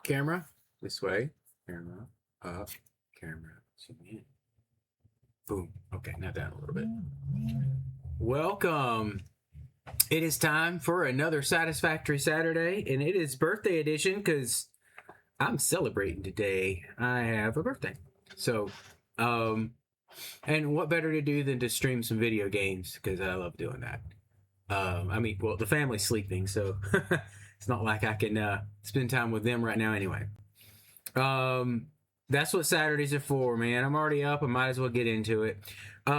Camera this way. Camera up. Camera zoom in. Boom. Okay, now down a little bit. Welcome. It is time for another Satisfactory Saturday, and it is birthday edition because I'm celebrating today. I have a birthday. So, and what better to do than to stream some video games because I love doing that. Well, the family's sleeping, so it's not like I can spend time with them right now anyway. That's what Saturdays are for, man. I'm already up. I might as well get into it.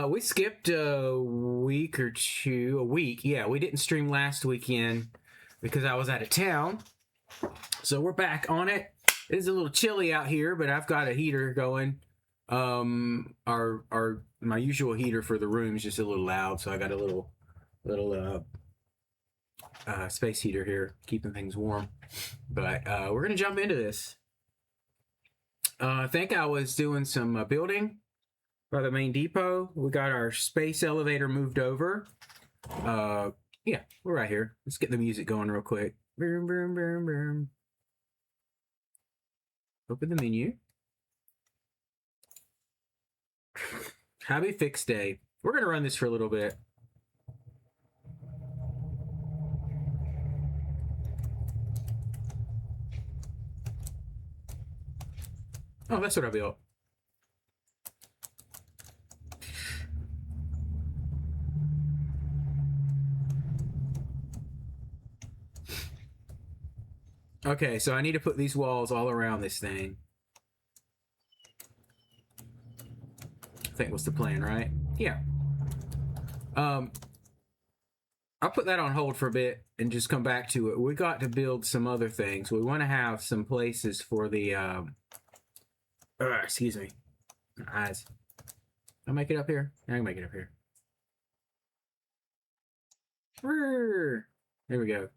We skipped a week or two. A week, yeah. We didn't stream last weekend because I was out of town. So we're back on it. It is a little chilly out here, but I've got a heater going. My usual heater for the room is just a little loud, so I got a little space heater here, keeping things warm. But we're gonna jump into this. I think I was doing some building by the main depot. We got our space elevator moved over. Yeah, we're right here. Let's get the music going real quick. Boom, boom, boom, boom. Open the menu. Happy Fix Day. We're going to run this for a little bit. Oh, that's what I built. Okay, so I need to put these walls all around this thing. I think was the plan, right? Yeah. I'll put that on hold for a bit and just come back to it. We got to build some other things. We want to have some places for the excuse me. My eyes. I'll make it up here. I can make it up here. There we go.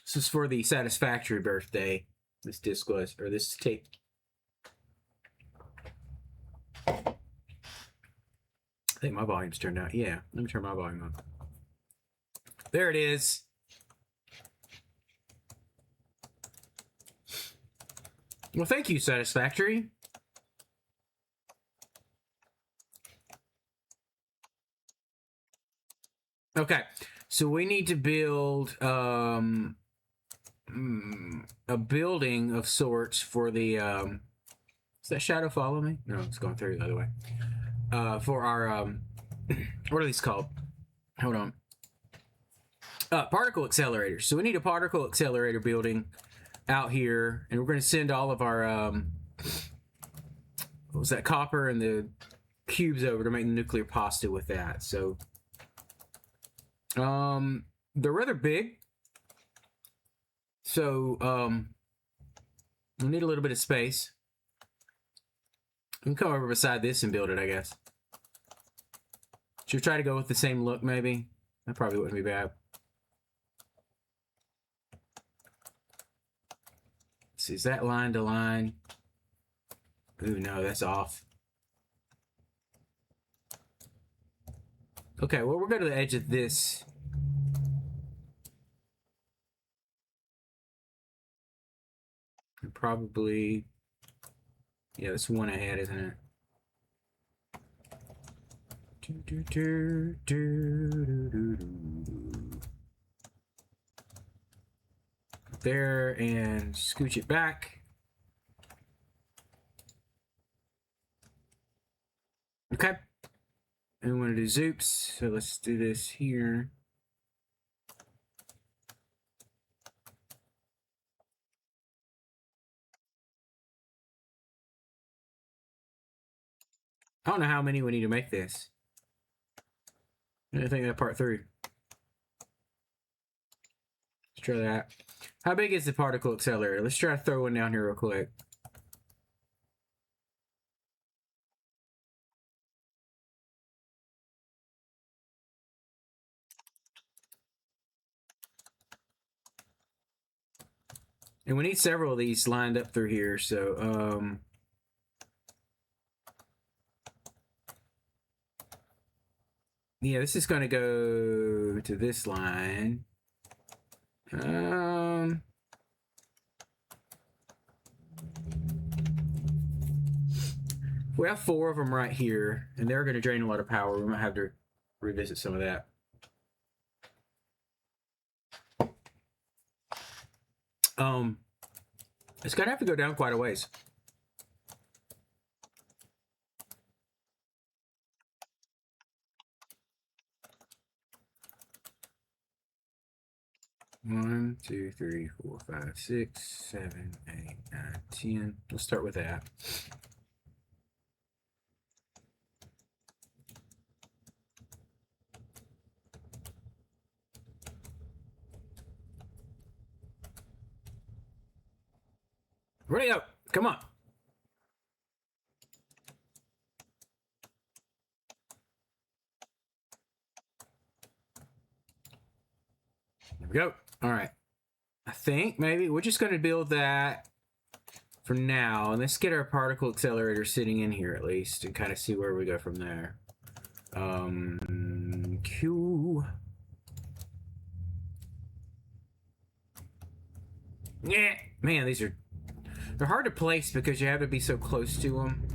This is for the Satisfactory birthday. This disc was, or this tape. I think my volume's turned out. Yeah, let me turn my volume on. There it is. Well, thank you, Satisfactory. Okay, so we need to build a building of sorts for the does that shadow follow me? No, it's going through the other way. For our what are these called? Hold on. Particle accelerators. So we need a particle accelerator building out here, and we're going to send all of our what was that, copper and the cubes over to make the nuclear pasta with that. So they're rather big, so we need a little bit of space. We can come over beside this and build it, I guess. Should we try to go with the same look, maybe? That probably wouldn't be bad. Let's see, is that line to line? Ooh, no, that's off. Okay, well, we'll go to the edge of this. And probably, yeah, that's one ahead, isn't it? There, and scooch it back. Okay. And we want to do zoops, so let's do this here. I don't know how many we need to make this. I think that part through. Let's try that. How big is the particle accelerator? Let's try to throw one down here real quick. And we need several of these lined up through here, so yeah, this is going to go to this line. We have 4 of them right here, and they're going to drain a lot of power. We might have to revisit some of that. It's going to have to go down quite a ways. One, two, three, four, five, 6, 7, 8, 9, 10. Let's start with that. Ready up. Come on. There we go. All right. I think maybe we're just going to build that for now. And let's get our particle accelerator sitting in here at least and kind of see where we go from there. Q. Yeah. Man, they're hard to place because you have to be so close to them.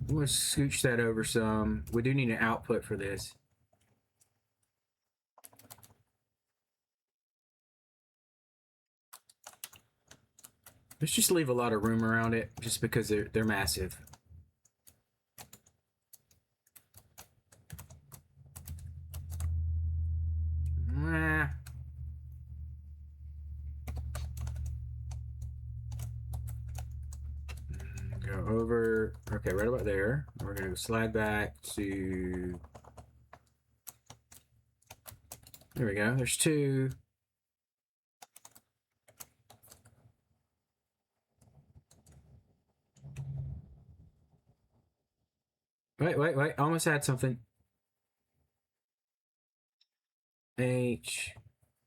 I'm going to scooch that over some. We do need an output for this. Let's just leave a lot of room around it just because they're massive. Go over. Okay, right about there. We're going to slide back to... There we go. There's 2. Wait. I almost had something. H.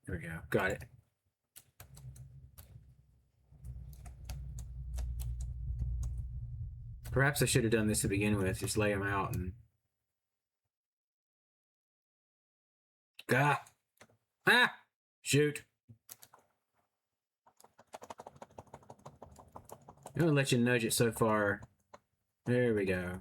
There we go. Got it. Perhaps I should have done this to begin with. Just lay them out and... Ah! Ah! Shoot. I'm going to let you nudge it so far. There we go.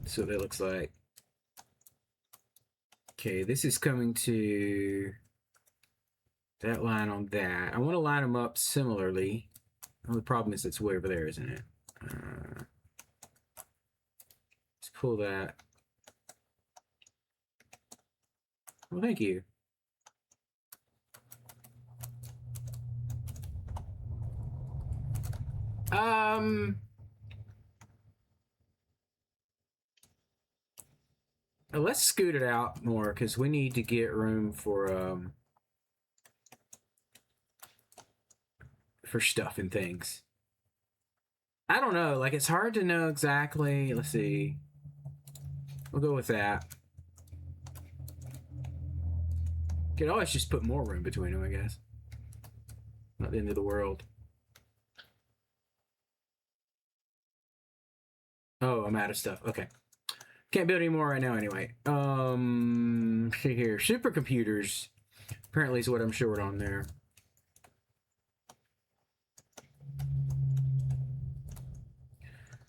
That's what that looks like. Okay, this is coming to that line on that. I want to line them up similarly. Oh, the problem is it's way over there, isn't it? Let's pull that. Well, thank you. Let's scoot it out more because we need to get room for stuff and things. I don't know. Like, it's hard to know exactly. Let's see. We'll go with that. Could always just put more room between them, I guess. Not the end of the world. Oh, I'm out of stuff. Okay. Can't build any more right now anyway. See here. Supercomputers apparently is what I'm short on there.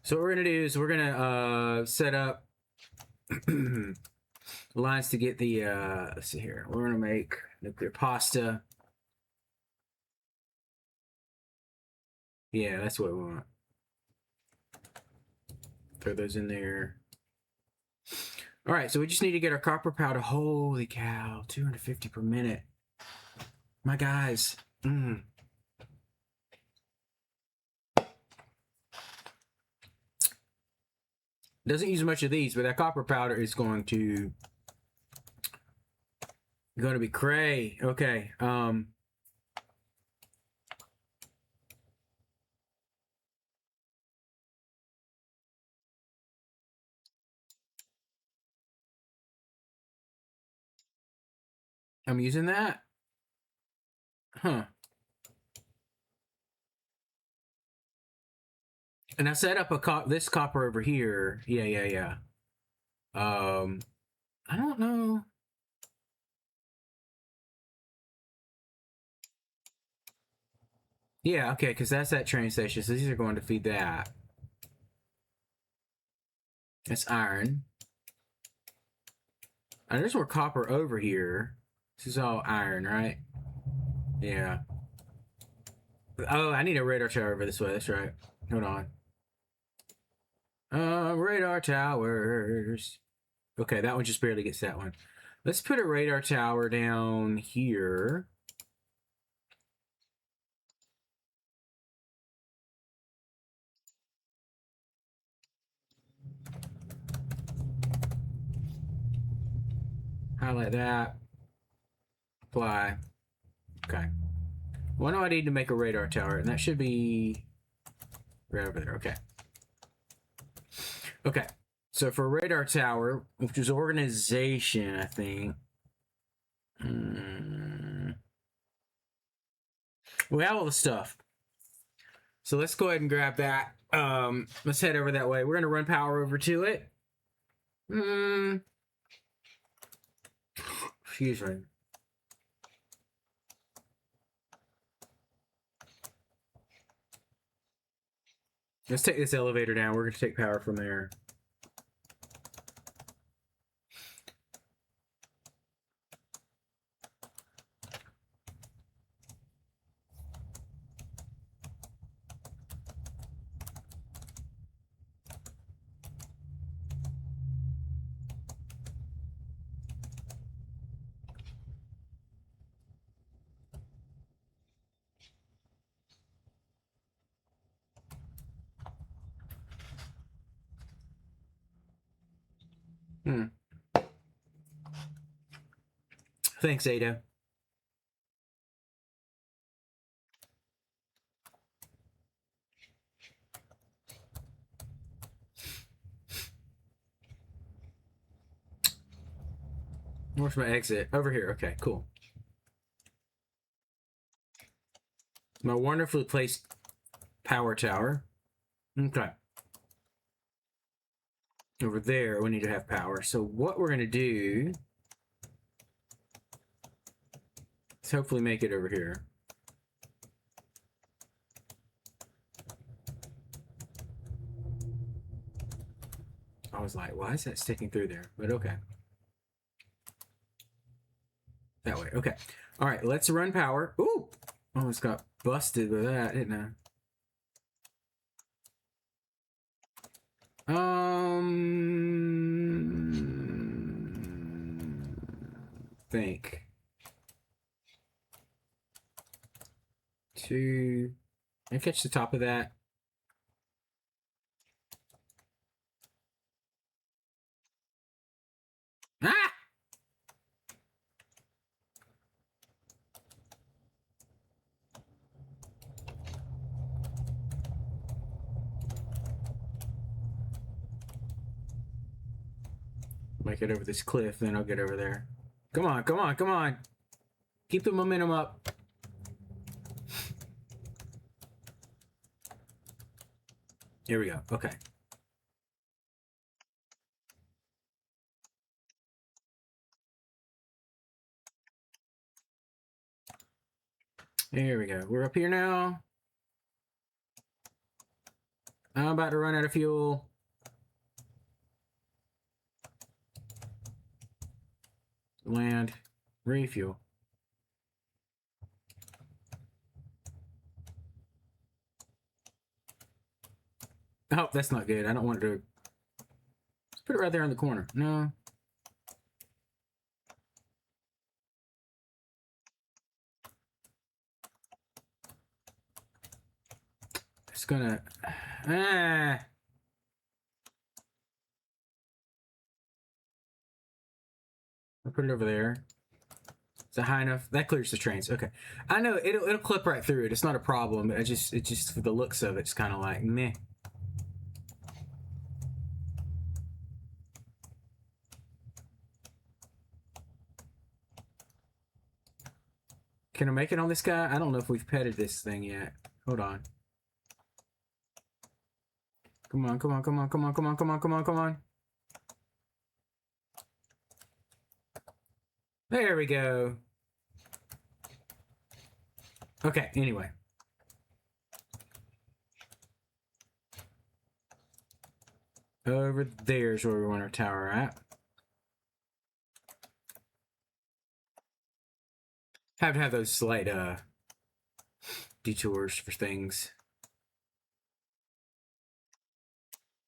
So what we're gonna do is we're gonna set up lines to get the let's see here. We're gonna make nuclear pasta. Yeah, that's what we want. Throw those in there. All right, so we just need to get our copper powder. Holy cow, 250 per minute. My guys. Doesn't use much of these, but that copper powder is going to be cray. Okay. I'm using that. Huh. And I set up this copper over here. Yeah. I don't know. Yeah, okay, because that's that train station. So these are going to feed that. That's iron. And there's more copper over here. This is all iron, right? Yeah. Oh, I need a radar tower over this way. That's right. Hold on. Radar towers. Okay, that one just barely gets that one. Let's put a radar tower down here. Highlight that. Apply. Okay. What do I need to make a radar tower? And that should be right over there. Okay. Okay. So for a radar tower, which is organization, I think. We have all the stuff. So let's go ahead and grab that. Let's head over that way. We're gonna run power over to it. Excuse me. Let's take this elevator down. We're gonna take power from there. Thanks, Ada. Where's my exit? Over here. Okay, cool. My wonderfully placed power tower. Okay. Over there, we need to have power. So what we're going to do is hopefully make it over here. I was like, why is that sticking through there? But okay. That way. Okay. All right, let's run power. Ooh! Almost got busted with that, didn't I? Think. Two. I catch the top of that. Ah! Make it over this cliff, then I'll get over there. Come on, come on, come on. Keep the momentum up. Here we go. Okay. Here we go. We're up here now. I'm about to run out of fuel. Land. Refuel. Oh, that's not good. I don't want to. Let's put it right there in the corner. No. It's gonna. Ah. I'll put it over there. Is that high enough? That clears the trains. Okay. I know it'll clip right through it. It's not a problem. It just for the looks of it, it's kind of like meh. Can I make it on this guy? I don't know if we've petted this thing yet. Hold on. Come on, come on, come on, come on, come on, come on, come on, come on. There we go. Okay, anyway. Over there's where we want our tower at. Have to have those slight detours for things.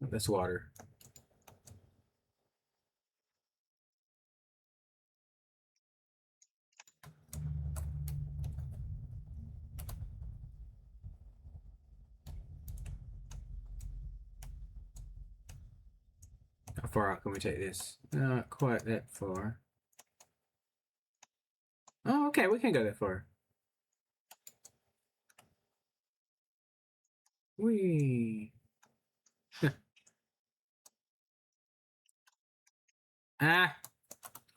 That's water. How far out can we take this? Not quite that far. Oh, okay, we can go that far. Whee! Ah!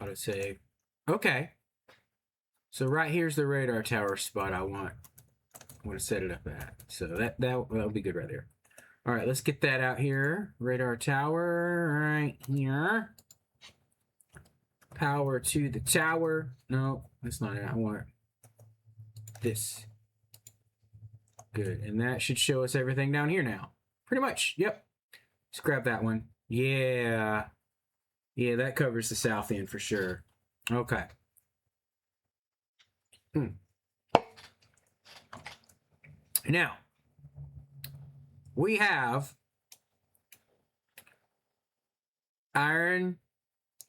Autosave. Okay. So right here's the radar tower spot I want to set it up at. So that'll be good right there. All right, let's get that out here. Radar tower right here. Power to the tower. No, that's not it. I want this. Good, and that should show us everything down here now. Pretty much, yep. Let's grab that one. Yeah. Yeah, that covers the south end for sure. Okay. Now, we have iron,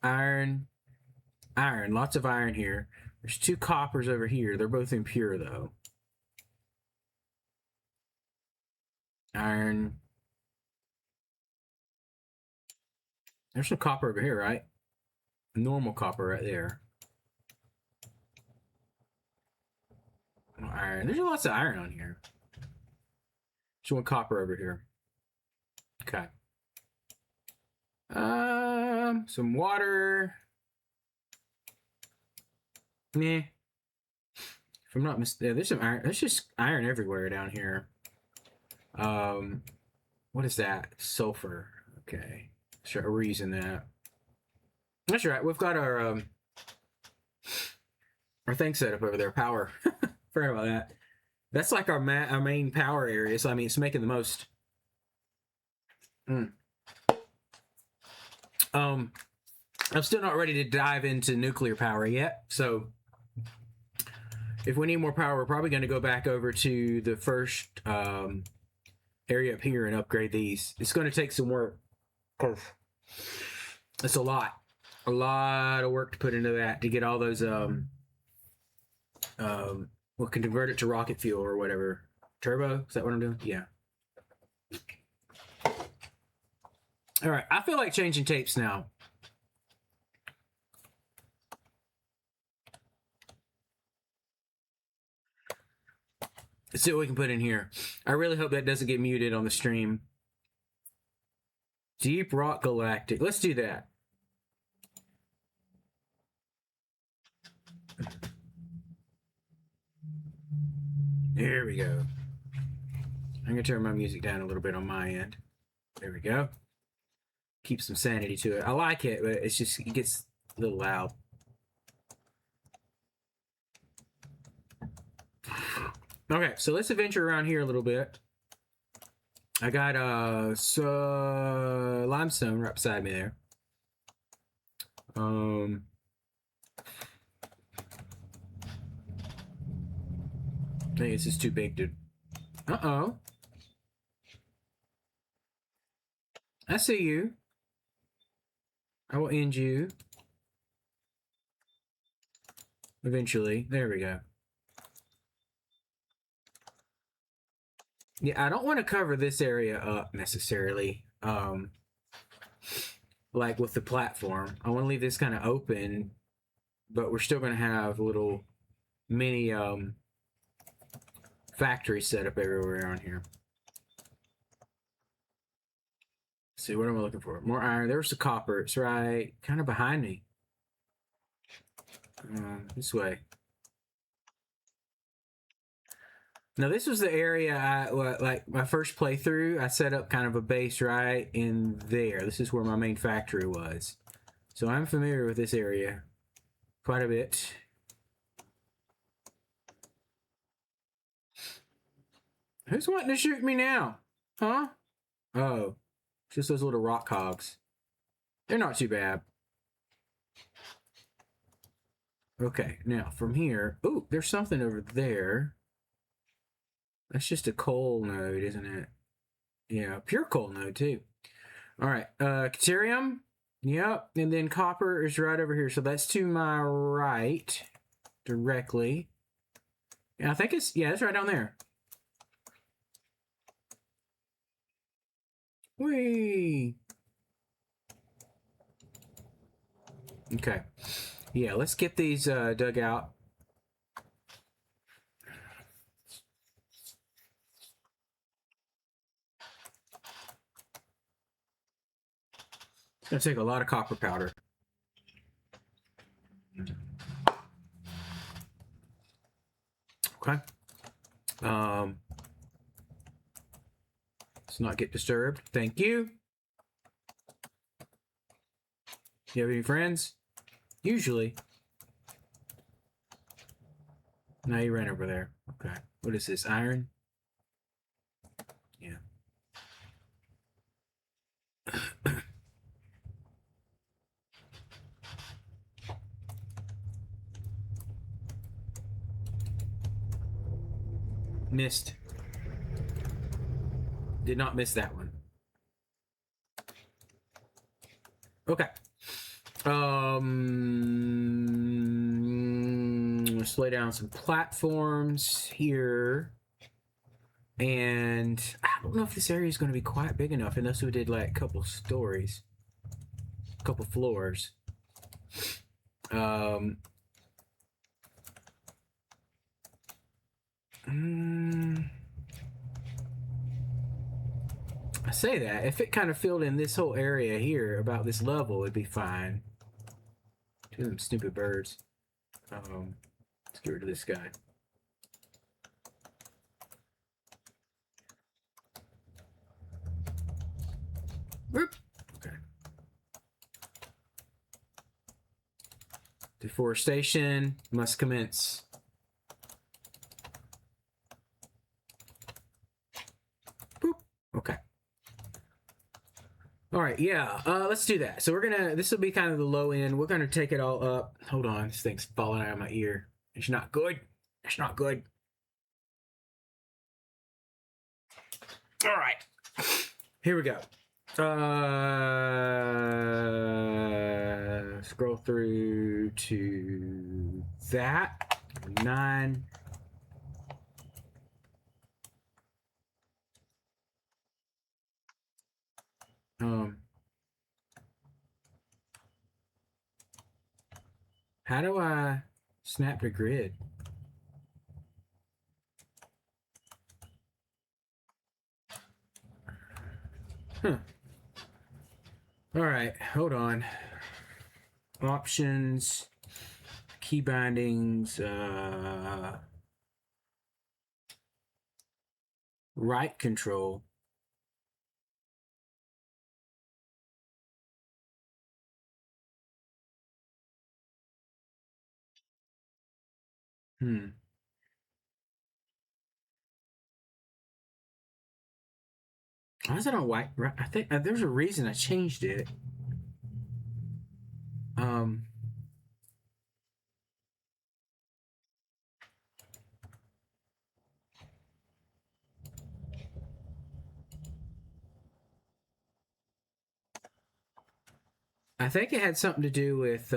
iron, iron. Lots of iron here. There's 2 coppers over here. They're both impure, though. Iron. There's some copper over here, right? Normal copper right there. Iron. There's lots of iron on here. There's 1 copper over here. Okay. Some water. Meh. If I'm not mistaken, there's some iron. There's just iron everywhere down here. What is that? Sulfur. Okay. Sure, we're using that. That's right. We've got our thing set up over there. Power. Forgot about that. That's like our main power area. So I mean, it's making the most. I'm still not ready to dive into nuclear power yet. So if we need more power, we're probably going to go back over to the first area up here and upgrade these. It's going to take some work because it's a lot of work to put into that to get all those we can convert it to rocket fuel or whatever. Turbo? Is that what I'm doing? Yeah. All right. I feel like changing tapes now. Let's see what we can put in here. I really hope that doesn't get muted on the stream. Deep Rock Galactic. Let's do that. There we go. I'm going to turn my music down a little bit on my end. There we go. Keep some sanity to it. I like it, but it's just, it gets a little loud. Okay, so let's adventure around here a little bit. I got limestone right beside me there. I think this is too big to... Uh-oh. I see you. I will end you. Eventually. There we go. Yeah, I don't want to cover this area up necessarily. Like with the platform. I want to leave this kind of open, but we're still going to have little mini factories set up everywhere around here. Let's see, what am I looking for? More iron. There's the copper. It's right kind of behind me. This way. Now this was the area like my first playthrough. I set up kind of a base right in there. This is where my main factory was. So I'm familiar with this area quite a bit. Who's wanting to shoot me now? Huh? Oh, just those little rock hogs. They're not too bad. Okay, now from here. Ooh, there's something over there. That's just a coal node, isn't it? Yeah, pure coal node too. All right, Caterium. Yep, and then copper is right over here. So that's to my right, directly. Yeah, I think it's right down there. Whee! Okay. Yeah, let's get these dug out. It's gonna take a lot of copper powder. Okay. Let's not get disturbed. Thank you. You have any friends? Usually. No, you ran over there. Okay. What is this? Iron? Yeah. Missed. Did not miss that one. Okay. Let's lay down some platforms here. And I don't know if this area is going to be quite big enough unless we did like a couple stories. A couple floors. I say that if it kind of filled in this whole area here about this level, it'd be fine. Two of them stupid birds. Let's get rid of this guy. Whoop. Okay. Deforestation must commence. Boop. Okay. All right, yeah, let's do that. So this will be kind of the low end. We're gonna take it all up. Hold on, this thing's falling out of my ear. It's not good. It's not good. All right, here we go. Scroll through to that. 9. How do I snap to grid? Huh. All right, hold on. Options, key bindings, right control. Why is it on white? I think there's a reason I changed it. I think it had something to do with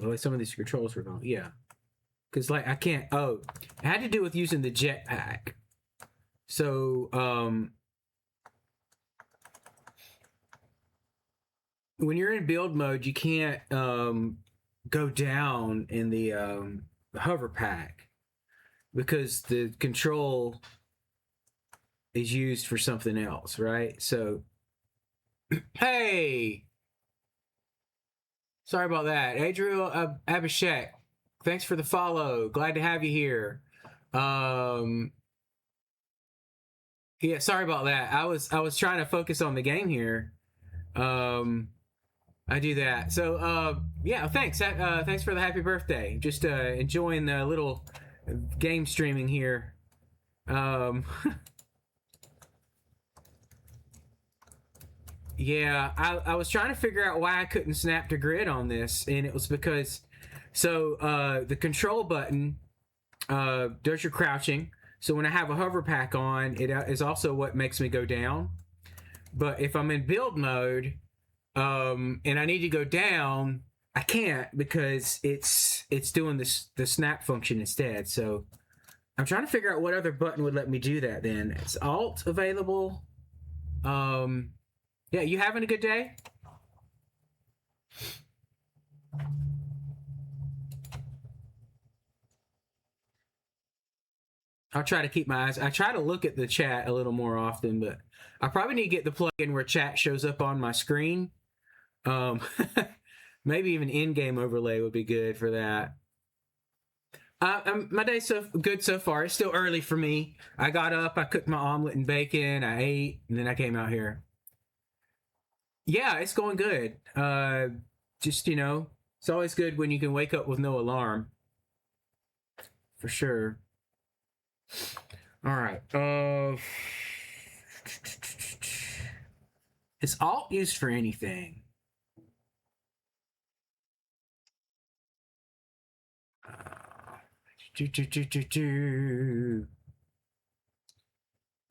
the way some of these controls were going. Yeah, because like I can't. Oh, it had to do with using the jetpack. So when you're in build mode, you can't go down in the hover pack because the control is used for something else, right? So, hey, sorry about that, Adriel Abhishek. thanks for the follow. Glad to have you here. Yeah, sorry about that. I was trying to focus on the game here. I do that. So yeah, thanks. Thanks for the happy birthday. Just enjoying the little game streaming here. Yeah, I was trying to figure out why I couldn't snap to grid on this, and it was because the control button does your crouching. So when I have a hover pack on, it is also what makes me go down. But if I'm in build mode and I need to go down, I can't because it's doing the snap function instead. So I'm trying to figure out what other button would let me do that. Then it's Alt available. Yeah, you having a good day? I'll try to keep my eyes. I try to look at the chat a little more often, but I probably need to get the plugin where chat shows up on my screen. Maybe even in-game overlay would be good for that. My day's so good so far. It's still early for me. I got up, I cooked my omelet and bacon, I ate, and then I came out here. Yeah, it's going good. Just, it's always good when you can wake up with no alarm. For sure. All right. Is Alt used for anything? I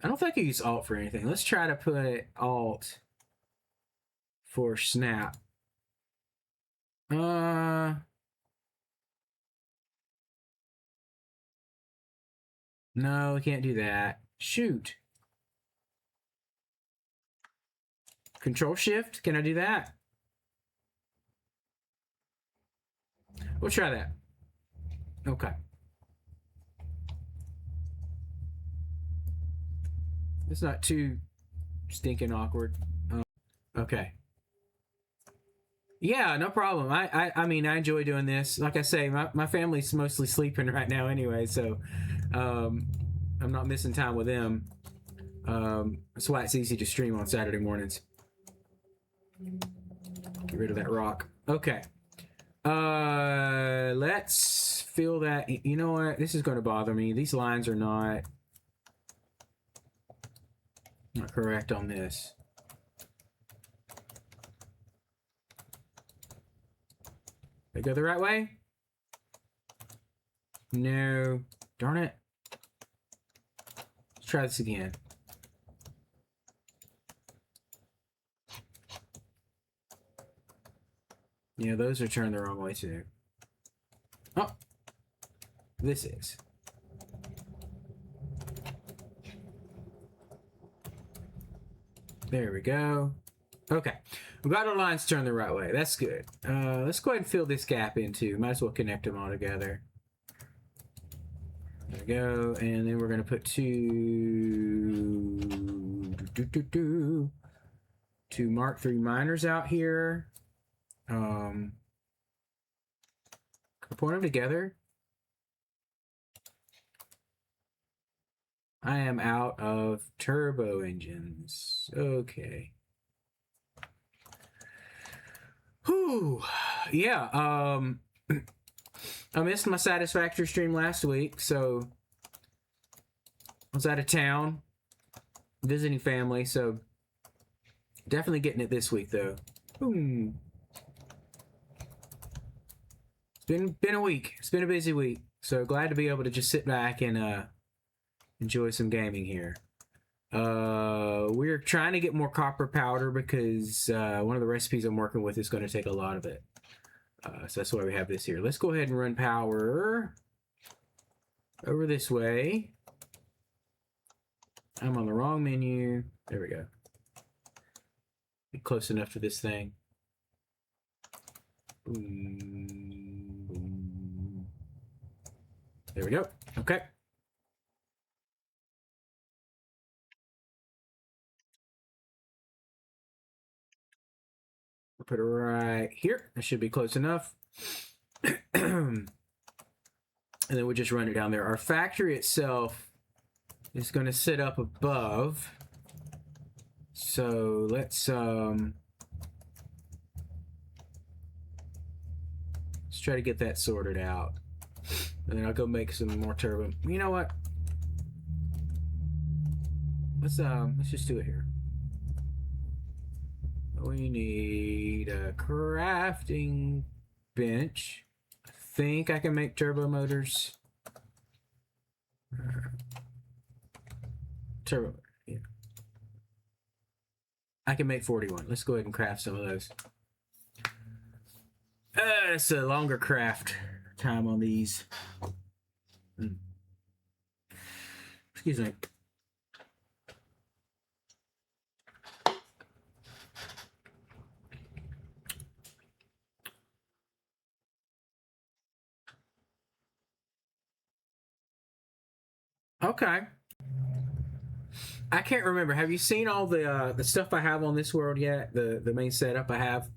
don't think I use Alt for anything. Let's try to put Alt for Snap. No, we can't do that. Shoot. Control Shift? Can I do that? We'll try that. Okay. It's not too stinking awkward. Okay. Yeah, no problem. I mean, I enjoy doing this. Like I say, my family's mostly sleeping right now anyway, so I'm not missing time with them. That's why it's easy to stream on Saturday mornings. Get rid of that rock. Okay. Let's fill that. You know what? This is going to bother me. These lines are not correct on this. They go the right way? No. Darn it. Let's try this again. Yeah, those are turned the wrong way too. Oh. This is. There we go. Okay. We got our lines turned the right way. That's good. Let's go ahead and fill this gap in too. Might as well connect them all together. There we go. And then we're going to put two Mark III miners out here. Can I point them together? I am out of turbo engines. Okay. Whew. Yeah. I missed my Satisfactory stream last week, so I was out of town visiting family, so definitely getting it this week though. Boom. It's been a week. It's been a busy week. So glad to be able to just sit back and enjoy some gaming here. We're trying to get more copper powder because one of the recipes I'm working with is going to take a lot of it. So that's why we have this here. Let's go ahead and run power over this way. I'm on the wrong menu. There we go. Be close enough to this thing. Boom, boom. There we go. Okay. Put it right here. That should be close enough. and then we'll just run it down there. Our factory itself is going to sit up above. So let's try to get that sorted out. And then I'll go make some more turbo. You know what? Let's just do it here. We need a crafting bench. I think I can make turbo motors. Turbo, yeah. I can make 41. Let's go ahead and craft some of those. It's a longer craft time on these. Excuse me. Okay. I can't remember. Have you seen all the stuff I have on this world yet? The main setup I have.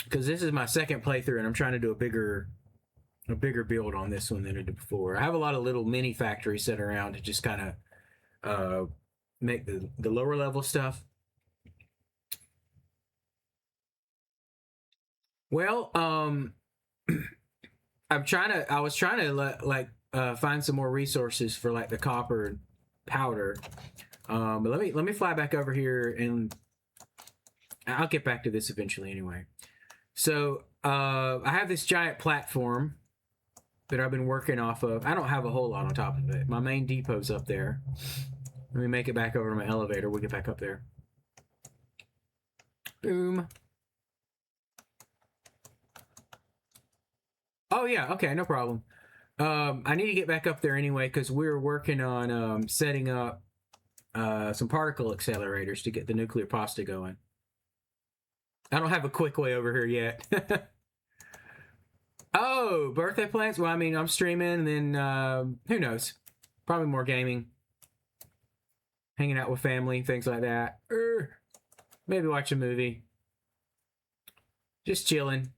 Because this is my second playthrough, and I'm trying to do a bigger build on this one than I did before. I have a lot of little mini factories set around to just kind of make the lower level stuff. Well, I was trying to find some more resources for like the copper powder. But let me fly back over here, and I'll get back to this eventually anyway. So I have this giant platform that I've been working off of. I don't have a whole lot on top of it. My main depot's up there. Let me make it back over to my elevator. We'll get back up there. Boom. Oh yeah, okay, no problem. I need to get back up there anyway because we're working on setting up some particle accelerators to get the nuclear pasta going. I don't have a quick way over here yet. Oh, birthday plans? Well, I mean, I'm streaming, and then who knows? Probably more gaming, hanging out with family, things like that. Maybe watch a movie. Just chilling.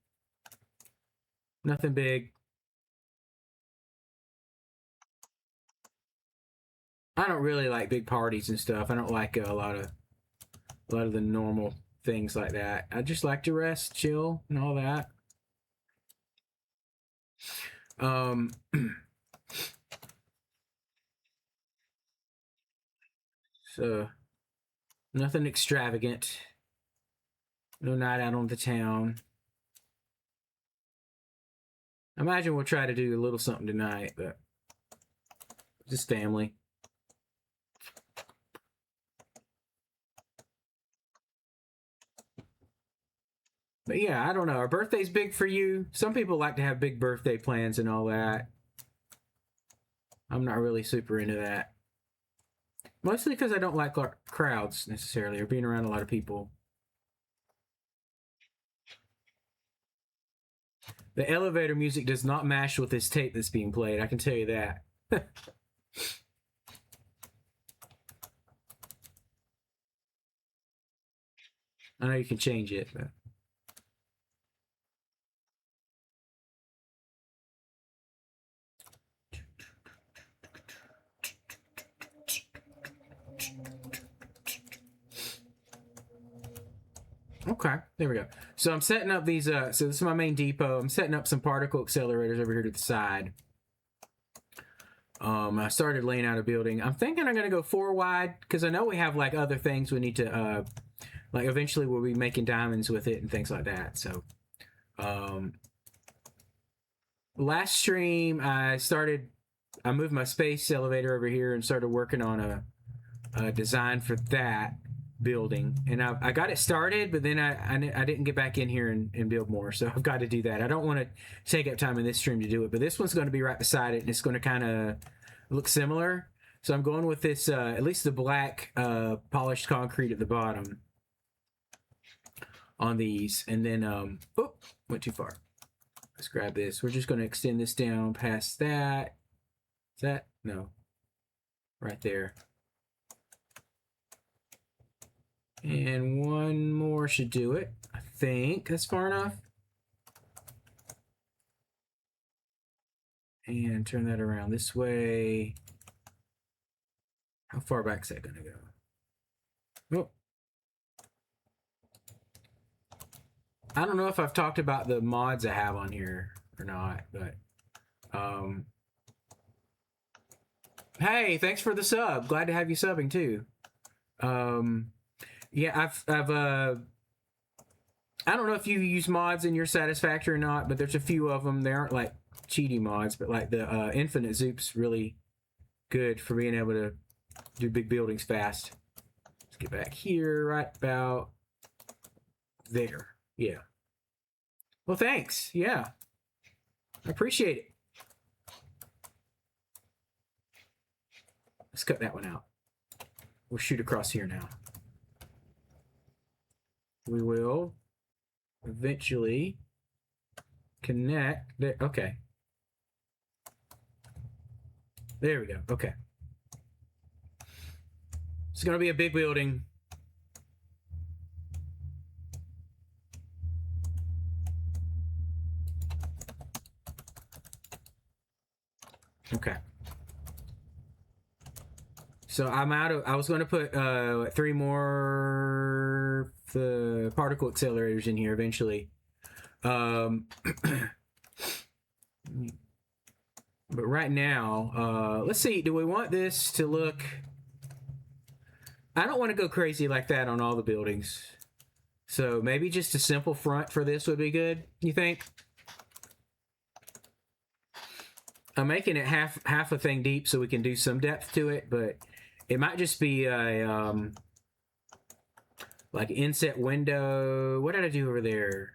Nothing big. I don't really like big parties and stuff. I don't like a lot of the normal things like that. I just like to rest, chill, and all that. So nothing extravagant. No night out on the town. I imagine we'll try to do a little something tonight, but just family. But yeah, I don't know. Are birthdays big for you? Some people like to have big birthday plans and all that. I'm not really super into that. Mostly because I don't like crowds necessarily or being around a lot of people. The elevator music does not match with this tape that's being played. I can tell you that. I know you can change it, but... Okay, there we go. So I'm setting up these, so this is my main depot. I'm setting up some particle accelerators over here to the side. I started laying out a building. I'm thinking I'm going to go 4 wide because I know we have like other things we need to, like eventually we'll be making diamonds with it and things like that. So, last stream I moved my space elevator over here and started working on a design for that building, and I got it started, but then I didn't get back in here and build more, so I've got to do that. I don't want to take up time in this stream to do it, but this one's going to be right beside it, and it's going to kind of look similar. So I'm going with this, at least the black polished concrete at the bottom on these, and then oh, went too far. Let's grab this. We're just going to extend this down past that. Is that? No. Right there. And one more should do it. I think that's far enough. And turn that around this way. How far back is that going to go? Oh. I don't know if I've talked about the mods I have on here or not, but hey, thanks for the sub. Glad to have you subbing too. Yeah, I've I don't know if you use mods in your Satisfactory or not, but there's a few of them. They aren't like cheaty mods, but like the Infinite Zoop's really good for being able to do big buildings fast. Let's get back here, right about there. Yeah. Well, thanks. Yeah. I appreciate it. Let's cut that one out. We'll shoot across here now. We will eventually connect there. Okay. There we go. Okay. It's going to be a big building. Okay. So I'm out of. I was going to put 3 more the particle accelerators in here eventually. But right now, let's see. Do we want this to look? I don't want to go crazy like that on all the buildings. So maybe just a simple front for this would be good. You think? I'm making it half a thing deep so we can do some depth to it, but it might just be a like inset window. What did I do over there?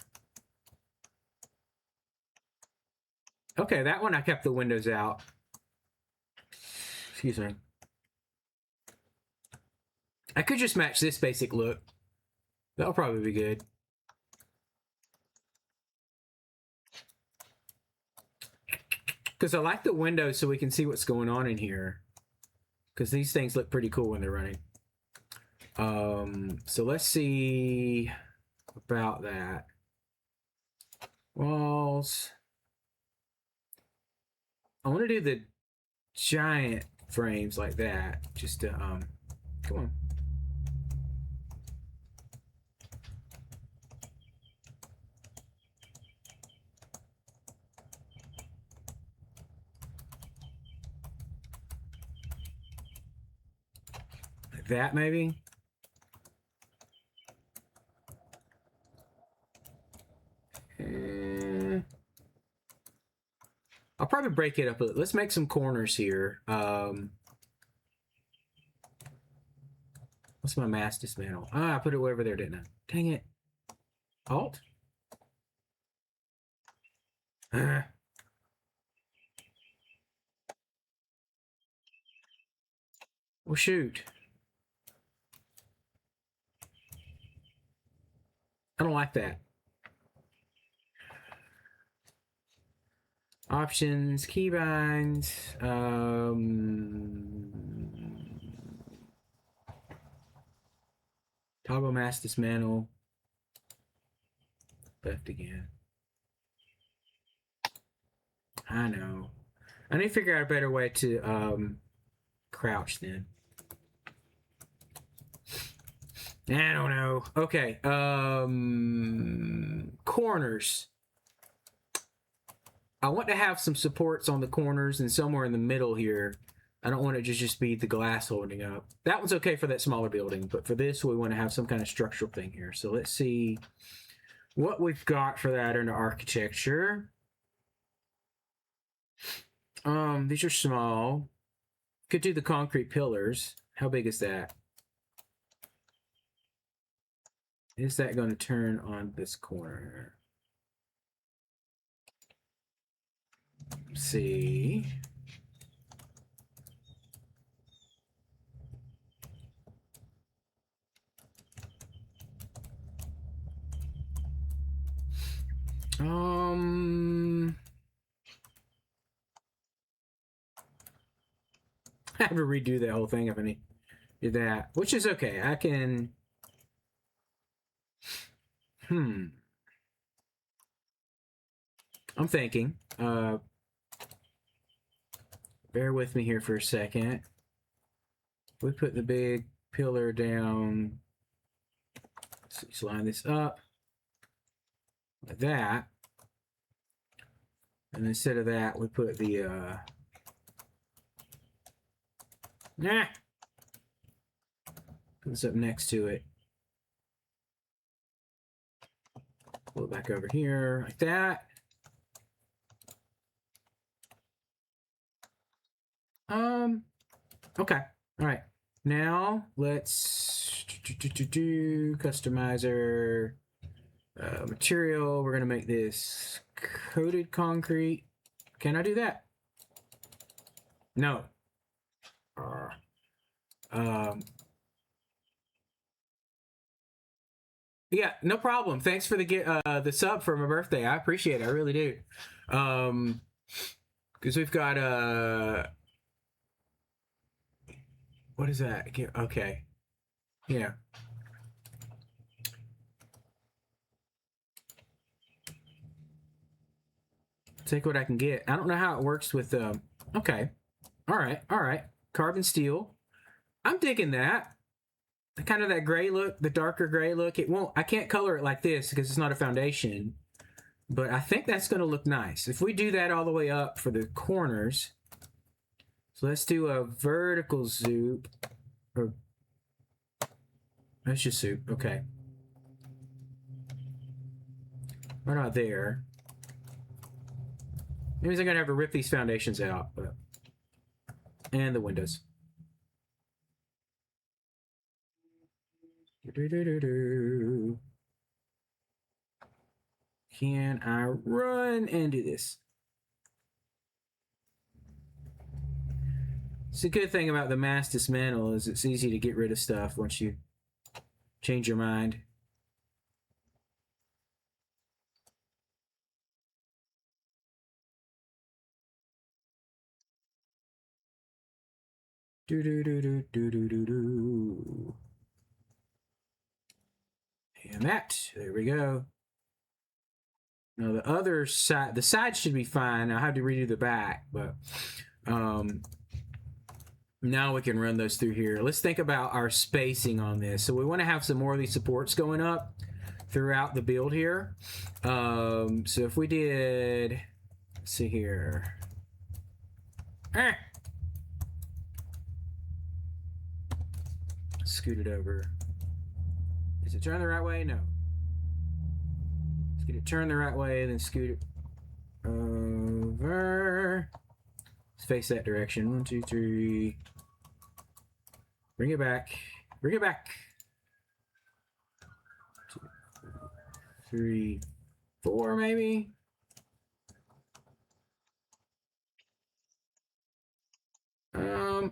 Okay, that one I kept the windows out. Excuse me. I could just match this basic look. That'll probably be good. Because I like the windows so we can see what's going on in here. Because these things look pretty cool when they're running. So let's see about that. Walls. I want to do the giant frames like that. Just to, come on. Like that, maybe? I'll probably break it up. Let's make some corners here. What's my mass dismantle? Ah, I put it over there, didn't I? Dang it. Alt? Well, shoot. I don't like that. Options, keybinds, toggle mass dismantle, left again. I know. I need to figure out a better way to crouch then. I don't know. Okay. Corners. I want to have some supports on the corners and somewhere in the middle here. I don't want it to just be the glass holding up. That one's okay for that smaller building, but for this, we want to have some kind of structural thing here. So let's see what we've got for that under architecture. These are small. Could do the concrete pillars. How big is that? Is that going to turn on this corner? Let's see. I have to redo that whole thing if I need to do that, which is okay. I can I'm thinking. Bear with me here for a second. We put the big pillar down. Let's line this up like that. And instead of that, we put the put this up next to it. Pull it back over here like that. Okay. All right. Now let's do customizer material. We're gonna make this coated concrete. Can I do that? No. Yeah, no problem. Thanks for the sub for my birthday. I appreciate it. I really do. Because we've got what is that? Okay. Yeah. Take what I can get. I don't know how it works with okay. All right. Carbon steel. I'm digging that. Kind of that gray look, the darker gray look. I can't color it like this because it's not a foundation. But I think that's going to look nice. If we do that all the way up for the corners. So let's do a vertical zoop. Or that's just zoop. Okay. Right out there. Maybe I'm going to have to rip these foundations out. And the windows. Can I run and do this? It's a good thing about the mass dismantle is it's easy to get rid of stuff once you change your mind. And there we go. Now the other side, the side should be fine. I have to redo the back, but now we can run those through here. Let's think about our spacing on this. So we want to have some more of these supports going up throughout the build here. So if we did, let's see here. Scoot it over. Is it turn the right way? No. Let's get it turned the right way, then scoot it over. Let's face that direction. 1, 2, 3. Bring it back. Bring it back. 2, 3, 4, maybe.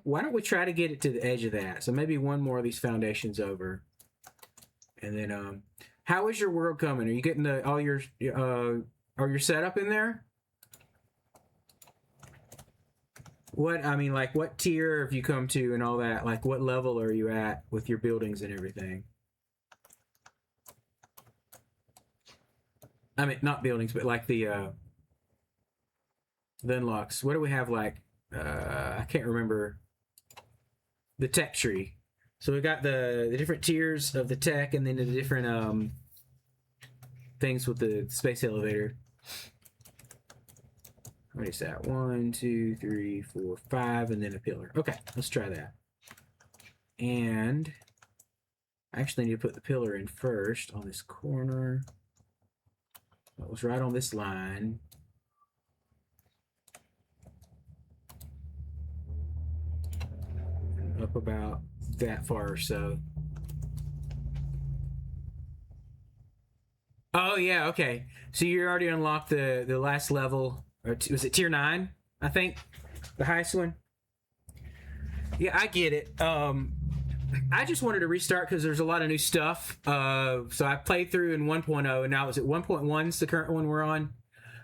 Why don't we try to get it to the edge of that? So maybe one more of these foundations over. And then, how is your world coming? Are you getting all your setup in there? What tier have you come to and all that? Like, what level are you at with your buildings and everything? I mean, not buildings, but like the unlocks. What do we have like? I can't remember. The tech tree. So we got the different tiers of the tech, and then the different things with the space elevator. What is that? 1, 2, 3, 4, 5, and then a pillar. Okay, let's try that. And I actually need to put the pillar in first on this corner. That was right on this line. And up about that far or so. Oh yeah, okay. So you already unlocked the last level, or was it tier 9? I think the highest one. Yeah, I get it. I just wanted to restart because there's a lot of new stuff. So I played through in 1.0, and now it's at 1.1. It's the current one we're on.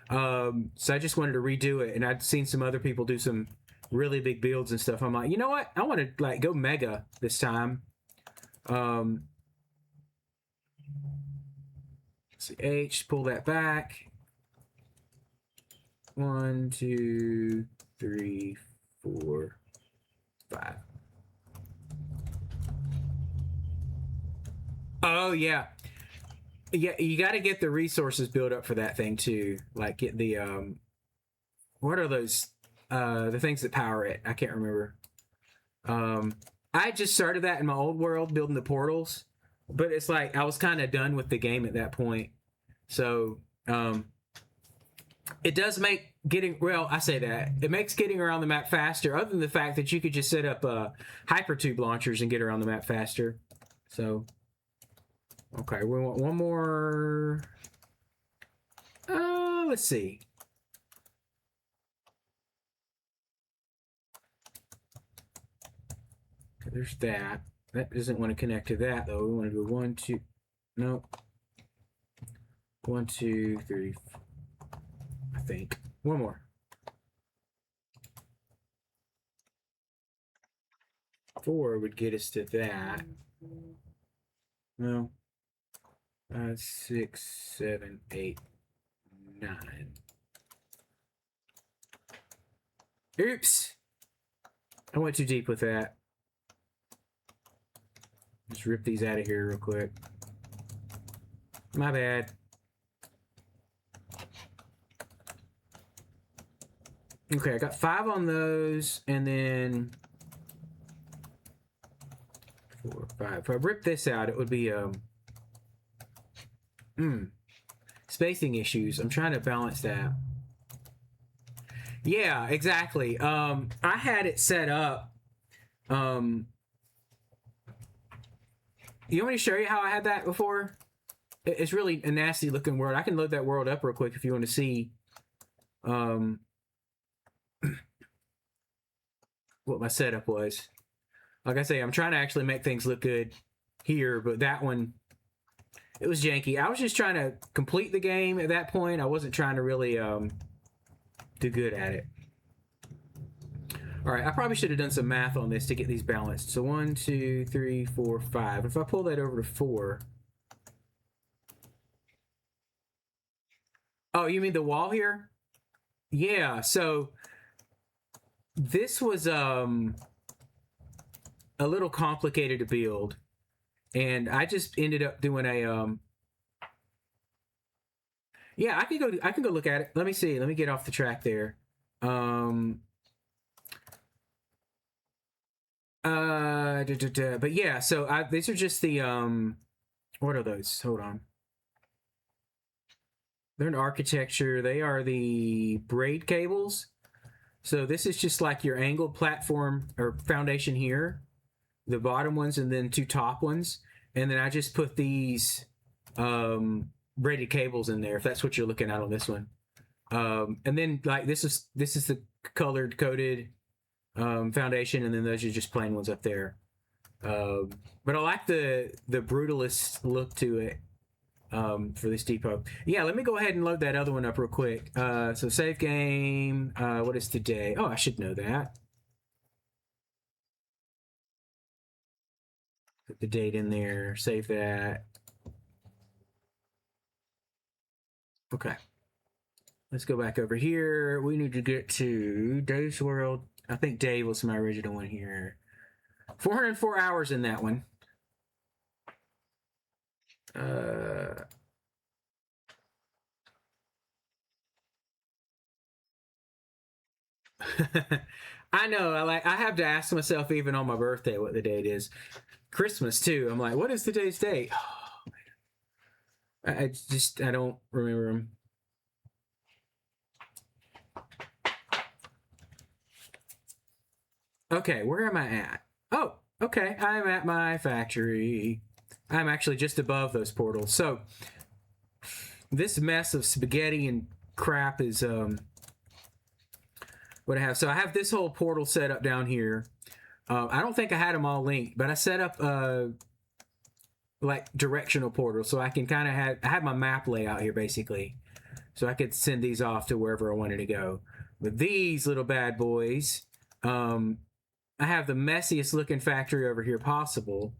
So I just wanted to redo it, and I'd seen some other people do some really big builds and stuff. I'm like, you know what? I want to like go mega this time. let's see, H, pull that back. 1, 2, 3, 4, 5. Oh yeah. Yeah, you got to get the resources built up for that thing too. Like get the what are those the things that power it? I can't remember. I just started that in my old world building the portals, but it's like I was kind of done with the game at that point. So, it does make getting, well, I say that it makes getting around the map faster, other than the fact that you could just set up hypertube launchers and get around the map faster. So okay, we want one more. Let's see. Okay, there's that. That doesn't want to connect to that though. We want to go 1, 2. No. 1, 2, 3. I think one more. 4 would get us to that. No. 5, 6, 7, 8, 9. Oops. I went too deep with that. Just rip these out of here real quick. My bad. Okay, I got 5 on those, and then 4, 5. If I rip this out, it would be spacing issues. I'm trying to balance that. Yeah, exactly. I had it set up. You want me to show you how I had that before? It's really a nasty looking world. I can load that world up real quick if you want to see what my setup was. Like I say, I'm trying to actually make things look good here, but that one, it was janky. I was just trying to complete the game at that point. I wasn't trying to really do good at it. All right, I probably should have done some math on this to get these balanced. So 1, 2, 3, 4, 5. If I pull that over to 4. Oh, you mean the wall here? Yeah, so this was a little complicated to build, and I just ended up doing a yeah, I can go look at it. Let me see. Let me get off the track there. But yeah, so these are just the what are those? Hold on. They're an architecture. They are the braid cables. So this is just like your angled platform or foundation here, the bottom ones, and then 2 top ones. And then I just put these braided cables in there, if that's what you're looking at on this one. And then like this is the colored coded foundation, and then those are just plain ones up there. But I like the brutalist look to it for this depot. Yeah, let me go ahead and load that other one up real quick. So save game. What is today? Oh, I should know that. Put the date in there. Save that. Okay. Let's go back over here. We need to get to Dave's World. I think Dave was my original one here. 404 hours in that one. I know. I have to ask myself even on my birthday what the date is. Christmas too. I'm like, what is today's date? Oh, man. I don't remember them. Okay, where am I at? Oh, okay. I'm at my factory. I'm actually just above those portals. So this mess of spaghetti and crap is what I have. So I have this whole portal set up down here. I don't think I had them all linked, but I set up like directional portals, so I can kind of I have my map layout here basically, so I could send these off to wherever I wanted to go. But these little bad boys, I have the messiest looking factory over here possible.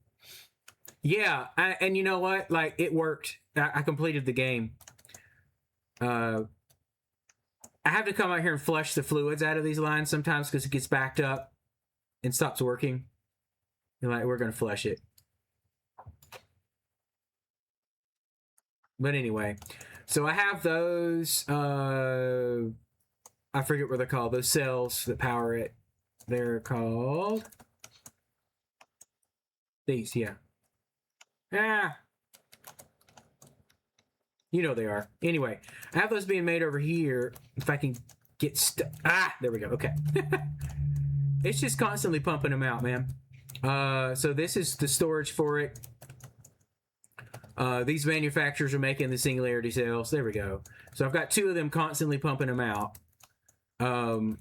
Yeah, and you know what? Like it worked. I completed the game. Uh, I have to come out here and flush the fluids out of these lines sometimes because it gets backed up and stops working. And like we're gonna flush it. But anyway, so I have those. I forget what they're called. Those cells that power it. They're called these. Yeah. Ah, you know they are. Anyway, I have those being made over here. If I can get stuck. Ah, there we go. Okay. It's just constantly pumping them out, man. So this is the storage for it. These manufacturers are making the singularity cells. There we go. So I've got two of them constantly pumping them out. And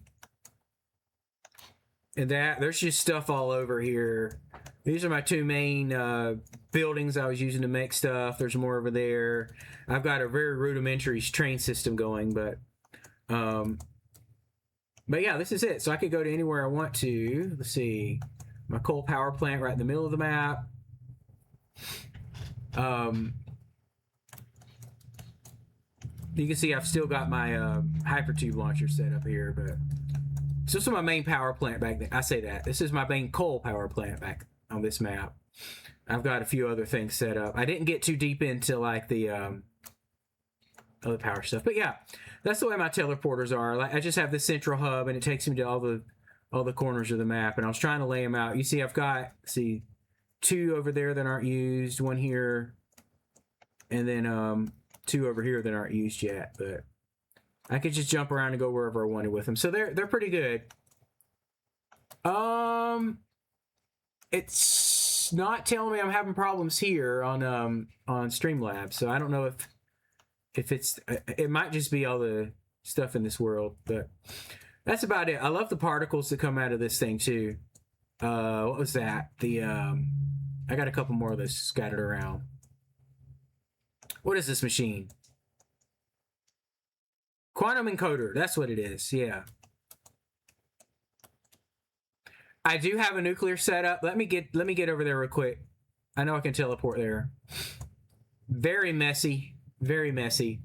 that there's just stuff all over here. These are my two main buildings I was using to make stuff. There's more over there. I've got a very rudimentary train system going, but yeah, this is it. So I could go to anywhere I want to. Let's see, my coal power plant right in the middle of the map. You can see I've still got my hypertube launcher set up here, but so this is my main power plant back there. I say that. This is my main coal power plant back on this map. I've got a few other things set up. I didn't get too deep into like the other power stuff, but yeah, that's the way my teleporters are. Like I just have this central hub, and it takes me to all the corners of the map. And I was trying to lay them out. You see, I've got two over there that aren't used, one here, and then two over here that aren't used yet. But I could just jump around and go wherever I wanted with them. So they're pretty good. It's not telling me I'm having problems here on Streamlabs, so I don't know if it's it might just be all the stuff in this world, but that's about it. I love the particles that come out of this thing too. What was that? I got a couple more of those scattered around. What is this machine? Quantum encoder. That's what it is. Yeah. I do have a nuclear setup. Let me get over there real quick. I know I can teleport there. Very messy. Very messy.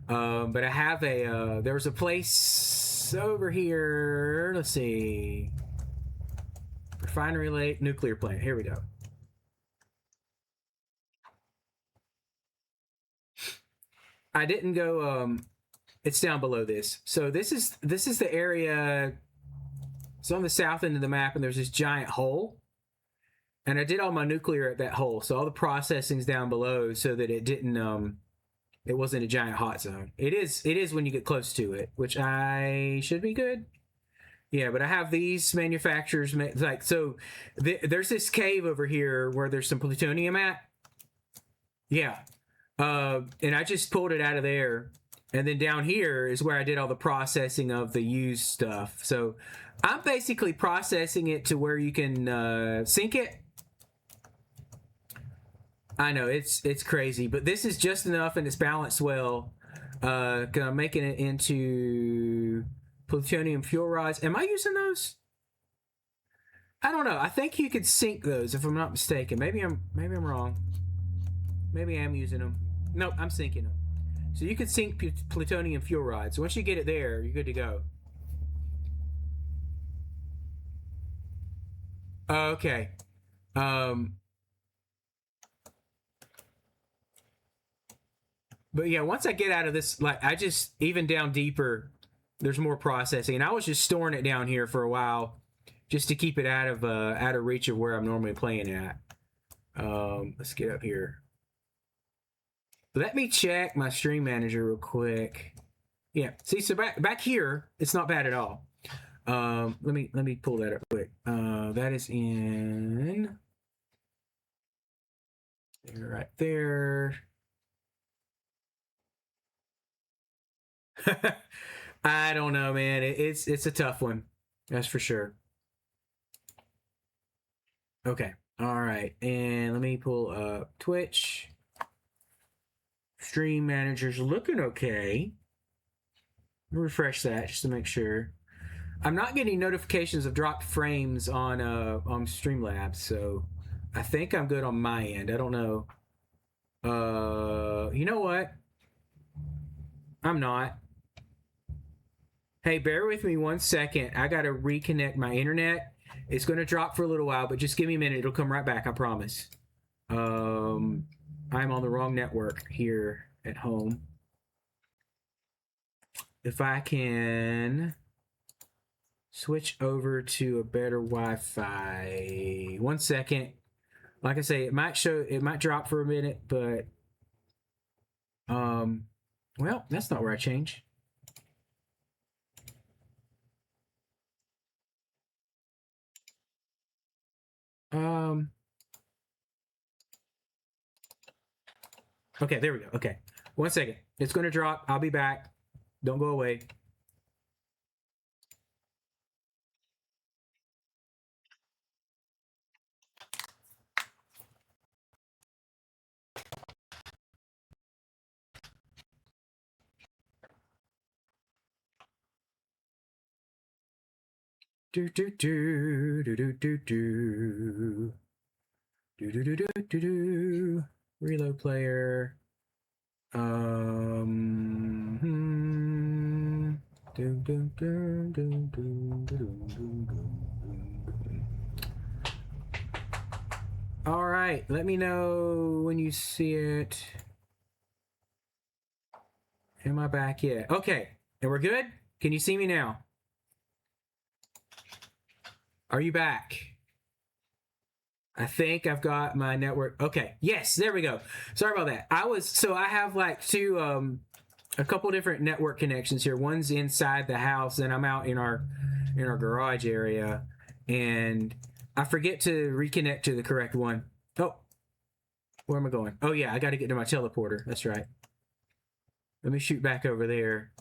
But I have there was a place over here. Let's see. Refinery Lake nuclear plant. Here we go. I didn't go it's down below this. So this is the area. It's on the south end of the map, and there's this giant hole. And I did all my nuclear at that hole. So all the processing's down below so that it didn't it wasn't a giant hot zone. It is when you get close to it, which I should be good. Yeah, but I have these manufacturers like so there's this cave over here where there's some plutonium at. Yeah. And I just pulled it out of there. And then down here is where I did all the processing of the used stuff. So I'm basically processing it to where you can sink it. I know, it's crazy. But this is just enough and it's balanced well. I'm making it into plutonium fuel rods. Am I using those? I don't know. I think you could sink those if I'm not mistaken. Maybe I'm wrong. Maybe I am using them. Nope, I'm sinking them. So you can sink plutonium fuel rods. So once you get it there, you're good to go. Okay. But yeah, once I get out of this, like I just even down deeper, there's more processing, and I was just storing it down here for a while, just to keep it out of reach of where I'm normally playing at. Let's get up here. Let me check my stream manager real quick. Yeah, see, so back here, it's not bad at all. Let me pull that up quick. That is in there, right there. I don't know, man. It's a tough one, that's for sure. Okay, all right, and let me pull up Twitch. Stream manager's looking okay. Refresh that just to make sure. I'm not getting notifications of dropped frames on Streamlabs, so I think I'm good on my end. I don't know. You know what? I'm not. Hey, bear with me 1 second. I gotta reconnect my internet. It's gonna drop for a little while, but just give me a minute. It'll come right back. I promise. I'm on the wrong network here at home. If I can switch over to a better Wi-Fi. 1 second. Like I say, it might drop for a minute, but well, that's not where I change. Okay, there we go. Okay. 1 second. It's gonna drop. I'll be back. Don't go away. Do do do do do do do do do do do do. Reload player. Do do do do do do do. All right, let me know when you see it. Am I back yet? Okay, and we're good? Can you see me now? Are you back? I think I've got my network. Okay, yes, there we go. Sorry about that. I have like a couple different network connections here. One's inside the house, and I'm out in our garage area, and I forget to reconnect to the correct one. Oh, where am I going? Oh yeah, I got to get to my teleporter. That's right. Let me shoot back over there.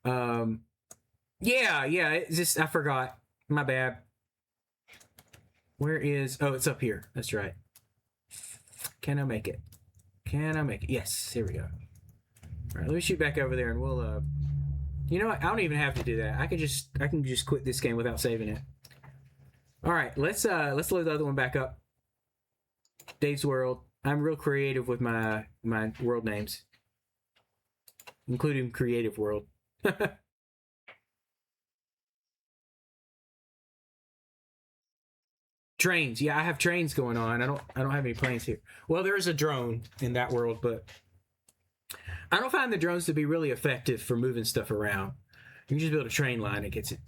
Yeah, it's just I forgot. My bad. Where is... Oh, it's up here. That's right. Can I make it? Can I make it? Yes, here we go. All right, let me shoot back over there and we'll... You know what? I don't even have to do that. I can just quit this game without saving it. All right, let's load the other one back up. Dave's World. I'm real creative with my world names, including Creative World. Trains. Yeah, I have trains going on. I don't have any planes here. Well, there is a drone in that world, but I don't find the drones to be really effective for moving stuff around. You can just build a train line that gets it.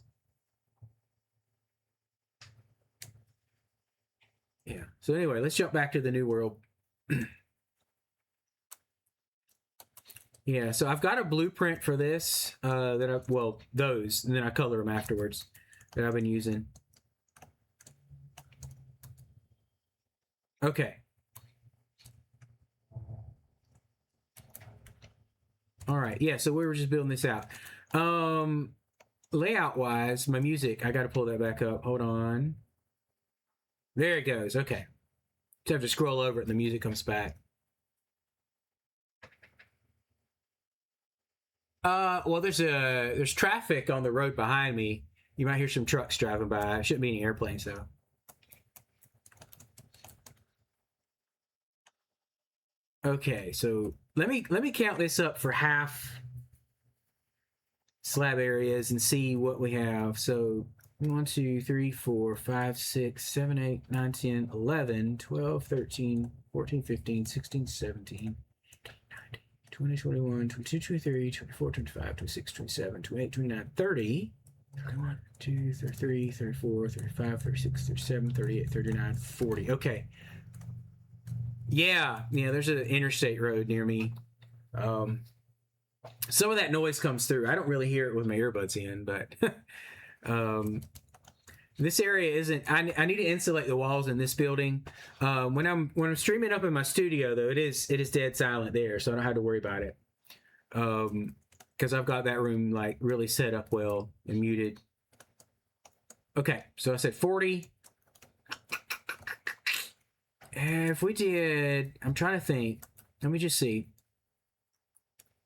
Yeah. So anyway, let's jump back to the new world. Yeah, so I've got a blueprint for this those, and then I color them afterwards that I've been using. Okay. All right. Yeah, so we were just building this out. Layout wise, my music, I got to pull that back up. Hold on. There it goes. Okay. Just have to scroll over it and the music comes back. Well, there's traffic on the road behind me. You might hear some trucks driving by. Shouldn't be any airplanes though. Okay, so let me count this up for half slab areas and see what we have. So 1, 2, 3, 4, 5, 6, 7, 8, 9, 10, 11, 12, 13, 14, 15, 16, 17, 20, 21, 22, 23, 24, 25, 26, 27, 28, 29, 30, 31, 32, 33, 34, 35, 36, 37, 38, 39, 40. Okay. Yeah, there's an interstate road near me. Some of that noise comes through. I don't really hear it with my earbuds in, but this area isn't. I need to insulate the walls in this building. When I'm streaming up in my studio, though, it is dead silent there, so I don't have to worry about it. Because I've got that room like really set up well and muted. Okay, so I said 40. If we did, I'm trying to think. Let me just see.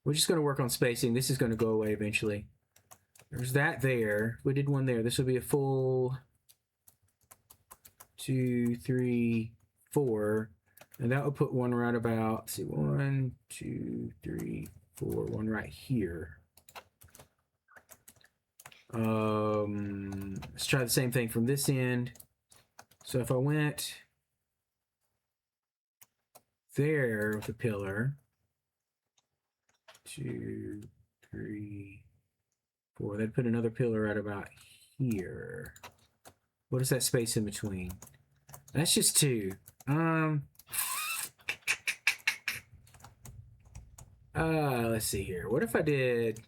We're just going to work on spacing. This is going to go away eventually. There's that there. We did one there. This would be a full 2, 3, 4. And that would put one right about, let's see, 1, 2, 3, 4, one right here. Let's try the same thing from this end. So if I went there with a pillar, 2, 3, 4, that'd put another pillar right about here. What is that space in between? That's just 2. Let's see here. What if I did...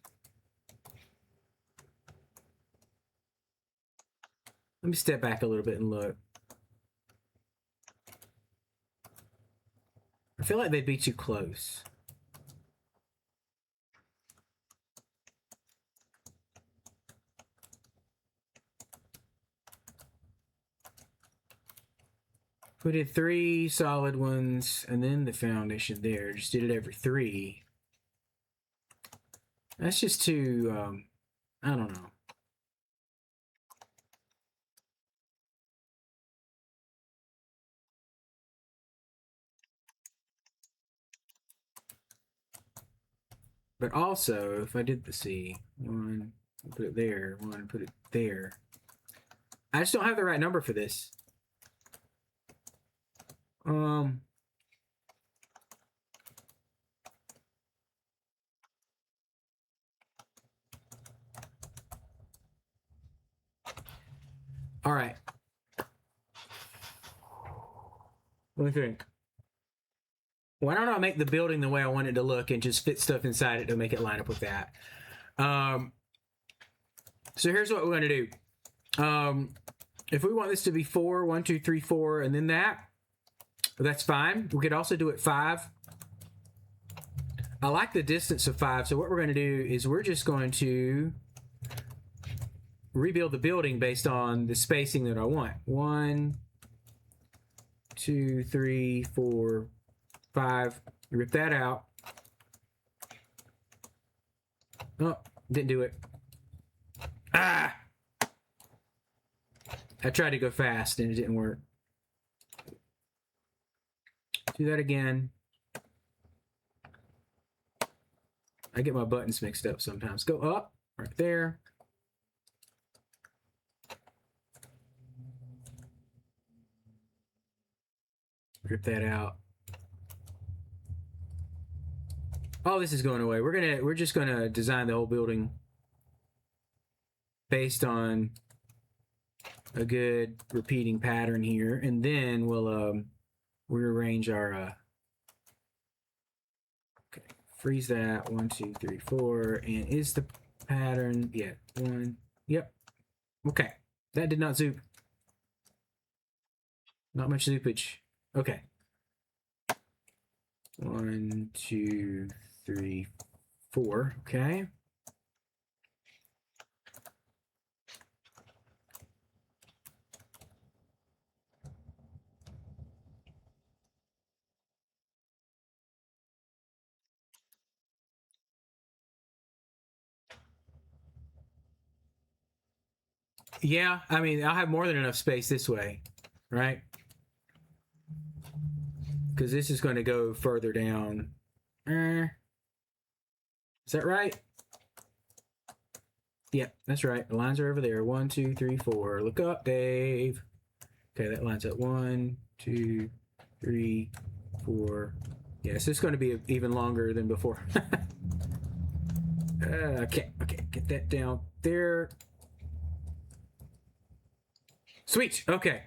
Let me step back a little bit and look. I feel like they'd be too close. We did 3 solid ones and then the foundation there. Just did it every 3. That's just too, I don't know. But also, if I did the C, 1, put it there, 1, put it there. I just don't have the right number for this. All right. What do you think? Why don't I make the building the way I want it to look and just fit stuff inside it to make it line up with that? So here's what we're going to do. If we want this to be 4, 1, 2, 3, 4, and then that's fine. We could also do it 5. I like the distance of 5. So what we're going to do is we're just going to rebuild the building based on the spacing that I want. 1, 2, 3, 4, 5. Rip that out. Oh, didn't do it. Ah! I tried to go fast and it didn't work. Do that again. I get my buttons mixed up sometimes. Go up, right there. Rip that out. All this is going away. We're just gonna design the whole building based on a good repeating pattern here, and then we'll rearrange our okay, freeze that. 1, 2, 3, 4, and is the pattern 1? Yep. Okay, that did not zoop. Not much zoopage. Okay. 1, 2, 3, 4. Okay. Yeah, I mean, I'll have more than enough space this way, right? Because this is going to go further down. Is that right? Yep, that's right. The lines are over there. 1, 2, 3, 4. Look up, Dave. Okay, that lines up. 1, 2, 3, 4. Yeah, so it's going to be even longer than before. Okay, get that down there. Sweet. Okay.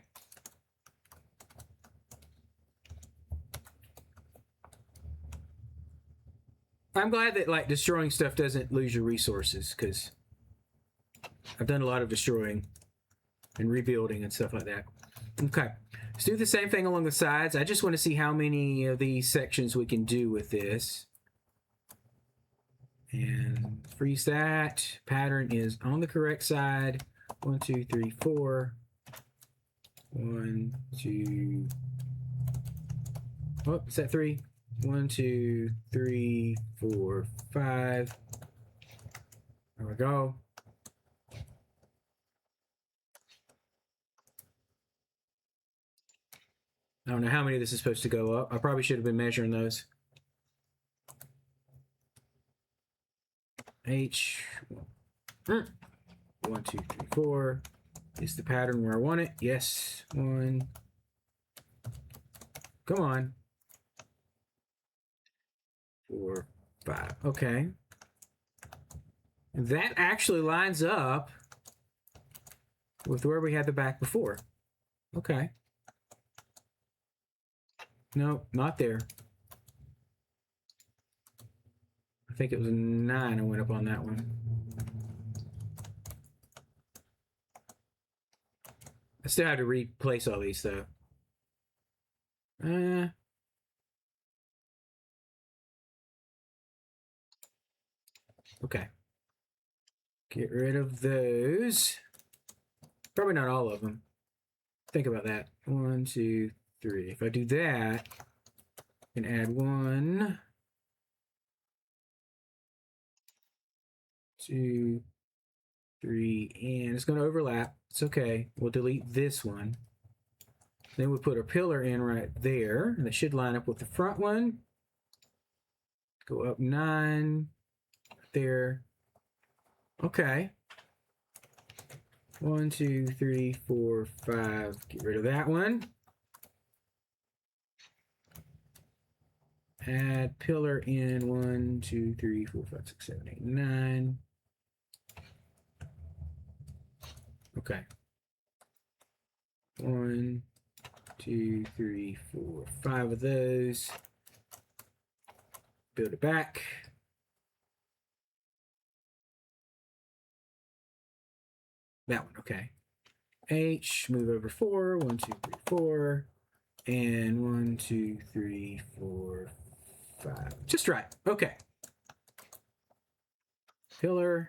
I'm glad that like destroying stuff doesn't lose your resources, because I've done a lot of destroying and rebuilding and stuff like that. Okay, let's do the same thing along the sides. I just want to see how many of these sections we can do with this. And freeze that. Pattern is on the correct side. 1, 2, 3, 4. 1, 2. Oh, is that 3? 1, 2, 3, 4, 5. There we go. I don't know how many this is supposed to go up. I probably should have been measuring those. H. 1, 2, 3, 4. Is the pattern where I want it? Yes. 1. Come on. 4, 5. Okay. That actually lines up with where we had the back before. Okay. No, not there. I think it was a 9 I went up on that one. I still have to replace all these though. Okay. Get rid of those. Probably not all of them. Think about that. 1, 2, 3. If I do that, I can add 1, 2, 3, and it's going to overlap. It's okay. We'll delete this one. Then we'll put a pillar in right there, and it should line up with the front one. Go up 9 there. Okay. 1, 2, 3, 4, 5. Get rid of that one. Add pillar in 1, 2, 3, 4, 5, 6, 7, 8, 9. Okay. 1, 2, 3, 4, 5 of those. Build it back. That one, okay. H, move over 4, 1, 2, 3, 4, and 1, 2, 3, 4, 5. Just right. Okay. Pillar.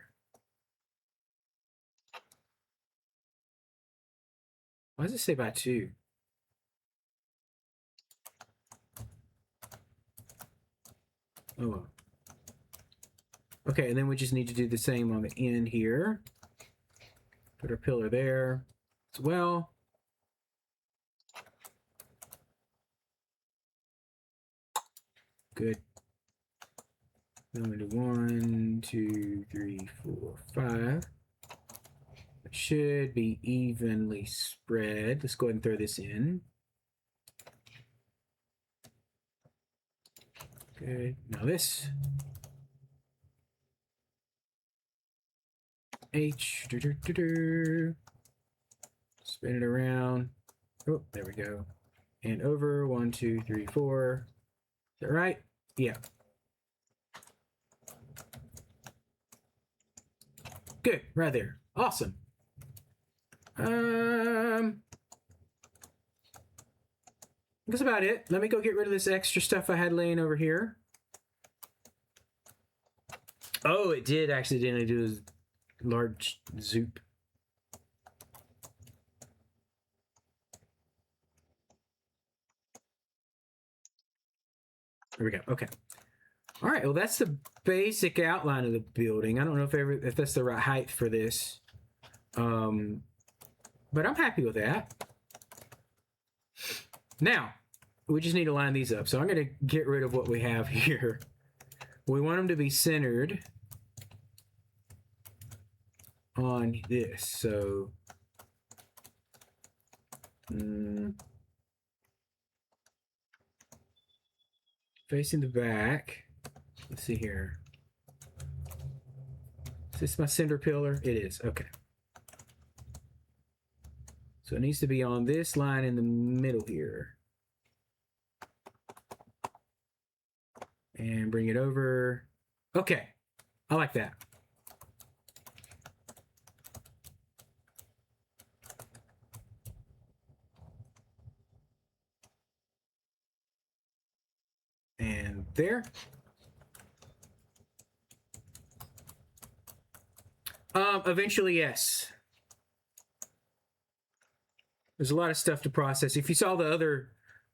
Why does it say by 2? Oh well. Okay, and then we just need to do the same on the end here. Put our pillar there as well. Good. Then we do 1, 2, 3, 4, 5. It should be evenly spread. Let's go ahead and throw this in. Good. Now this. H. Spin it around. Oh, there we go. And over. 1, 2, 3, 4. Is that right? Yeah. Good. Right there. Awesome. That's about it. Let me go get rid of this extra stuff I had laying over here. Oh, it did accidentally do this large zoop. There we go. Okay. All right. Well, that's the basic outline of the building. I don't know if that's the right height for this. But I'm happy with that. Now, we just need to line these up. So I'm going to get rid of what we have here. We want them to be centered on this. So facing the back. Let's see here. Is this my center pillar? It is. Okay. So it needs to be on this line in the middle here. And bring it over. Okay. I like that. And there. Eventually, yes. There's a lot of stuff to process. If you saw the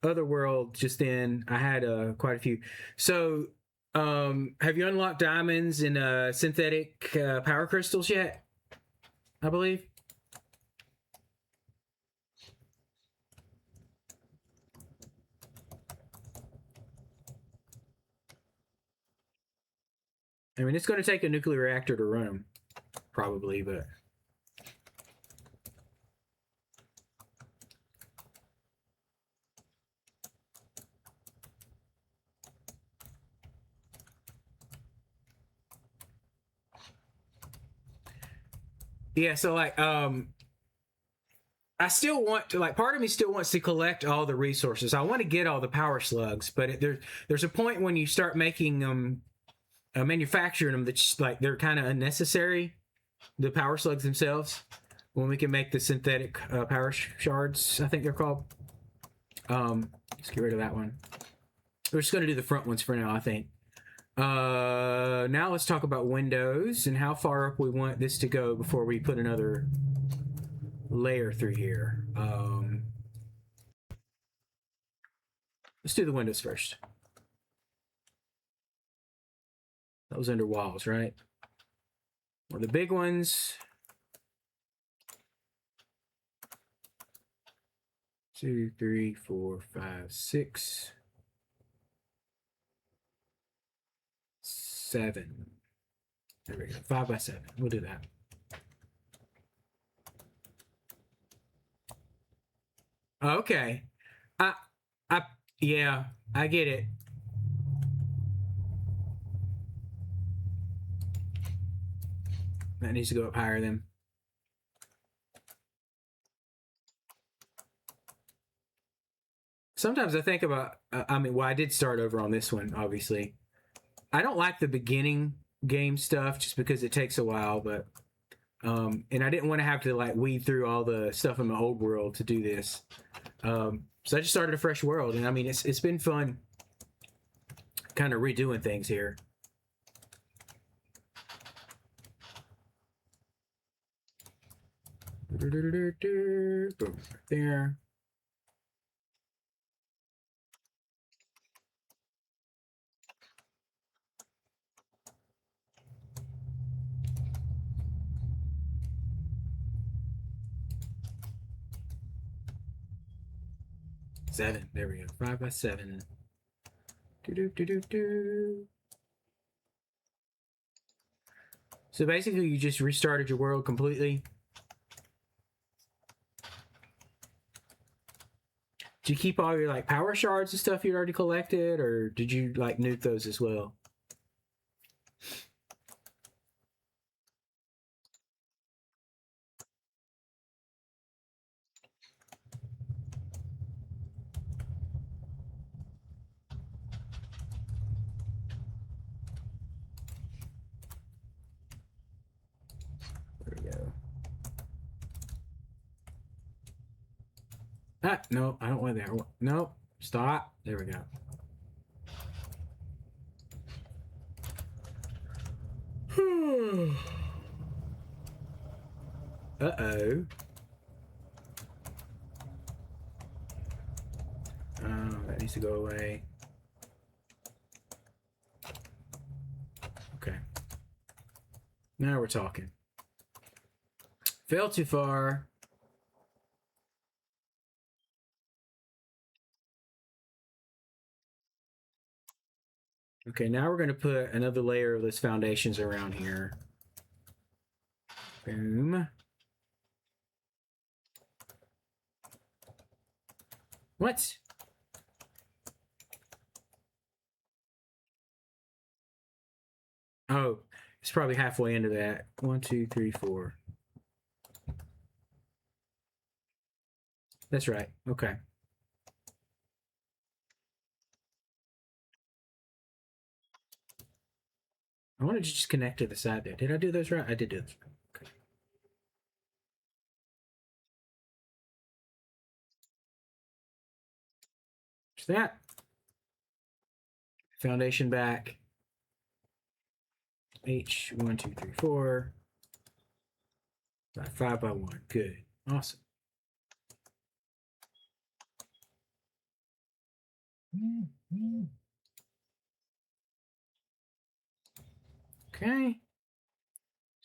other world just then, I had quite a few. So, have you unlocked diamonds and synthetic power crystals yet? I believe. I mean, it's going to take a nuclear reactor to run them, probably, but... Yeah, so like I still want to, like, part of me still wants to collect all the resources. I want to get all the power slugs, but there's a point when you start making them, manufacturing them, that's like they're kind of unnecessary. The power slugs themselves, when we can make the synthetic power shards, I think they're called. Let's get rid of that one. We're just going to do the front ones for now, I think. Now let's talk about windows and how far up we want this to go before we put another layer through here. Let's do the windows first. That was under walls, right? Well, the big ones. 2, 3, 4, 5, 6, 7. There we go. 5 by 7. We'll do that. Okay. Yeah, I get it. That needs to go up higher then. Sometimes I think about, well, I did start over on this one, obviously. I don't like the beginning game stuff just because it takes a while, but, and I didn't want to have to, like, weed through all the stuff in my old world to do this. So I just started a fresh world, and I mean, it's been fun kind of redoing things here. Boom, right there. Seven. There we go. 5 by 7. So basically, you just restarted your world completely. Did you keep all your, like, power shards and stuff you'd already collected, or did you, like, nuke those as well? There we go. Ah, no, I don't want that. No, stop. There we go. Uh-oh. That needs to go away. Okay. Now we're talking. Fell too far. Okay, now we're going to put another layer of those foundations around here. Boom. What? Oh, it's probably halfway into that. 1, 2, 3, 4. That's right. Okay. I wanted to just connect to the side there. Did I do those right? I did do those right. Okay. Just that. Foundation back. H, 1, 2, 3, 4. 5 by 1. Good. Awesome. Okay.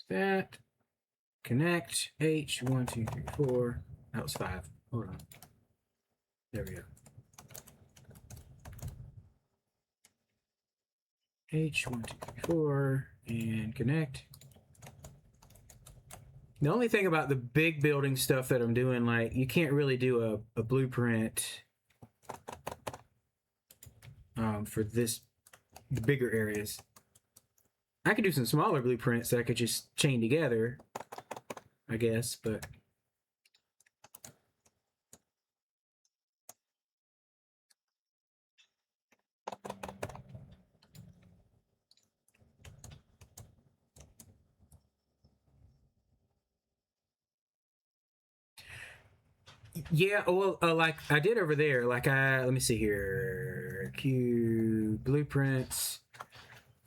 That. Connect. H, 1, 2, 3, 4. That was 5. Hold on. There we go. H1, 2, 3, 4, and connect. The only thing about the big building stuff that I'm doing, like, you can't really do a blueprint for this, the bigger areas. I could do some smaller blueprints that I could just chain together, I guess, but... Yeah, well, like I did over there. Like let me see here. Q blueprints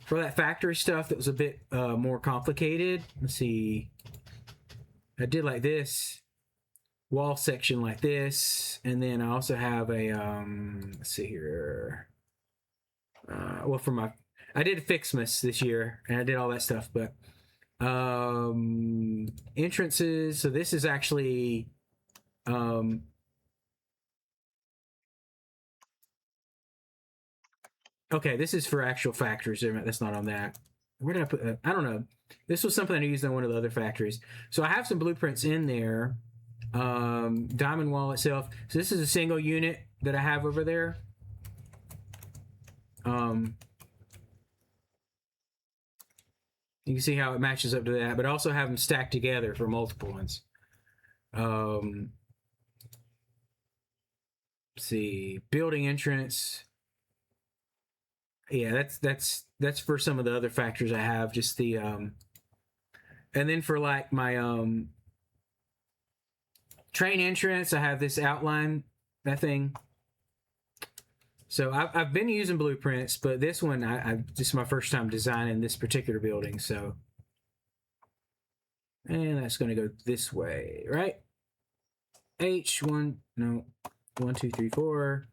for that factory stuff that was a bit more complicated. Let's see. I did like this wall section like this, and then I also have a let's see here. Well, for my, I did Fixmas this year, and I did all that stuff, but entrances. So this is actually okay, this is for actual factories. That's not on that. Where did I put that? I don't know. This was something I used on one of the other factories. So I have some blueprints in there. Diamond wall itself. So this is a single unit that I have over there. You can see how it matches up to that, but I also have them stacked together for multiple ones. Let's see, building entrance. Yeah, that's for some of the other factors I have. Just the and then for like my train entrance, I have this outline, that thing. So I've been using blueprints, but this one this is my first time designing this particular building. So, and that's going to go this way, right? H1, no, 1, 2, 3, 4.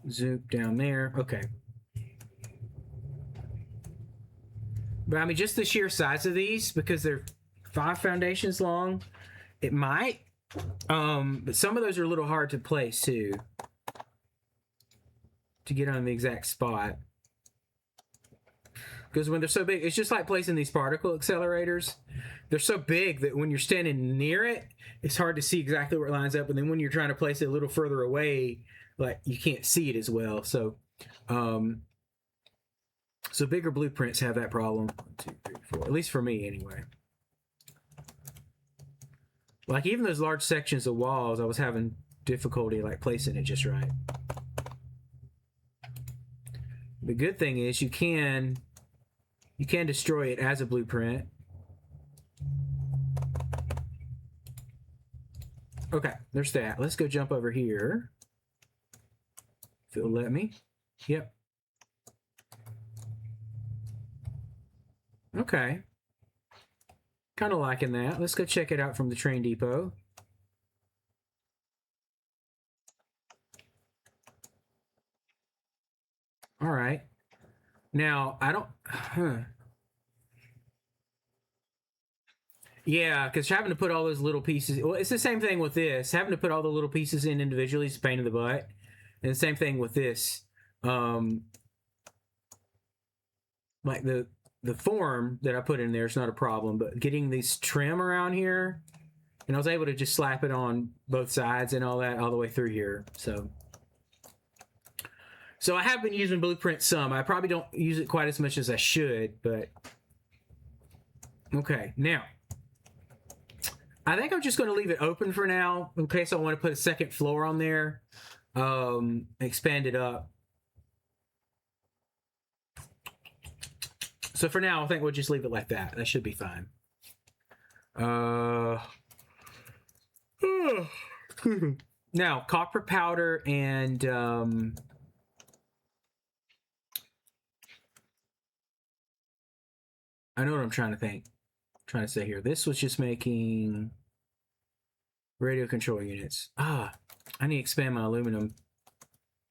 Zoom down there. Okay. But I mean, just the sheer size of these, because they're 5 foundations long, it might. But some of those are a little hard to place too, to get on the exact spot. Because when they're so big, it's just like placing these particle accelerators. They're so big that when you're standing near it, it's hard to see exactly where it lines up. And then when you're trying to place it a little further away, like you can't see it as well. So, so bigger blueprints have that problem. 1, 2, 3, 4. At least for me, anyway. Like even those large sections of walls, I was having difficulty like placing it just right. The good thing is you can destroy it as a blueprint. Okay, there's that. Let's go jump over here. If it'll let me. Yep. Okay. Kind of liking that. Let's go check it out from the train depot. All right. Now, I don't... Yeah, because having to put all those little pieces... Well, it's the same thing with this. Having to put all the little pieces in individually is a pain in the butt. And the same thing with this. Like the form that I put in there is not a problem, but getting this trim around here, and I was able to just slap it on both sides and all that all the way through here. So I have been using Blueprint some. I probably don't use it quite as much as I should, but okay. Now, I think I'm just going to leave it open for now in case I want to put a second floor on there, expand it up. So for now, I think we'll just leave it like that. That should be fine. Now, copper powder and I know what I'm trying to think. I'm trying to say here. This was just making radio control units. I need to expand my aluminum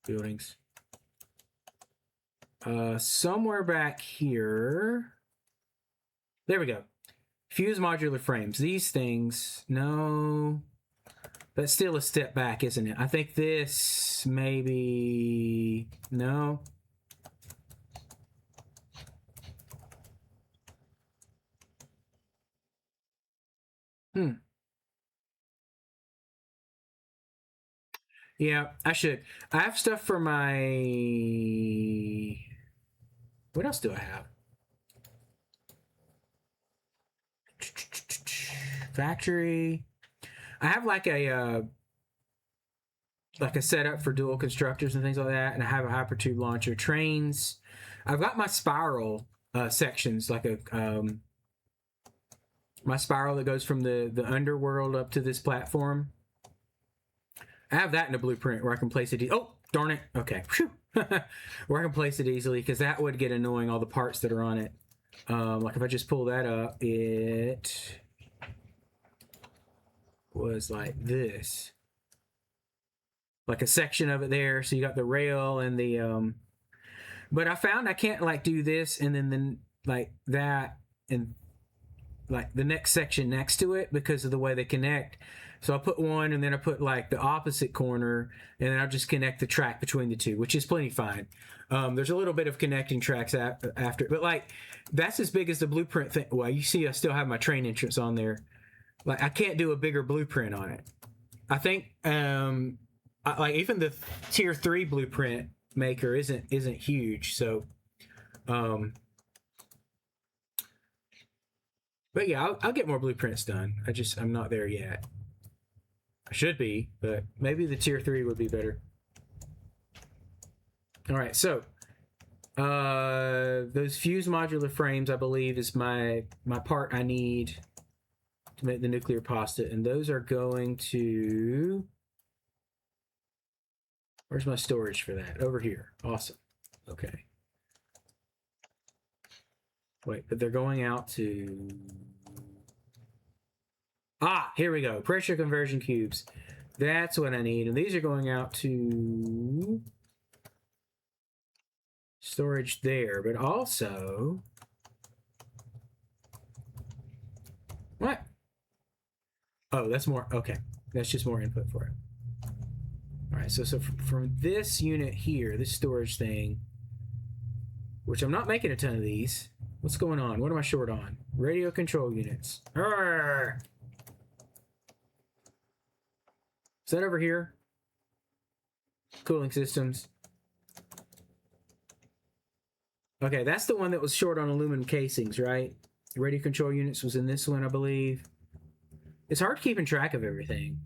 buildings. Somewhere back here. There we go. Fuse modular frames. These things, no. That's still a step back, isn't it? I think this maybe, no. Yeah, I should. I have stuff for my. What else do I have? Factory. I have like a setup for dual constructors and things like that, and I have a hypertube launcher. Trains. I've got my spiral sections, like a my spiral that goes from the underworld up to this platform. I have that in a blueprint where I can place it. Oh, darn it. Okay. Where I can place it easily, because that would get annoying, all the parts that are on it. Like if I just pull that up, it was like this. Like a section of it there. So you got the rail and the... But I found I can't like do this and then like that and like the next section next to it because of the way they connect. So I put one and then I put like the opposite corner and then I'll just connect the track between the two, which is plenty fine. There's a little bit of connecting tracks after, but like that's as big as the blueprint thing. Well, you see I still have my train entrance on there. Like I can't do a bigger blueprint on it. I think like even the tier 3 blueprint maker isn't huge. So but yeah, I'll get more blueprints done. I'm not there yet. I should be, but maybe the tier 3 would be better. All right, so those fused modular frames, I believe, is my part I need to make the nuclear pasta, and those are going to... Where's my storage for that? Over here. Awesome. Okay. Wait, but they're going out to... Ah, here we go. Pressure conversion cubes. That's what I need. And these are going out to storage there, but also... What? Oh, that's more... Okay. That's just more input for it. All right, so from this unit here, this storage thing, which I'm not making a ton of these. What's going on? What am I short on? Radio control units. Arrgh! Is that over here? Cooling systems. Okay, that's the one that was short on aluminum casings, right? Radio control units was in this one, I believe. It's hard keeping track of everything.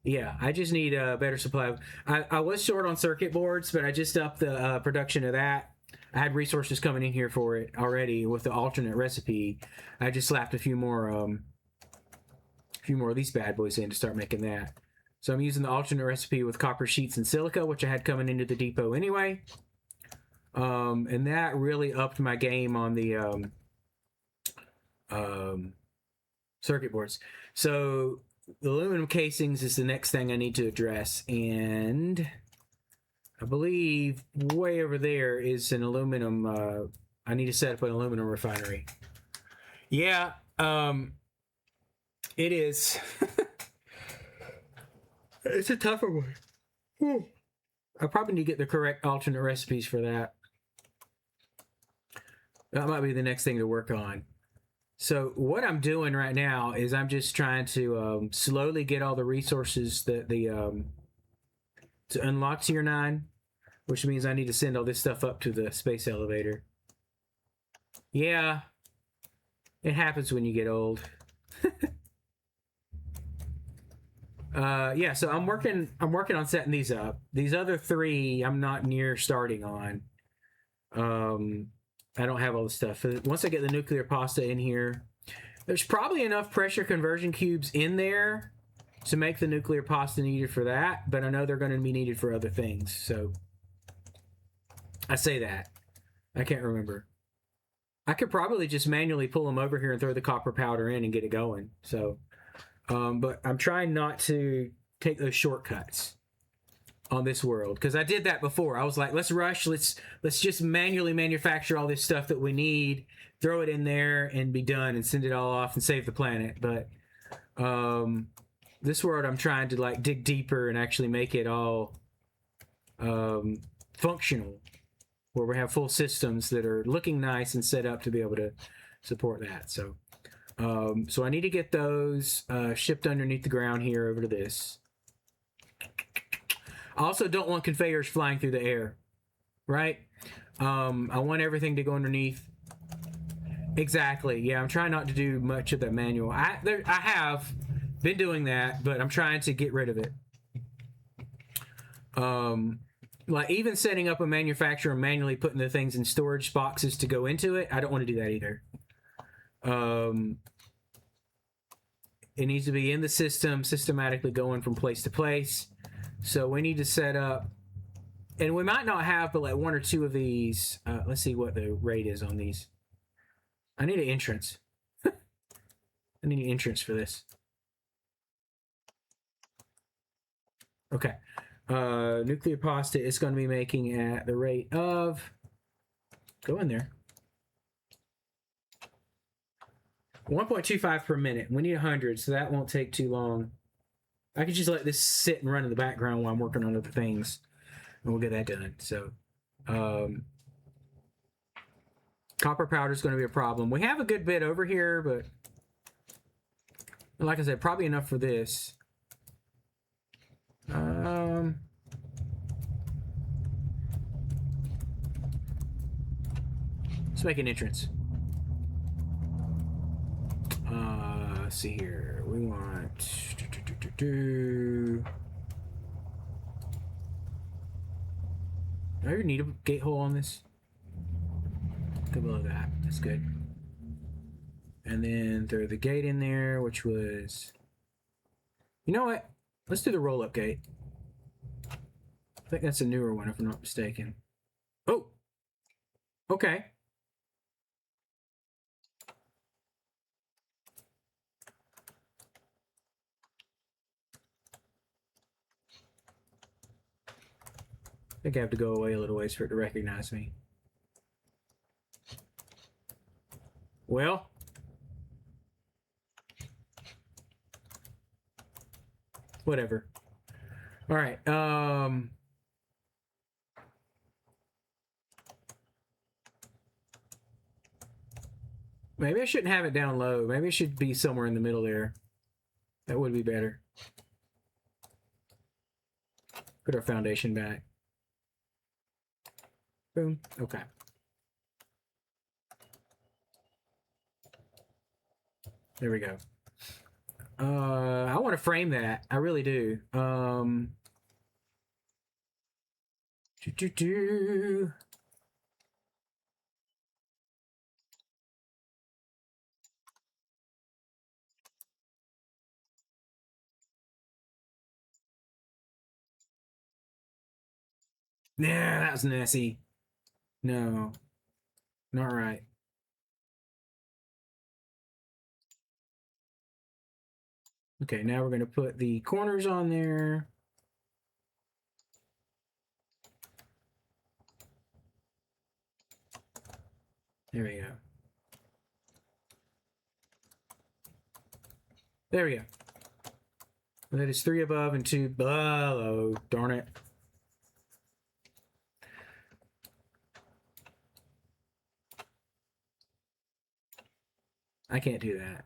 Yeah, I just need a better supply. I was short on circuit boards, but I just upped the production of that. I had resources coming in here for it already with the alternate recipe. I just slapped a few more of these bad boys in to start making that. So I'm using the alternate recipe with copper sheets and silica, which I had coming into the depot anyway. And that really upped my game on the circuit boards. So the aluminum casings is the next thing I need to address, and I believe way over there is an aluminum. I need to set up an aluminum refinery. Yeah, it is. It's a tougher one. I probably need to get the correct alternate recipes for that. That might be the next thing to work on. So what I'm doing right now is I'm just trying to slowly get all the resources that to unlock tier 9, which means I need to send all this stuff up to the space elevator. Yeah, it happens when you get old. Yeah, so I'm working on setting these up. These other 3 I'm not near starting on. I don't have all the stuff. Once I get the nuclear pasta in here, there's probably enough pressure conversion cubes in there to make the nuclear pasta needed for that, but I know they're going to be needed for other things, so I say that. I can't remember. I could probably just manually pull them over here and throw the copper powder in and get it going, so... but I'm trying not to take those shortcuts on this world, because I did that before. I was like, let's rush, let's just manually manufacture all this stuff that we need, throw it in there and be done and send it all off and save the planet. But this world I'm trying to like dig deeper and actually make it all functional, where we have full systems that are looking nice and set up to be able to support that. So so I need to get those shipped underneath the ground here over to this. I also don't want conveyors flying through the air, right? I want everything to go underneath. Exactly. Yeah, I'm trying not to do much of the manual. I have been doing that, but I'm trying to get rid of it. Like even setting up a manufacturer and manually putting the things in storage boxes to go into it, I don't want to do that either. It needs to be in the system, systematically going from place to place. So we need to set up, and we might not have but like one or two of these. Let's see what the rate is on these. I need an entrance. I need an entrance for this. Okay. Nuclear pasta is going to be making at the rate of, go in there, 1.25 per minute. We need 100, so that won't take too long. I could just let this sit and run in the background while I'm working on other things, and we'll get that done. So, copper powder is going to be a problem. We have a good bit over here, but like I said, probably enough for this. Let's make an entrance. Let's see here. We want. Do I ever need a gate hole on this? Go below that. That's good. And then throw the gate in there, which was. You know what? Let's do the roll-up gate. I think that's a newer one, if I'm not mistaken. Oh! Okay. I think I have to go away a little ways for it to recognize me. Well. Whatever. All right. Maybe I shouldn't have it down low. Maybe it should be somewhere in the middle there. That would be better. Put our foundation back. Boom. Okay. There we go. I want to frame that. I really do. Yeah, that was messy. No. Not right. Okay, now we're going to put the corners on there. There we go. There we go. That is 3 above and 2 below. Darn it. I can't do that.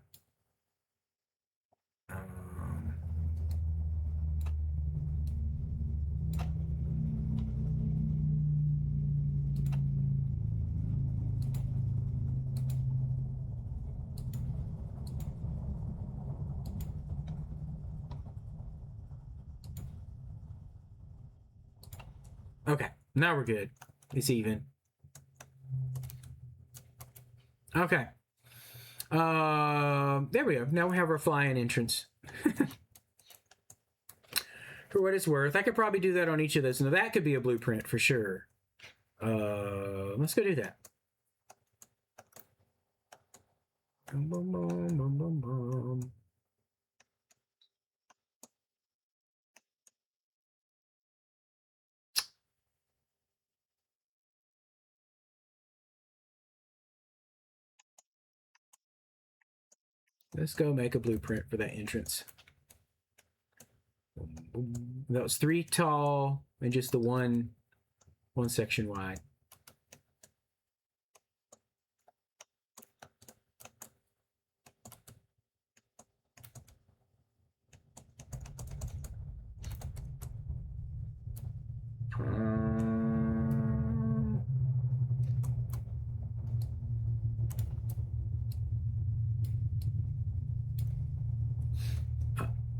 Okay, now we're good. It's even. Okay. There we go. Now we have our flying entrance. For what it's worth, I could probably do that on each of those. Now that could be a blueprint for sure. Let's go do that. Boom, boom, boom, boom, boom, boom. Let's go make a blueprint for that entrance. That was 3 tall and just the one section wide.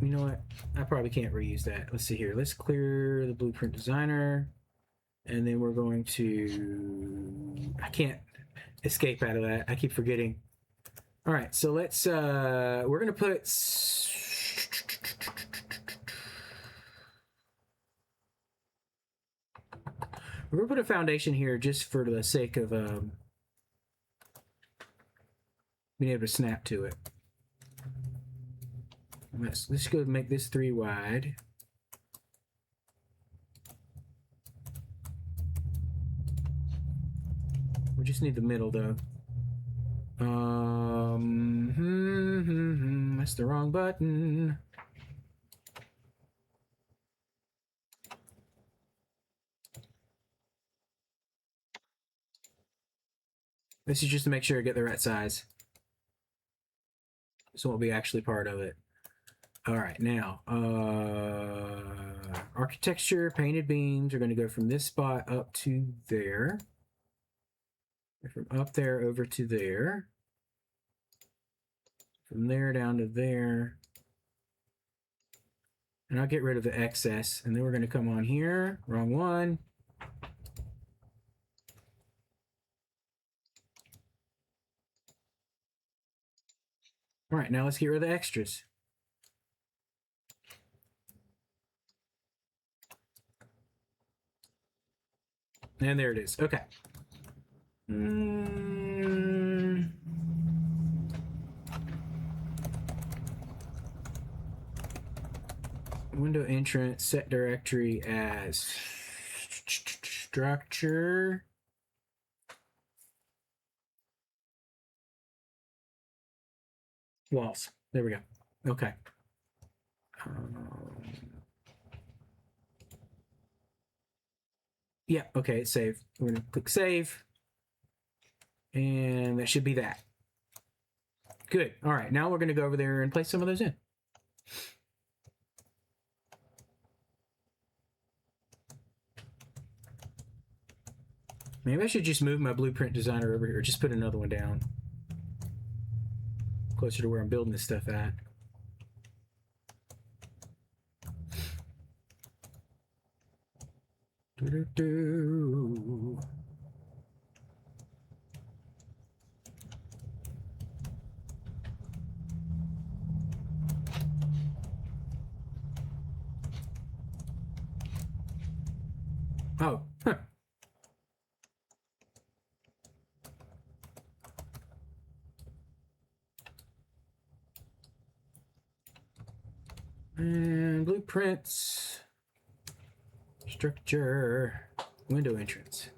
You know what? I probably can't reuse that. Let's see here. Let's clear the blueprint designer. And then we're going to... I can't escape out of that. I keep forgetting. All right, so let's... we're going to put... We're going to put a foundation here just for the sake of being able to snap to it. Let's go make this 3 wide. We just need the middle though. That's the wrong button. This is just to make sure I get the right size. This won't be actually part of it. All right, now, architecture, painted beams are going to go from this spot up to there. From up there over to there. From there down to there. And I'll get rid of the excess. And then we're going to come on here. Wrong one. All right, now let's get rid of the extras. And there it is. Okay. Window entrance, set directory as structure. Walls. There we go. Okay. Yeah, okay, it's saved. We're going to click save. And that should be that. Good. All right, now we're going to go over there and place some of those in. Maybe I should just move my blueprint designer over here. Just put another one down. Closer to where I'm building this stuff at. Do-do-do. Oh, huh. And blueprints, structure, window entrance.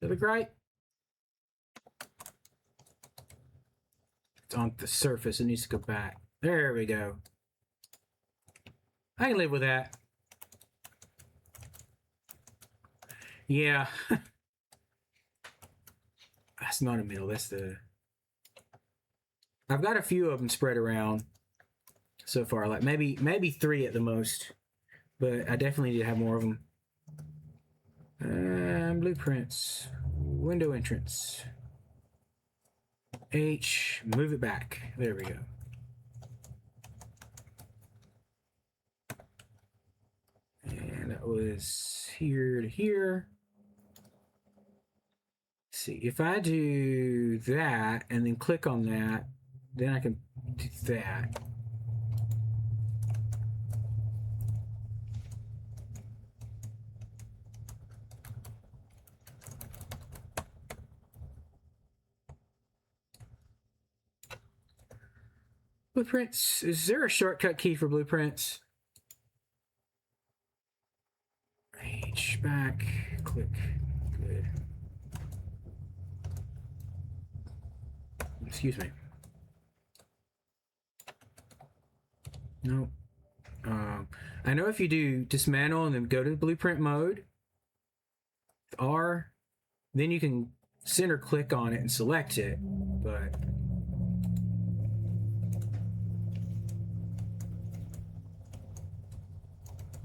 Does it look right? It's on the surface. It needs to go back. There we go. I can live with that. Yeah. That's not a middle. That's the... I've got a few of them spread around so far. Like maybe 3 at the most. But I definitely need to have more of them. Blueprints. Window entrance. H. Move it back. There we go. And that was here to here. Let's see, if I do that and then click on that, then I can do that. Blueprints. Is there a shortcut key for blueprints? H back, click, good. Excuse me. No. I know if you do dismantle and then go to blueprint mode, R, then you can center click on it and select it, but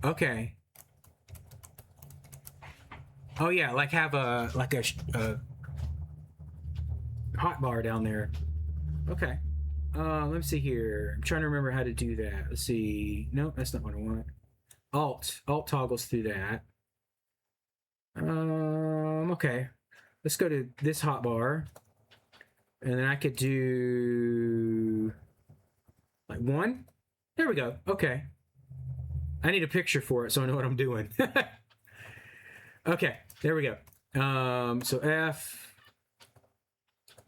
okay. Oh yeah, like have a hot bar down there. Okay. Let me see here. I'm trying to remember how to do that. Let's see. Nope, that's not what I want. Alt toggles through that. Okay. Let's go to this hotbar. And then I could do like 1. There we go. Okay. I need a picture for it so I know what I'm doing. Okay, there we go. So F,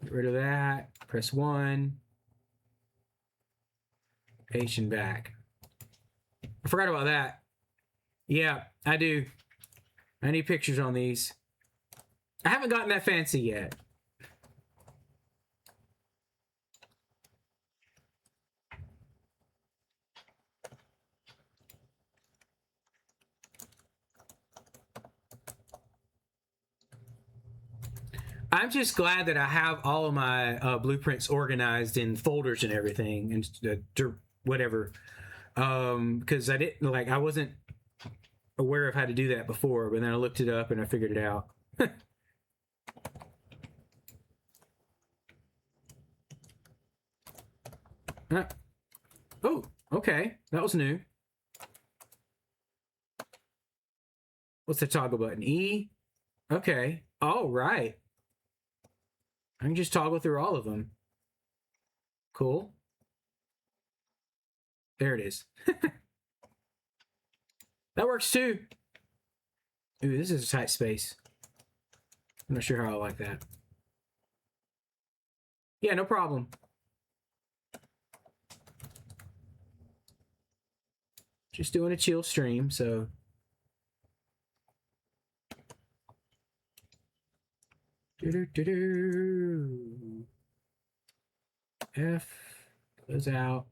get rid of that, press 1, H and back. I forgot about that. Yeah, I do. I need pictures on these. I haven't gotten that fancy yet. I'm just glad that I have all of my blueprints organized in folders and everything, and whatever. Because I wasn't aware of how to do that before, but then I looked it up and I figured it out. Oh, okay, that was new. What's the toggle button? E. Okay. All right. I can just toggle through all of them. Cool. There it is. That works too. Ooh, this is a tight space. I'm not sure how I like that. Yeah, no problem. Just doing a chill stream, so. F goes out.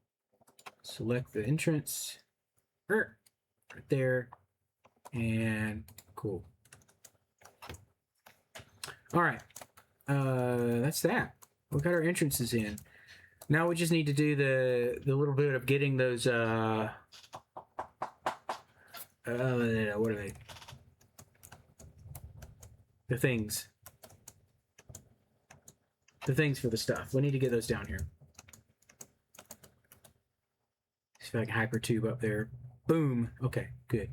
Select the entrance. Right there. And cool. All right. That's that. We got our entrances in. Now we just need to do the little bit of getting those what are they? The things. The things for the stuff. We need to get those down here. See if I can hypertube up there. Boom. Okay, good.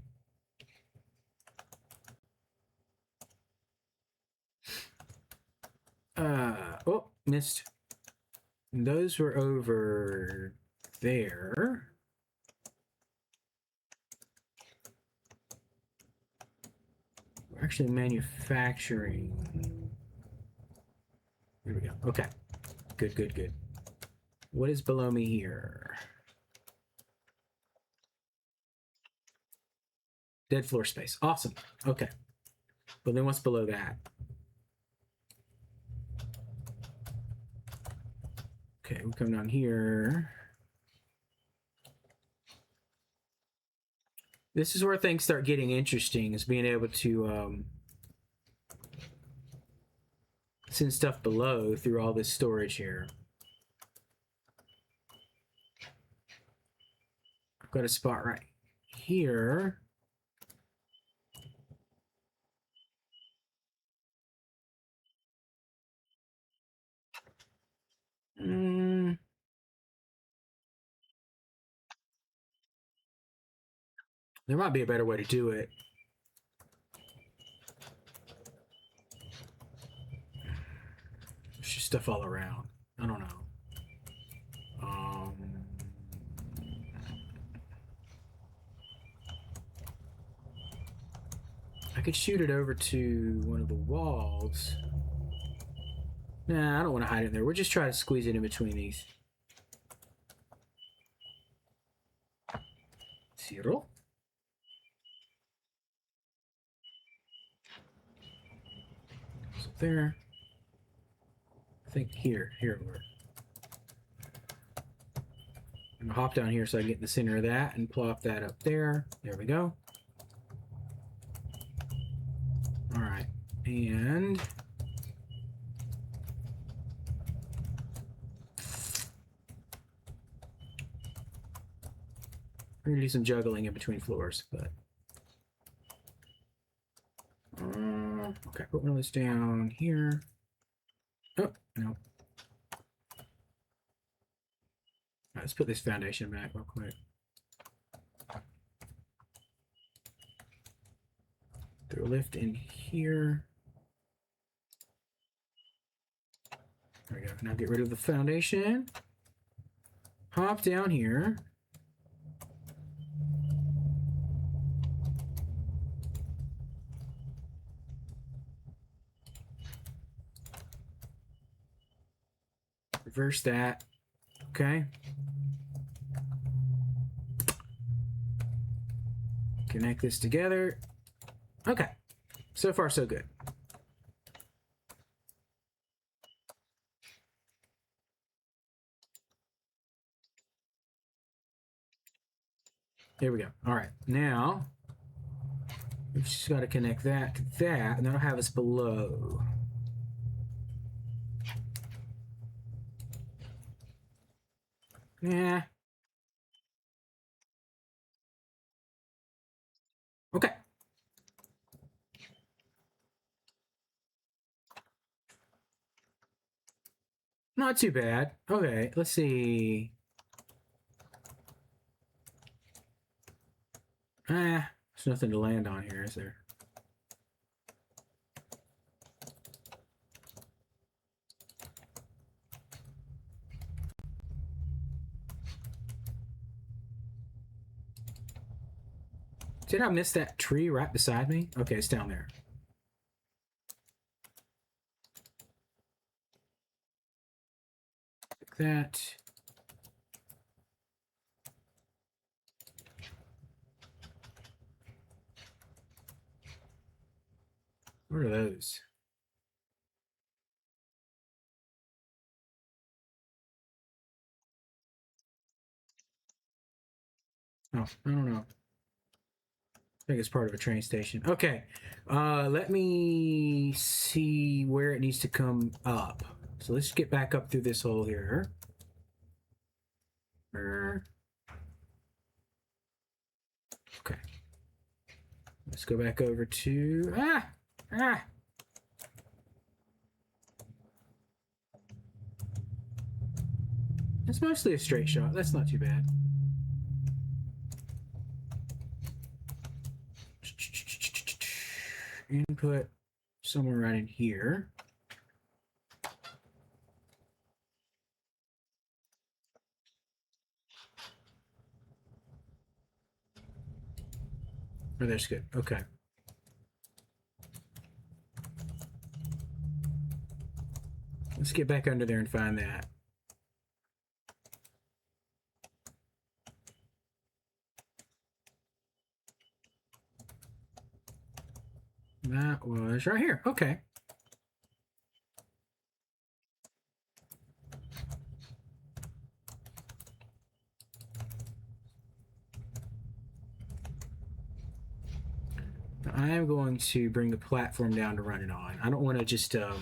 Oh, missed. Those were over there. We're actually manufacturing. Here we go. Okay. Good, good, good. What is below me here? Dead floor space. Awesome. Okay. But then what's below that? Okay, we come down here. This is where things start getting interesting, is being able to send stuff below through all this storage here. I've got a spot right here. There might be a better way to do it. There's just stuff all around. I don't know. I could shoot it over to one of the walls. Nah, I don't want to hide it in there. We're just trying to squeeze it in between these. Zero. So there. I think here we're. I'm gonna hop down here so I can get in the center of that and plop that up there. There we go. All right, and we're gonna do some juggling in between floors, but okay, put one of those down here. Oh no. Let's put this foundation back real quick. Throw a lift in here. There we go. Now get rid of the foundation. Hop down here. Reverse that. Okay. Connect this together. Okay. So far, so good. There we go. All right. Now, we've just got to connect that to that, and that'll have us below. Yeah. Okay. Not too bad. Okay, let's see. There's nothing to land on here, is there? Did I miss that tree right beside me? Okay, it's down there. Like that. What are those? Oh, I don't know. I think it's part of a train station. Okay. Let me see where it needs to come up. So let's get back up through this hole here. Okay. Let's go back over to... It's mostly a straight shot. That's not too bad. Input somewhere right in here. Oh, that's good. Okay. Let's get back under there and find that. That was right here. Okay. I am going to bring the platform down to run it on. I don't want to just run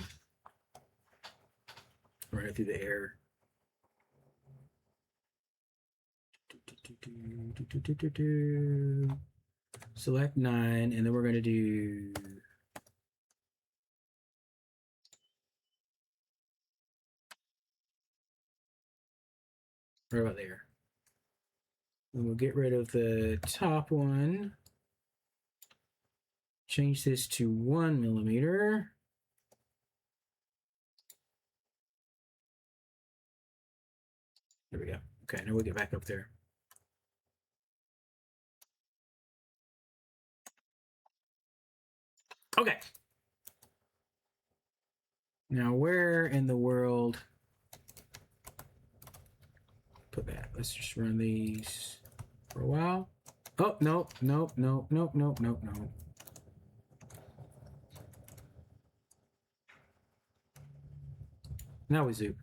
it through the air. Select 9, and then we're going to do... Right about there. And we'll get rid of the top one. Change this to 1 millimeter. There we go. Okay, now we'll get back up there. Okay. Now, where in the world... Put that. Let's just run these for a while. Oh, no, no, no, no, no, no, no. Now we zoom.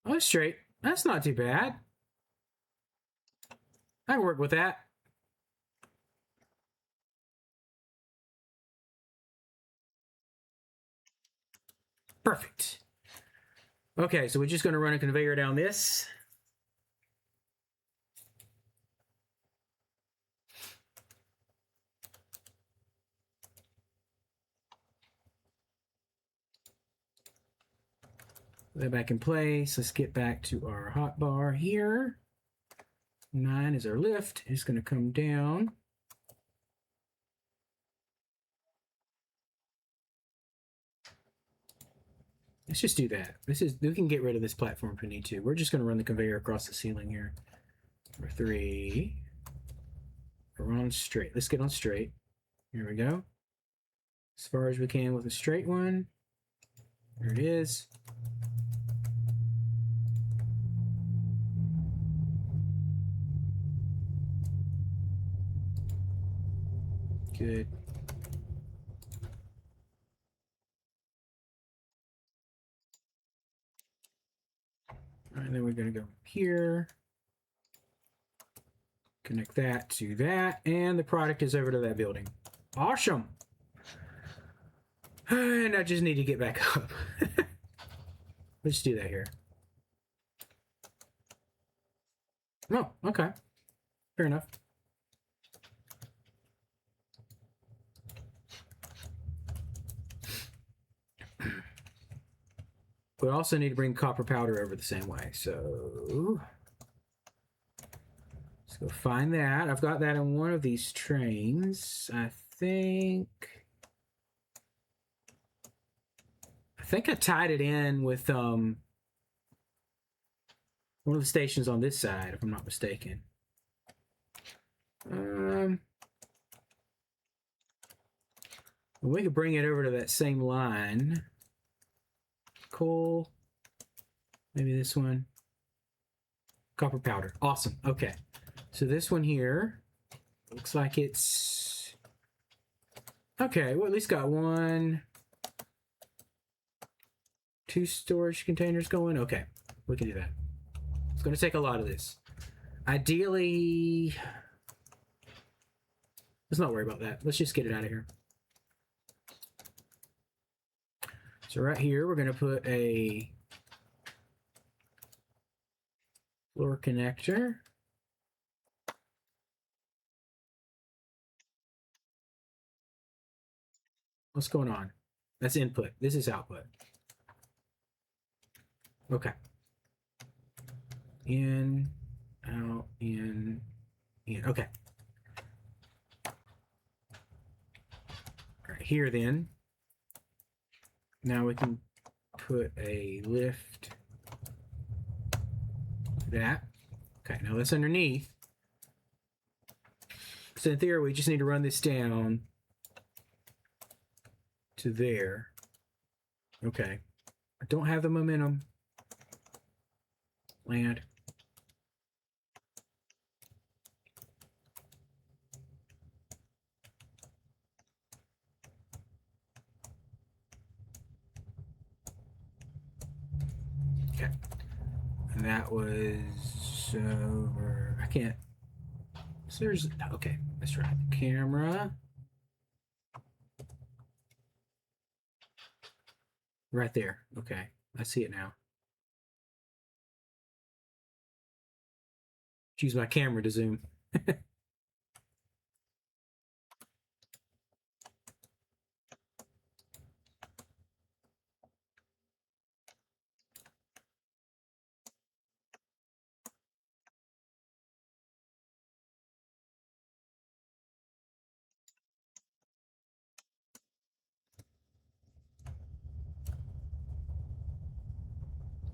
Oh, it's straight. That's not too bad. I can work with that. Perfect. Okay, so we're just going to run a conveyor down this. Put that back in place. Let's get back to our hot bar here. 9 is our lift. It's going to come down. Let's just do that. We can get rid of this platform if we need to. We're just going to run the conveyor across the ceiling here. For 3. We're on straight. Let's get on straight. Here we go. As far as we can with a straight one. There it is. Good. All right, then we're going to go here. Connect that to that. And the product is over to that building. Awesome. And I just need to get back up. Let's do that here. Oh, okay. Fair enough. We also need to bring copper powder over the same way. So let's go find that. I've got that in one of these trains. I think I tied it in with one of the stations on this side, if I'm not mistaken. We could bring it over to that same line. Coal. Maybe this one. Copper powder. Awesome. Okay. So this one here looks like it's... Okay, well, at least got 1, 2 storage containers going. Okay, we can do that. It's going to take a lot of this. Ideally... Let's not worry about that. Let's just get it out of here. So right here, we're going to put a floor connector. What's going on? That's input. This is output. Okay. In, out, in. Okay. Right here then. Now we can put a lift. That. Okay, now that's underneath. So in theory, we just need to run this down to there. Okay. I don't have the momentum. Land. Okay. And that was over. I can't. So there's. Okay, that's right. Camera. Right there. Okay. I see it now. Use my camera to zoom.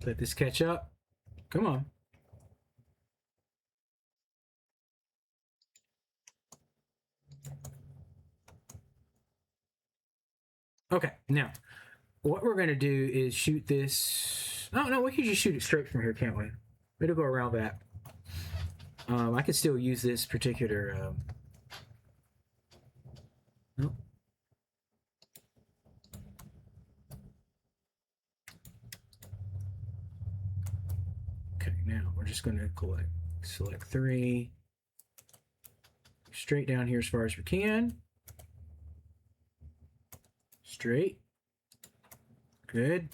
Let this catch up. Come on. Okay, now what we're going to do is shoot this. Oh, no, we can just shoot it straight from here, can't we? It'll go around that. I can still use this particular. Nope. Okay, now we're just going to select 3. Straight down here as far as we can. Straight. Good.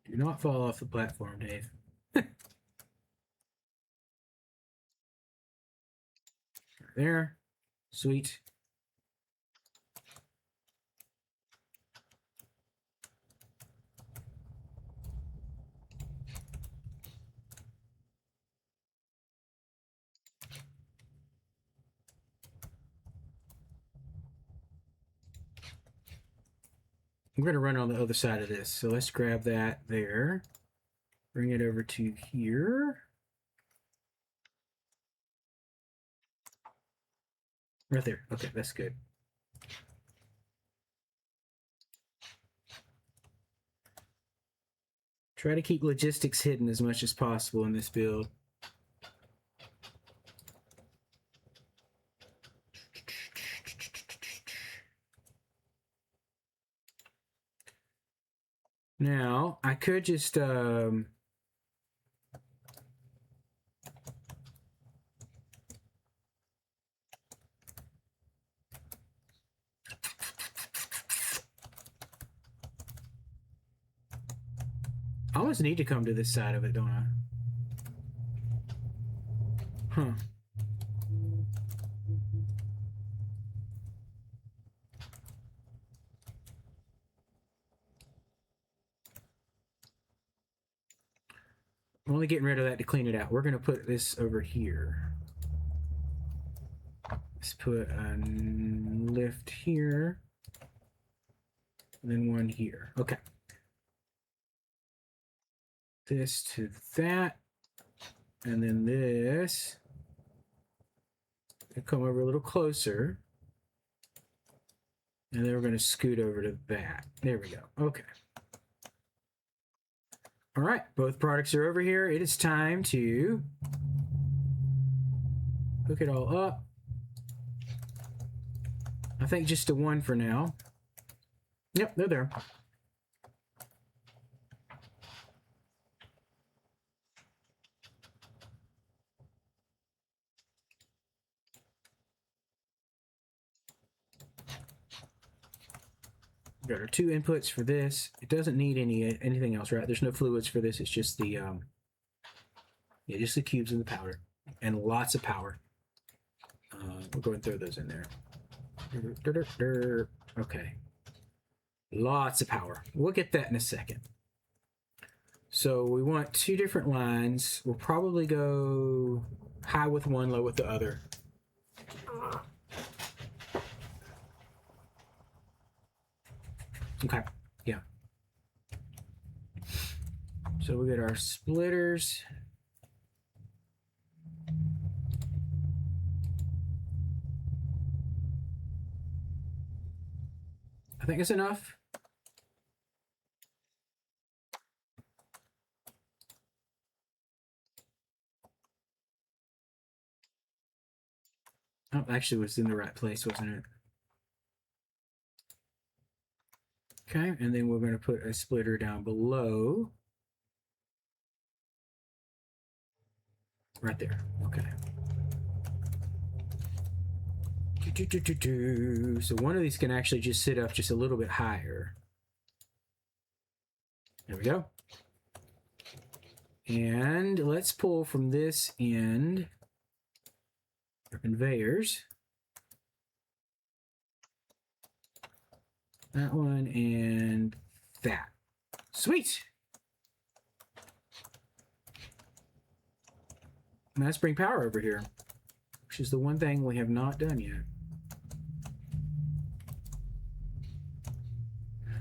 Do not fall off the platform, Dave. There. Sweet. we're going to run on the other side of this. So let's grab that there. Bring it over to here. Right there. Okay, that's good. Try to keep logistics hidden as much as possible in this build. Now, I could just I almost need to come to this side of it, don't I? Huh. I'm only getting rid of that to clean it out. We're going to put this over here. Let's put a lift here. And then one here. Okay. This to that. And then this. Come over a little closer. And then we're going to scoot over to that. There we go. Okay. All right. Both products are over here. It is time to hook it all up. I think just to one for now. Yep, they're there. Got our two inputs for this. It doesn't need anything else, right? There's no fluids for this. It's just the yeah, just the cubes and the powder, and lots of power. We'll go and throw those in there. Okay, lots of power. We'll get that in a second. So we want two different lines. We'll probably go high with one, low with the other. Okay, yeah. So we get our splitters. I think it's enough. Oh, actually, it was in the right place, wasn't it? Okay, and then we're going to put a splitter down below. Right there. Okay. So one of these can actually just sit up just a little bit higher. There we go. And let's pull from this end our conveyors. That one and that. Sweet! And let's bring power over here, which is the one thing we have not done yet.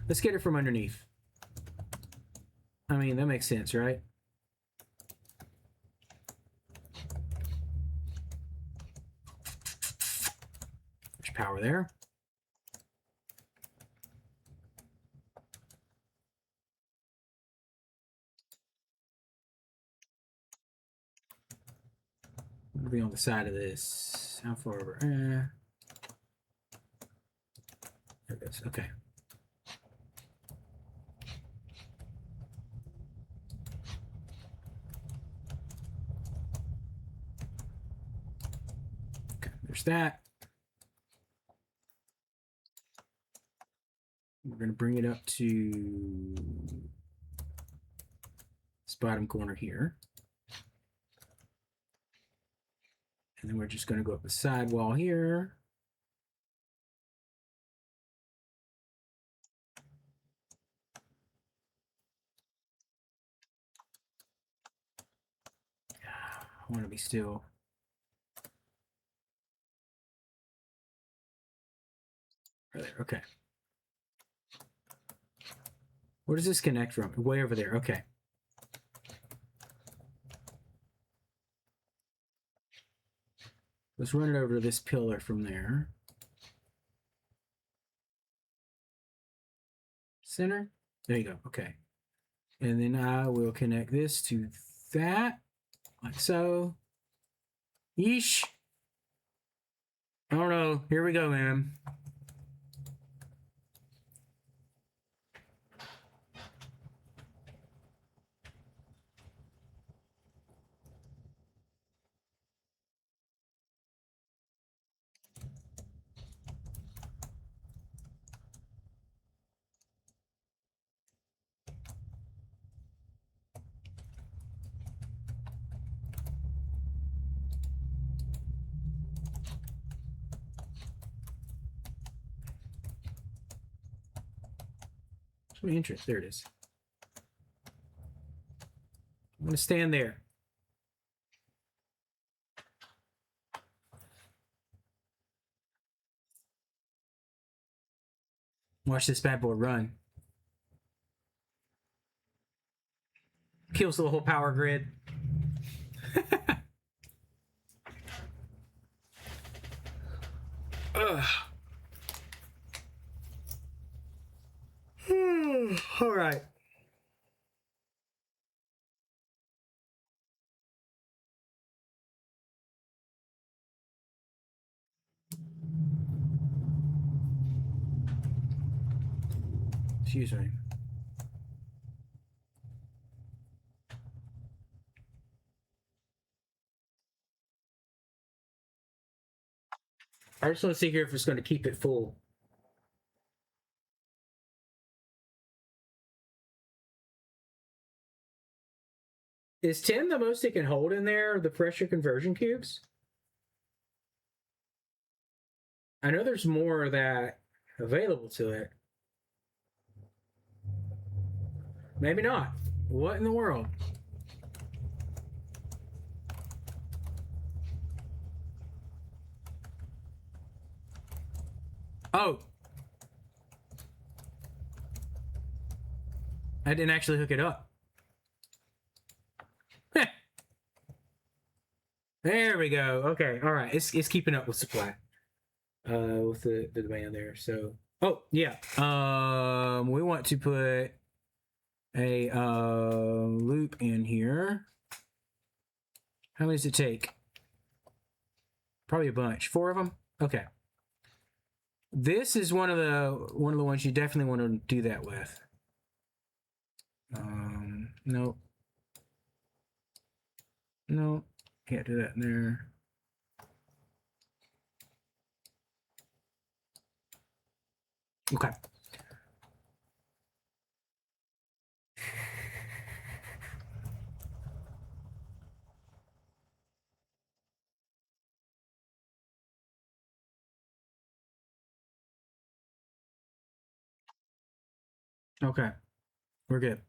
Let's get it from underneath. I mean, that makes sense, right? There's power there. It'll be on the side of this. How far over? There it goes. Okay. Okay, there's that. We're going to bring it up to this bottom corner here. And then we're just going to go up the sidewall here. I want to be still. Right there. Okay. Where does this connect from? Way over there. Okay. Let's run it over to this pillar from there. Center. There you go. Okay. And then I will connect this to that, like so. Yeesh. I don't know. Here we go, man. Interest. There it is. I'm going to stand there. Watch this bad boy run. Kills the whole power grid. Ugh. All right. Excuse me. I just want to see here if it's going to keep it full. Is 10 the most it can hold in there, the pressure conversion cubes? I know there's more of that available to it. Maybe not. What in the world? Oh. I didn't actually hook it up. There we go. Okay. All right. It's keeping up with supply. With the demand there. So, oh, yeah. We want to put a loop in here. How many does it take? Probably a bunch. 4 of them? Okay. This is one of the ones you definitely want to do that with. Nope. Nope. Can't do that in there. Okay. Okay. We're good.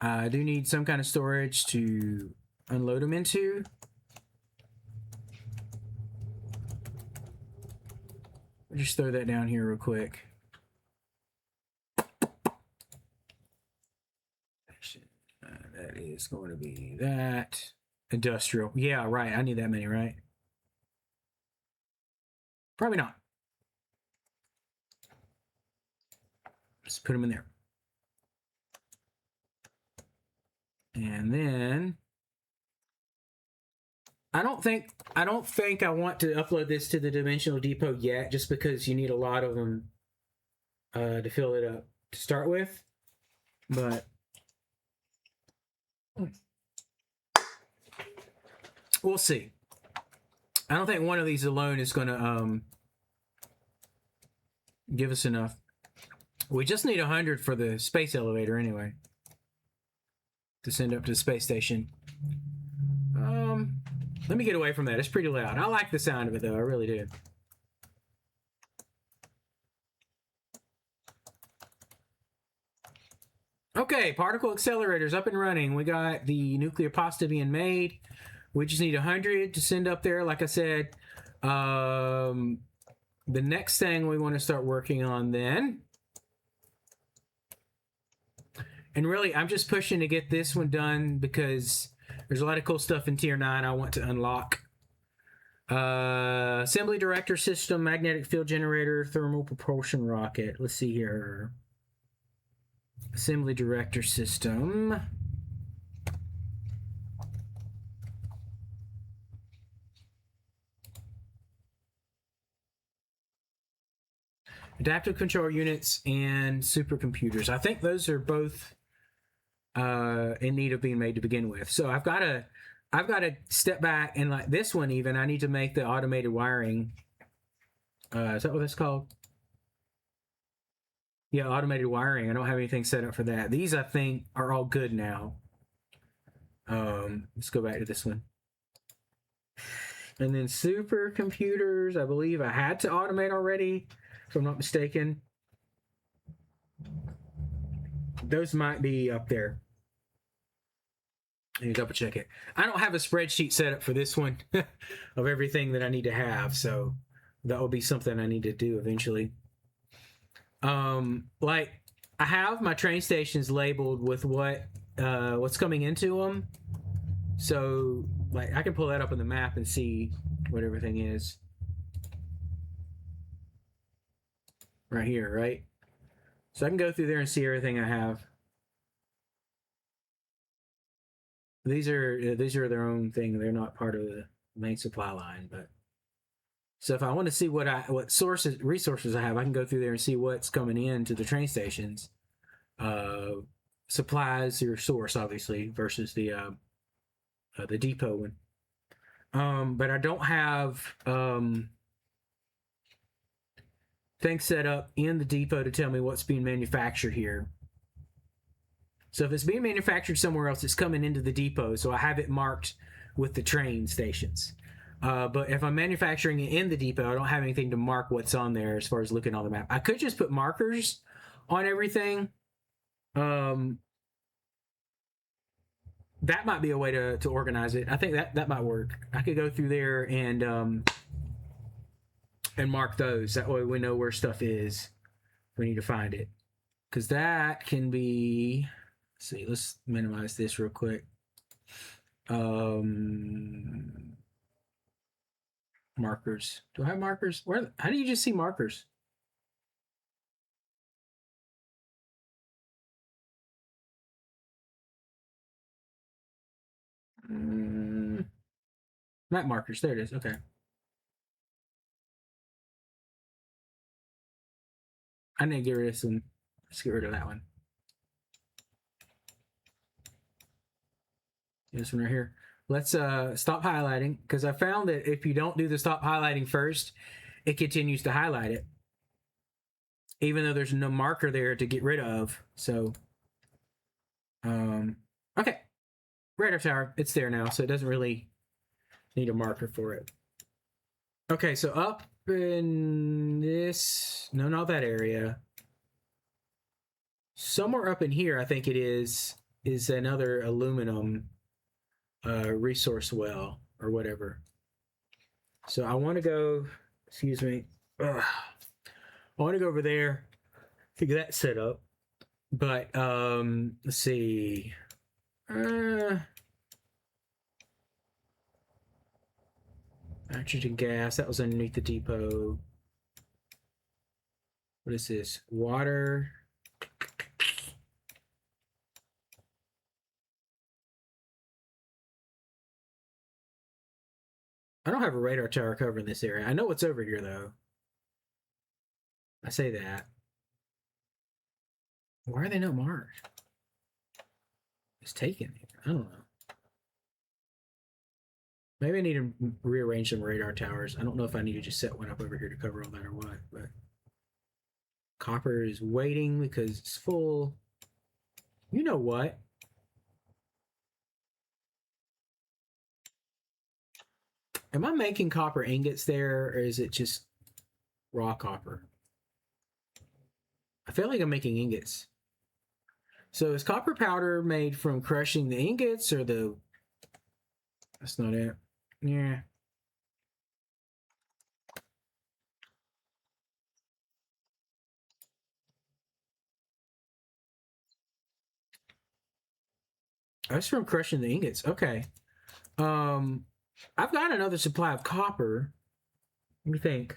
I do need some kind of storage to unload them into. I'll just throw that down here real quick. That is going to be that. Industrial. Yeah, right. I need that many, right? Probably not. Let's put them in there. And then I don't think I want to upload this to the Dimensional Depot yet, just because you need a lot of them to fill it up to start with. But we'll see. I don't think one of these alone is going to give us enough. We just need 100 for the space elevator anyway, to send up to the space station. Let me get away from that. It's pretty loud. I like the sound of it, though. I really do. Okay, particle accelerator's up and running. We got the nuclear pasta being made. We just need 100 to send up there. Like I said, the next thing we want to start working on then And really, I'm just pushing to get this one done because there's a lot of cool stuff in Tier 9 I want to unlock. Assembly director system, magnetic field generator, thermal propulsion rocket. Let's see here. Assembly director system. Adaptive control units and supercomputers. I think those are both in need of being made to begin with. So I've got to step back and like this one even. I need to make the automated wiring. Is that what that's called? Yeah, automated wiring. I don't have anything set up for that. These I think are all good now. Let's go back to this one. And then supercomputers, I believe I had to automate already, if I'm not mistaken. Those might be up there. Let me double check it. I don't have a spreadsheet set up for this one of everything that I need to have, so that will be something I need to do eventually. Like I have my train stations labeled with what's coming into them, so like I can pull that up on the map and see what everything is right here, right? So I can go through there and see everything I have. These are their own thing. They're not part of the main supply line, but so if I want to see what resources I have, I can go through there and see what's coming in to the train stations. Supplies your source, obviously, versus the depot one. But I don't have things set up in the depot to tell me what's being manufactured here. So if it's being manufactured somewhere else, it's coming into the depot. So I have it marked with the train stations. But if I'm manufacturing it in the depot, I don't have anything to mark what's on there as far as looking on the map. I could just put markers on everything. That might be a way to organize it. I think that might work. I could go through there and mark those. That way we know where stuff is. We need to find it. Because that can be... Let's see, let's minimize this real quick. Markers. Do I have markers? How do you just see markers? Map markers. There it is. Okay. I need to get rid of this one. Let's get rid of that one. This one right here. Let's stop highlighting, because I found that if you don't do the stop highlighting first, it continues to highlight it, even though there's no marker there to get rid of. So, okay. Radar tower, it's there now, so it doesn't really need a marker for it. Okay, so up in this, no, not that area. Somewhere up in here, I think it is another aluminum resource well or whatever. So I want to go, excuse me, I want to go over there to get that set up. But let's see. Nitrogen gas, that was underneath the depot. What is this? Water. I don't have a radar tower covering this area. I know what's over here, though. I say that. Why are they not marked? It's taken. I don't know. Maybe I need to rearrange some radar towers. I don't know if I need to just set one up over here to cover all that or what, but copper is waiting because it's full. You know what? Am I making copper ingots there, or is it just raw copper? I feel like I'm making ingots. So is copper powder made from crushing the ingots or the... That's not it. Yeah. That's from crushing the ingots. Okay. I've got another supply of copper. Let me think.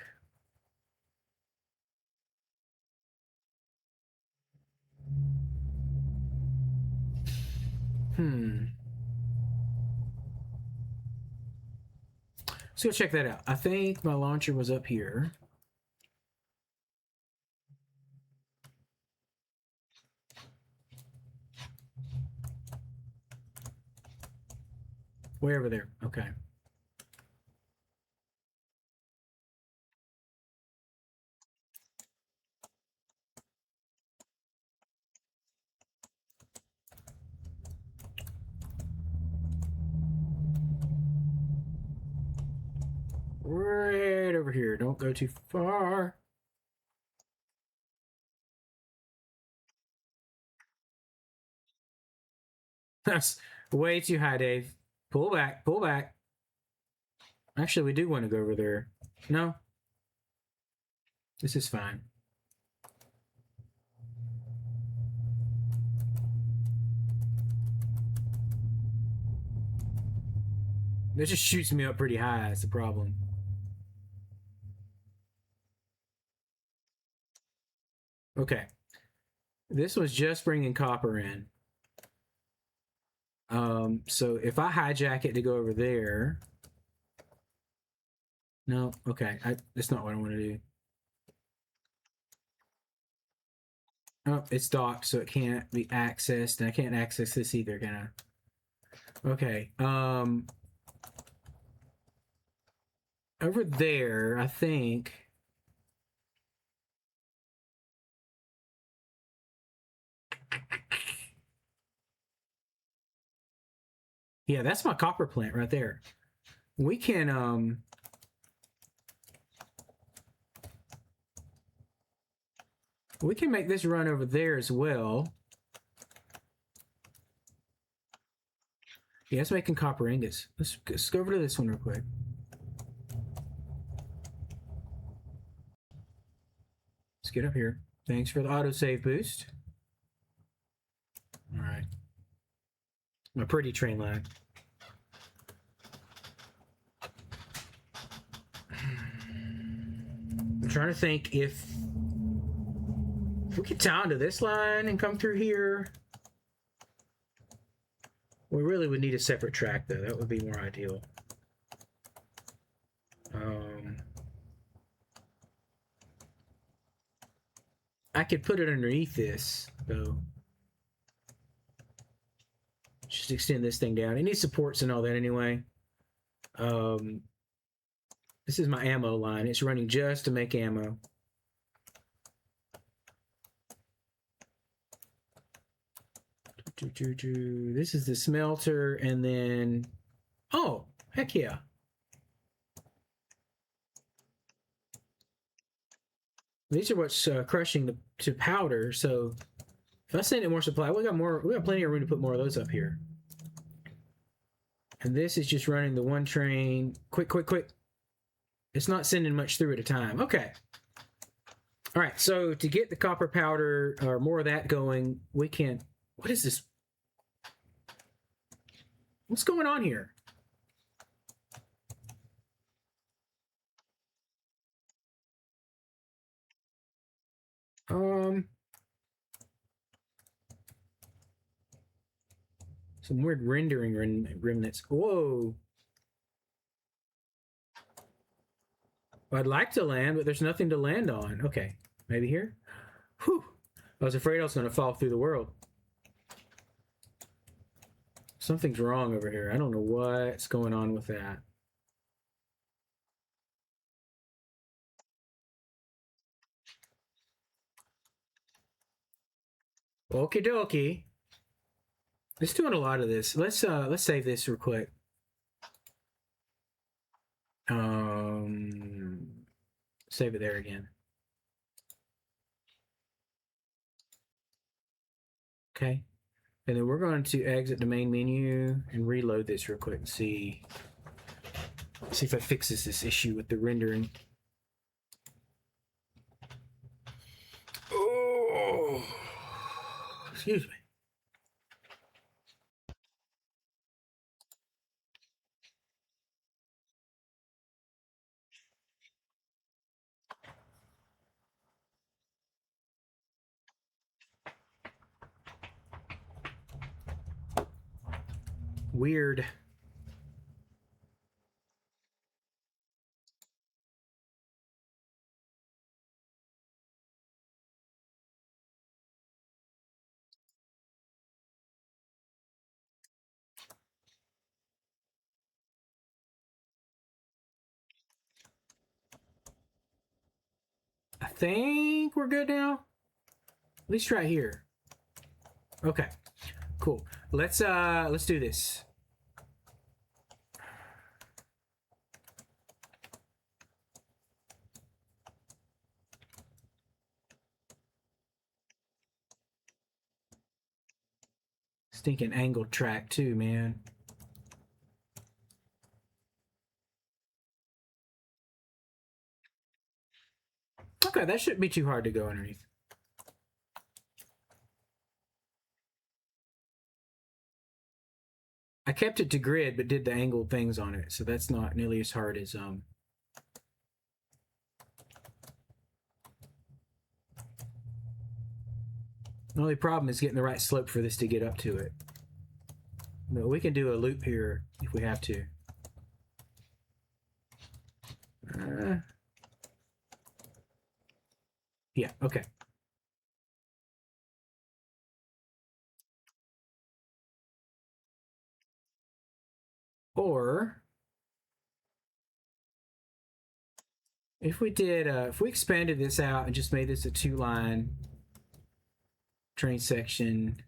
Let's go check that out. I think my launcher was up here. Way over there. Okay. Right over here. Don't go too far. That's way too high, Dave. Pull back. Pull back. Actually, we do want to go over there. No. This is fine. That just shoots me up pretty high. That's the problem. Okay. This was just bringing copper in. So if I hijack it to go over there. No, okay. That's not what I want to do. Oh, it's docked, so it can't be accessed, and I can't access this either, can I? Okay. Over there, I think. Yeah, that's my copper plant right there. We can make this run over there as well. Yeah, it's making copper ingots. Let's go over to this one real quick. Let's get up here. Thanks for the autosave boost. All right. My pretty train line. I'm trying to think if we get down to this line and come through here. We really would need a separate track, though. That would be more ideal. I could put it underneath this, though. Just extend this thing down. It needs supports and all that anyway. This is my ammo line. It's running just to make ammo. This is the smelter, and then... Oh, heck yeah. These are what's crushing to powder, so if I send it more supply, we got plenty of room to put more of those up here. And this is just running the one train. Quick. It's not sending much through at a time. Okay. All right, so to get the copper powder or more of that going, we can... What is this? What's going on here? Some weird rendering remnants. Whoa. I'd like to land, but there's nothing to land on. Okay, maybe here? Whew. I was afraid I was going to fall through the world. Something's wrong over here. I don't know what's going on with that. Okie dokie. It's doing a lot of this. Let's save this real quick. Save it there again. Okay. And then we're going to exit the main menu and reload this real quick and see if it fixes this issue with the rendering. Oh, excuse me. Weird. I think we're good now. At least right here. Okay. Cool. Let's do this. Stinking angled track too, man. Okay, that shouldn't be too hard to go underneath. I kept it to grid, but did the angled things on it, so that's not nearly as hard as The only problem is getting the right slope for this to get up to it. But we can do a loop here if we have to. Yeah, okay. Or if we did, if we expanded this out and just made this a 2-line train section,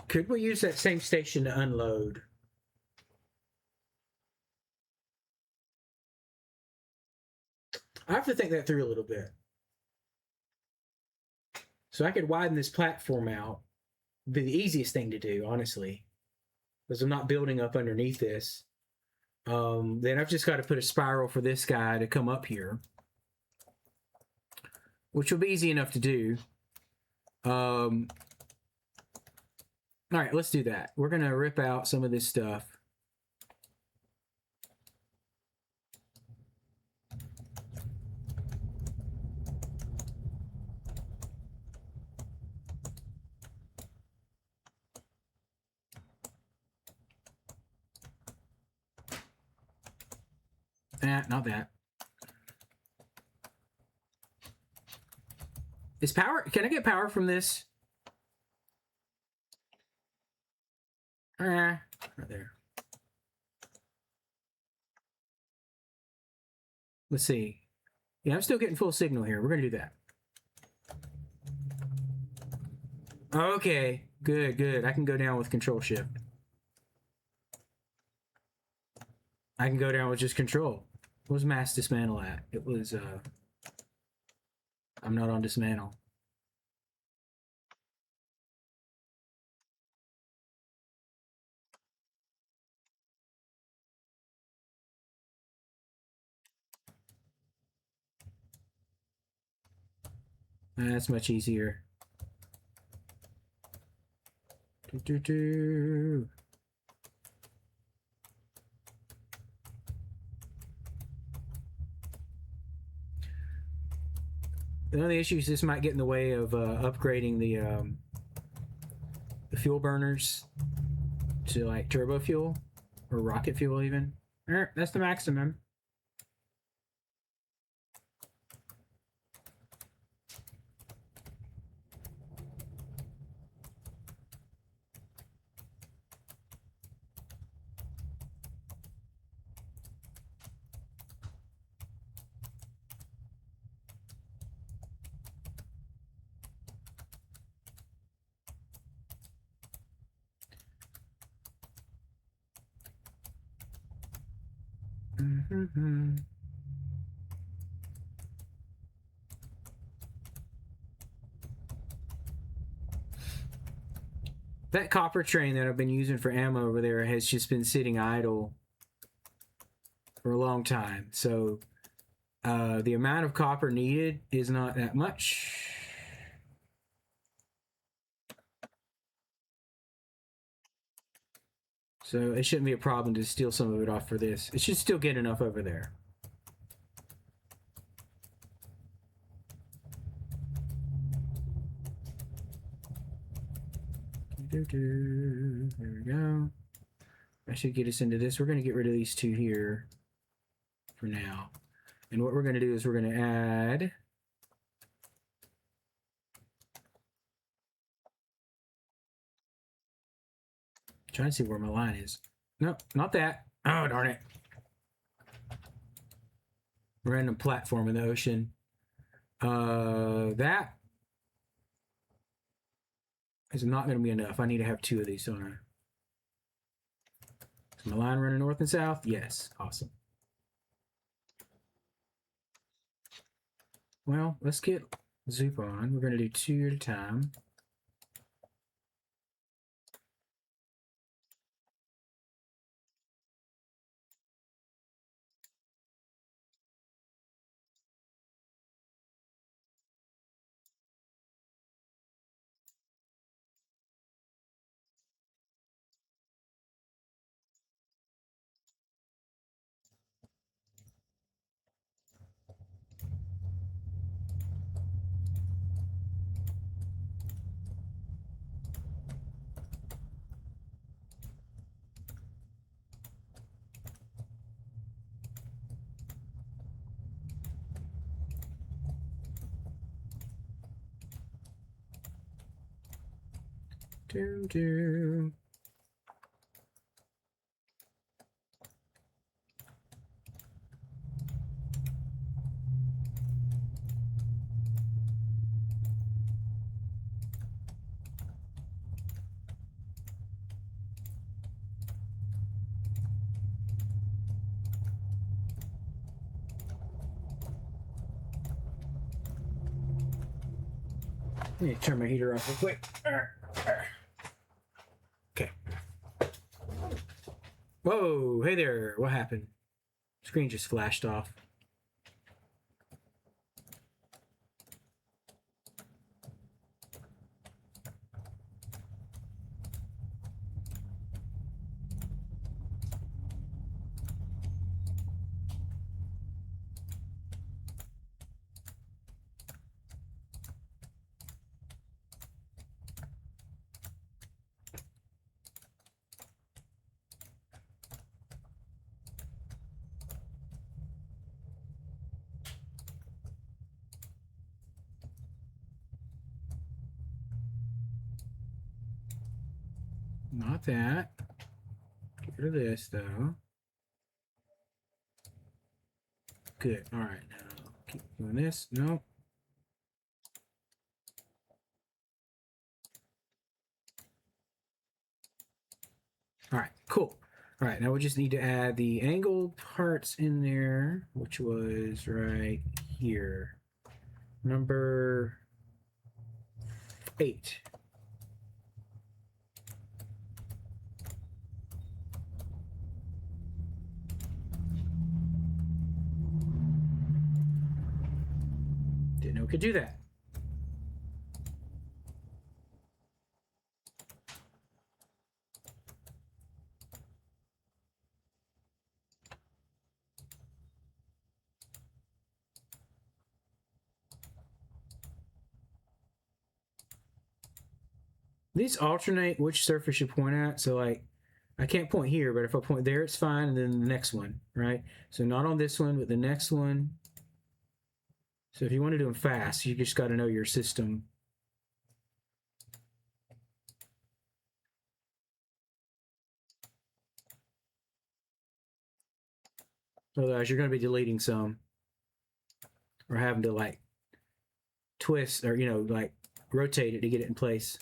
could we use that same station to unload? I have to think that through a little bit. So I could widen this platform out. Be the easiest thing to do, honestly, because I'm not building up underneath this. Then I've just got to put a spiral for this guy to come up here, which will be easy enough to do. All right, let's do that. We're going to rip out some of this stuff. Not that. Is power... Can I get power from this? Right there. Let's see. Yeah, I'm still getting full signal here. We're going to do that. Okay, good, good. I can go down with control shift. I can go down with just control. What was mass dismantle at? It was, I'm not on dismantle. That's much easier. The only issue is this might get in the way of upgrading the fuel burners to like turbo fuel or rocket fuel even. That's the maximum. Mm-hmm. That copper train that I've been using for ammo over there has just been sitting idle for a long time. So the amount of copper needed is not that much. So it shouldn't be a problem to steal some of it off for this. It should still get enough over there. There we go. That should get us into this. We're going to get rid of these two here for now. And what we're going to do is we're going to add... Trying to see where my line is. No, not that. Oh, darn it. Random platform in the ocean. That is not going to be enough. I need to have two of these, don't I? Is my line running north and south? Yes. Awesome. Well, let's get Zoop on. We're going to do two at a time. Do. Let me turn my heater off real quick. Okay. Whoa, hey there. What happened? Screen just flashed off. Not that. Get rid of this, though. Good. All right. Now keep doing this. No. All right. Cool. All right. Now we just need to add the angled parts in there, which was right here. Number 8. Didn't know it could do that. These alternate which surface you point at. So like, I can't point here, but if I point there, it's fine. And then the next one, right? So not on this one, but the next one. So if you want to do them fast, you just got to know your system. Otherwise, you're going to be deleting some or having to like twist or, like rotate it to get it in place.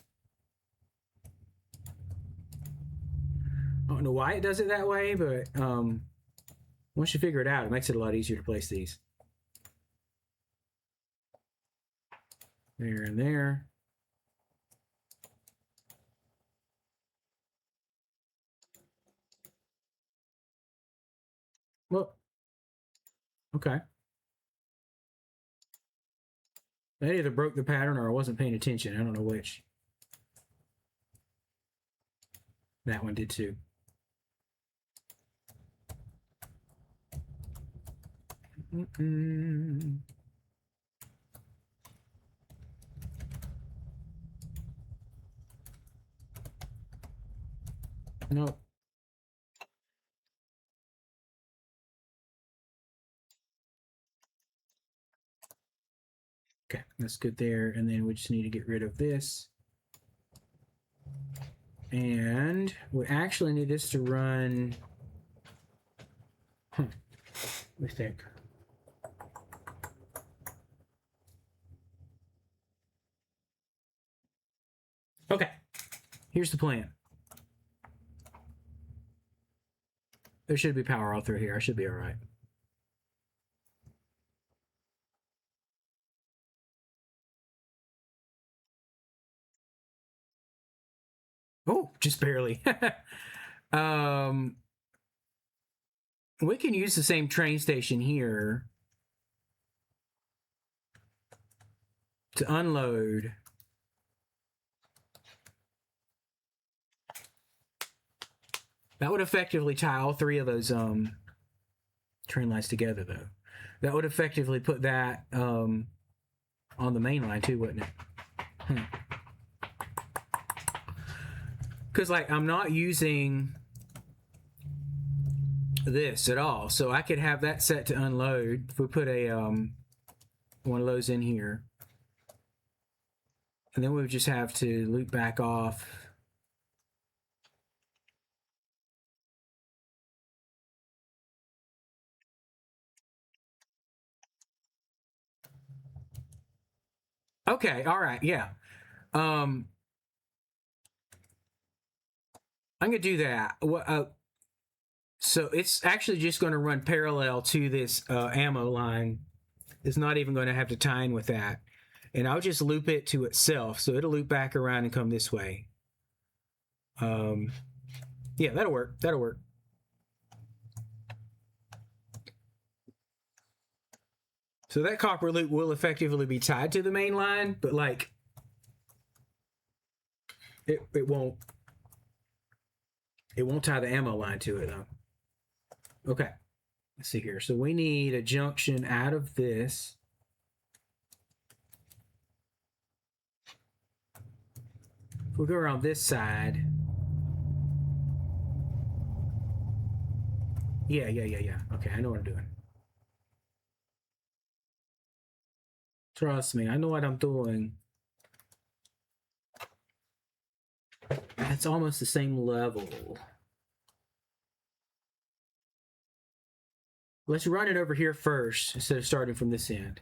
I don't know why it does it that way, but once you figure it out, it makes it a lot easier to place these. There and there. Well, okay. That either broke the pattern or I wasn't paying attention. I don't know which. That one did too. Nope. Okay, that's good there. And then we just need to get rid of this. And we actually need this to run. Let me think. Okay, here's the plan. There should be power all through here. I should be all right. Oh, just barely. We can use the same train station here to unload. That would effectively tie all three of those train lines together, though. That would effectively put that on the main line too, wouldn't it? Because like I'm not using this at all, so I could have that set to unload. If we put a one of those in here, and then we would just have to loop back off. Okay, all right, yeah. I'm gonna do that. So it's actually just going to run parallel to this ammo line. It's not even going to have to tie in with that. And I'll just loop it to itself. So it'll loop back around and come this way. Yeah, that'll work. That'll work. So that copper loop will effectively be tied to the main line, but like it won't tie the ammo line to it though. Okay. Let's see here. So we need a junction out of this. If we go around this side. Yeah. Okay, I know what I'm doing. Trust me, I know what I'm doing. That's almost the same level. Let's run it over here first instead of starting from this end.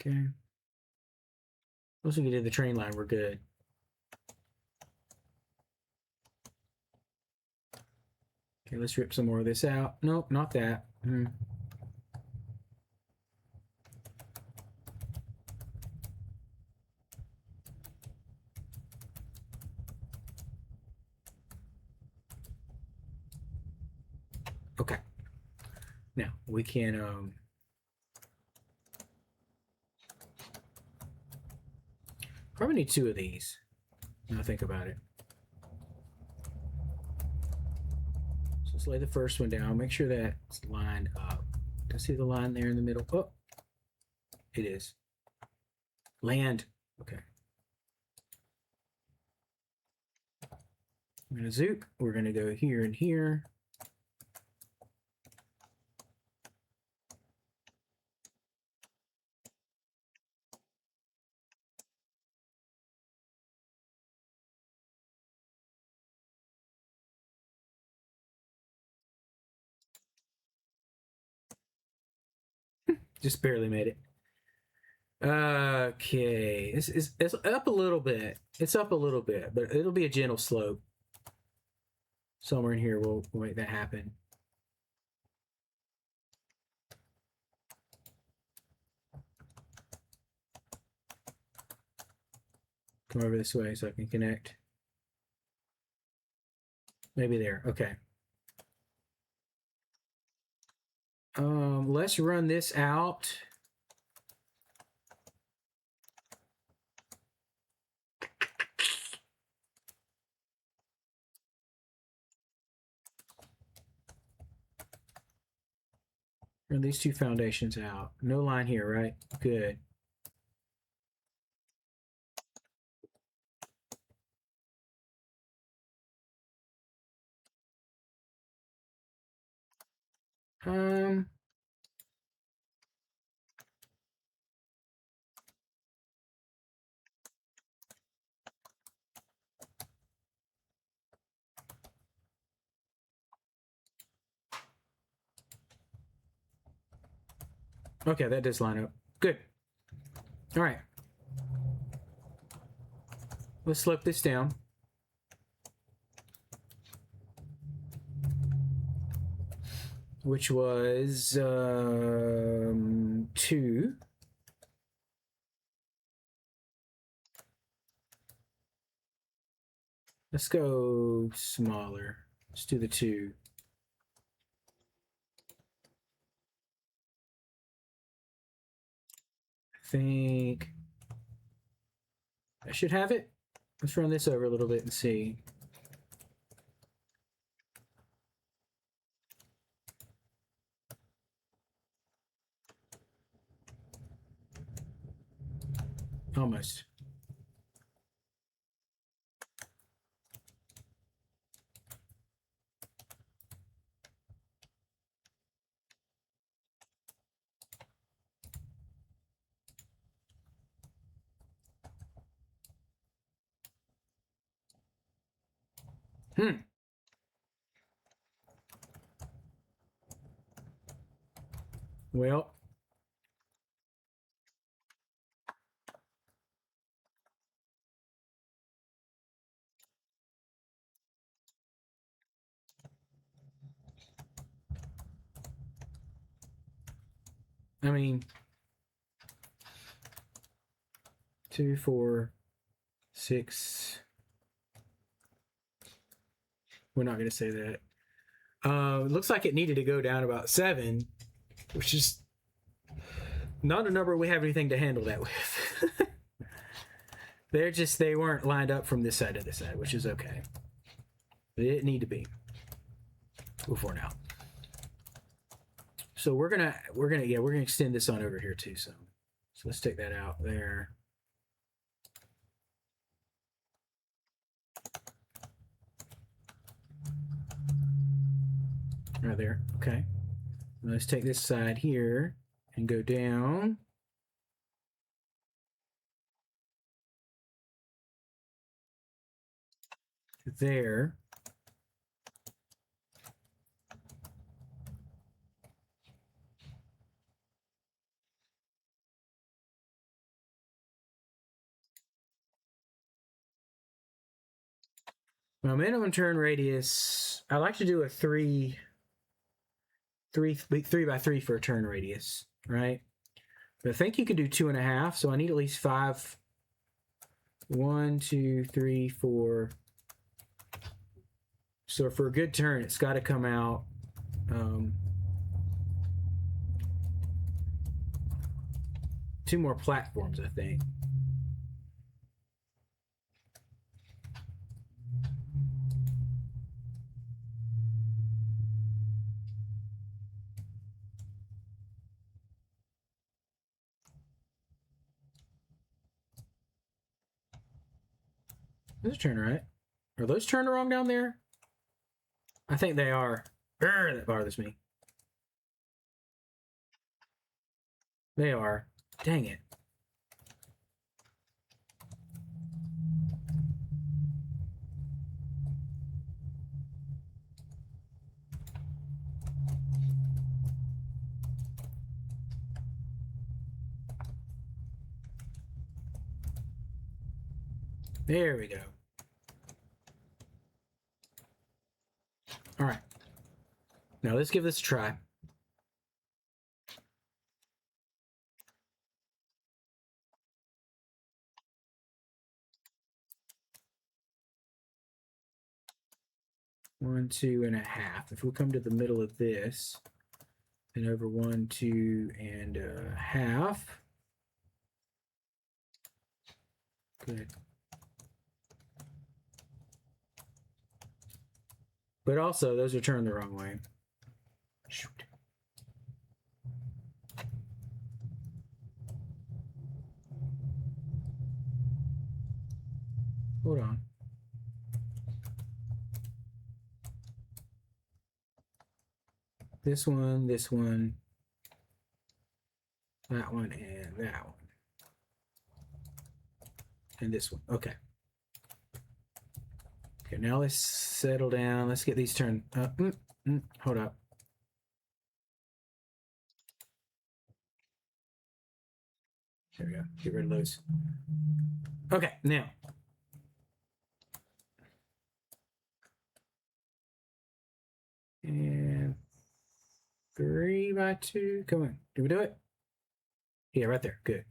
Okay. Once we get to the train line, we're good. Okay, let's rip some more of this out. Nope, not that. Okay. Now we can probably need two of these. Now I think about it. So let's lay the first one down. Make sure that's lined up. Do I see the line there in the middle? Oh, it is. Land. Okay. I'm gonna zoop. We're gonna go here and here. Just barely made it. Okay, it's up a little bit. It's up a little bit, but it'll be a gentle slope. Somewhere in here, we'll make that happen. Come over this way so I can connect. Maybe there. Okay. Let's run this out. Run these two foundations out. No line here, right? Good. Um, okay, that does line up. Good. All right. Let's slope this down. Which was 2. Let's go smaller. Let's do the 2. I think I should have it. Let's run this over a little bit and see. Almost. Well, I mean, 2, 4, 6. We're not going to say that. It looks like it needed to go down about 7, which is not a number we have anything to handle that with. They weren't lined up from this side to this side, which is okay. They didn't need to be before now. So we're gonna extend this on over here too. So let's take that out there. Right there. Okay. Let's take this side here and go down. There. My minimum turn radius, I like to do a 3 by 3 for a turn radius, right? But I think you can do 2.5, so I need at least 5. 1, 2, 3, 4. So for a good turn, it's got to come out 2 more platforms, I think. Those turn right. Are those turned wrong down there? I think they are. Urgh, that bothers me. They are. Dang it. There we go. All right. Now let's give this a try. One, 2.5. If we come to the middle of this, and over 1, 2.5. Good. But also, those are turned the wrong way. Shoot. Hold on. This one, that one, and that one. And this one. Okay. Okay, now let's settle down. Let's get these turned up. Hold up. There we go. Get rid of those. Okay, now. And 3x2. Come on. Did we do it? Yeah, right there. Good.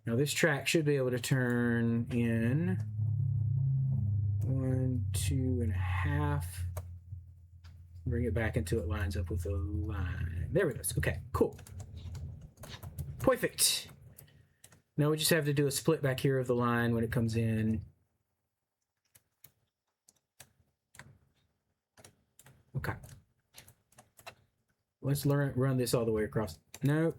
Now this track should be able to turn in 1, 2.5. Bring it back until it lines up with the line. There we go. Okay, cool. Perfect. Now we just have to do a split back here of the line when it comes in. Okay. Let's run this all the way across. No.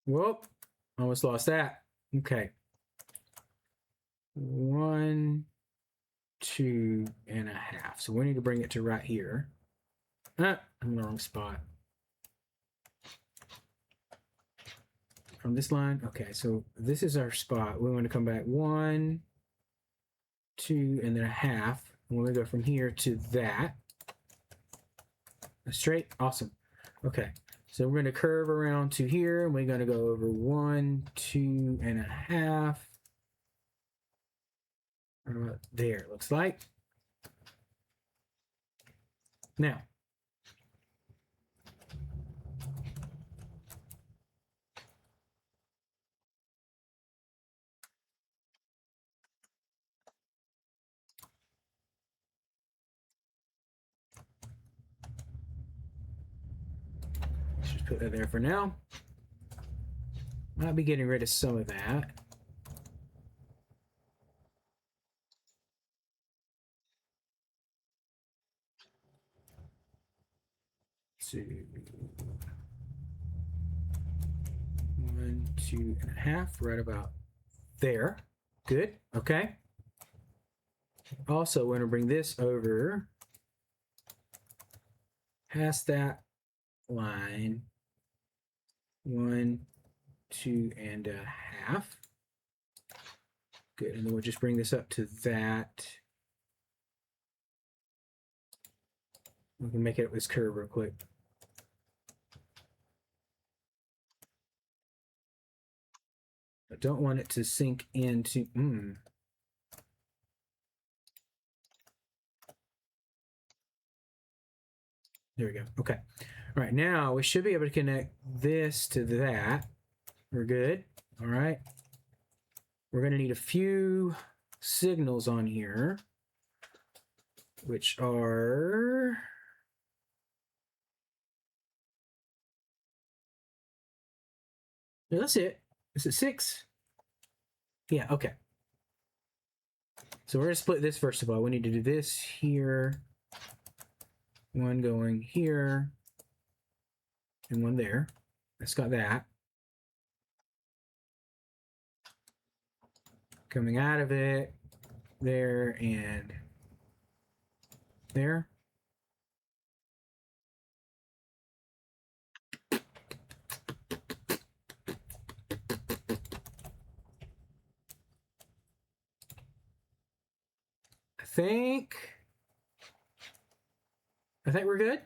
Whoop. Almost lost that. Okay. 1, 2.5. So we need to bring it to right here. I'm in the wrong spot. From this line. Okay, so this is our spot. We want to come back 1, 2.5. And we're going to go from here to that. Straight. Awesome. Okay. So we're going to curve around to here, and we're going to go over 1, 2.5. Right about there, it looks like. Now, let's just put that there for now. Might be getting rid of some of that. So 1, 2.5, right about there. Good. Okay. Also, we're going to bring this over past that line. 1, 2.5. Good. And then we'll just bring this up to that. We can make it this curve real quick. I don't want it to sink into. There we go. Okay. All right. Now we should be able to connect this to that. We're good. All right. We're going to need a few signals on here, which are. No, that's it. Is it 6? Yeah, okay. So we're going to split this first of all. We need to do this here. One going here. And one there. That's got that. Coming out of it. There and there. I think we're good.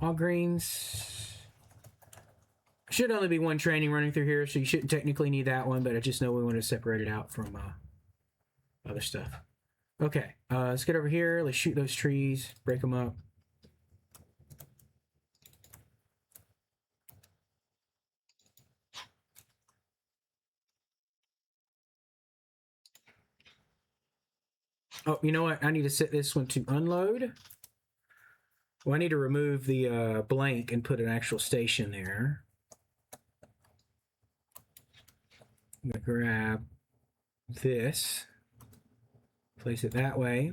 All greens. Should only be one training running through here, so you shouldn't technically need that one, but I just know we want to separate it out from other stuff. Okay, let's get over here. Let's shoot those trees, break them up. Oh, you know what? I need to set this one to unload. Well, I need to remove the blank and put an actual station there. I'm going to grab this. Place it that way.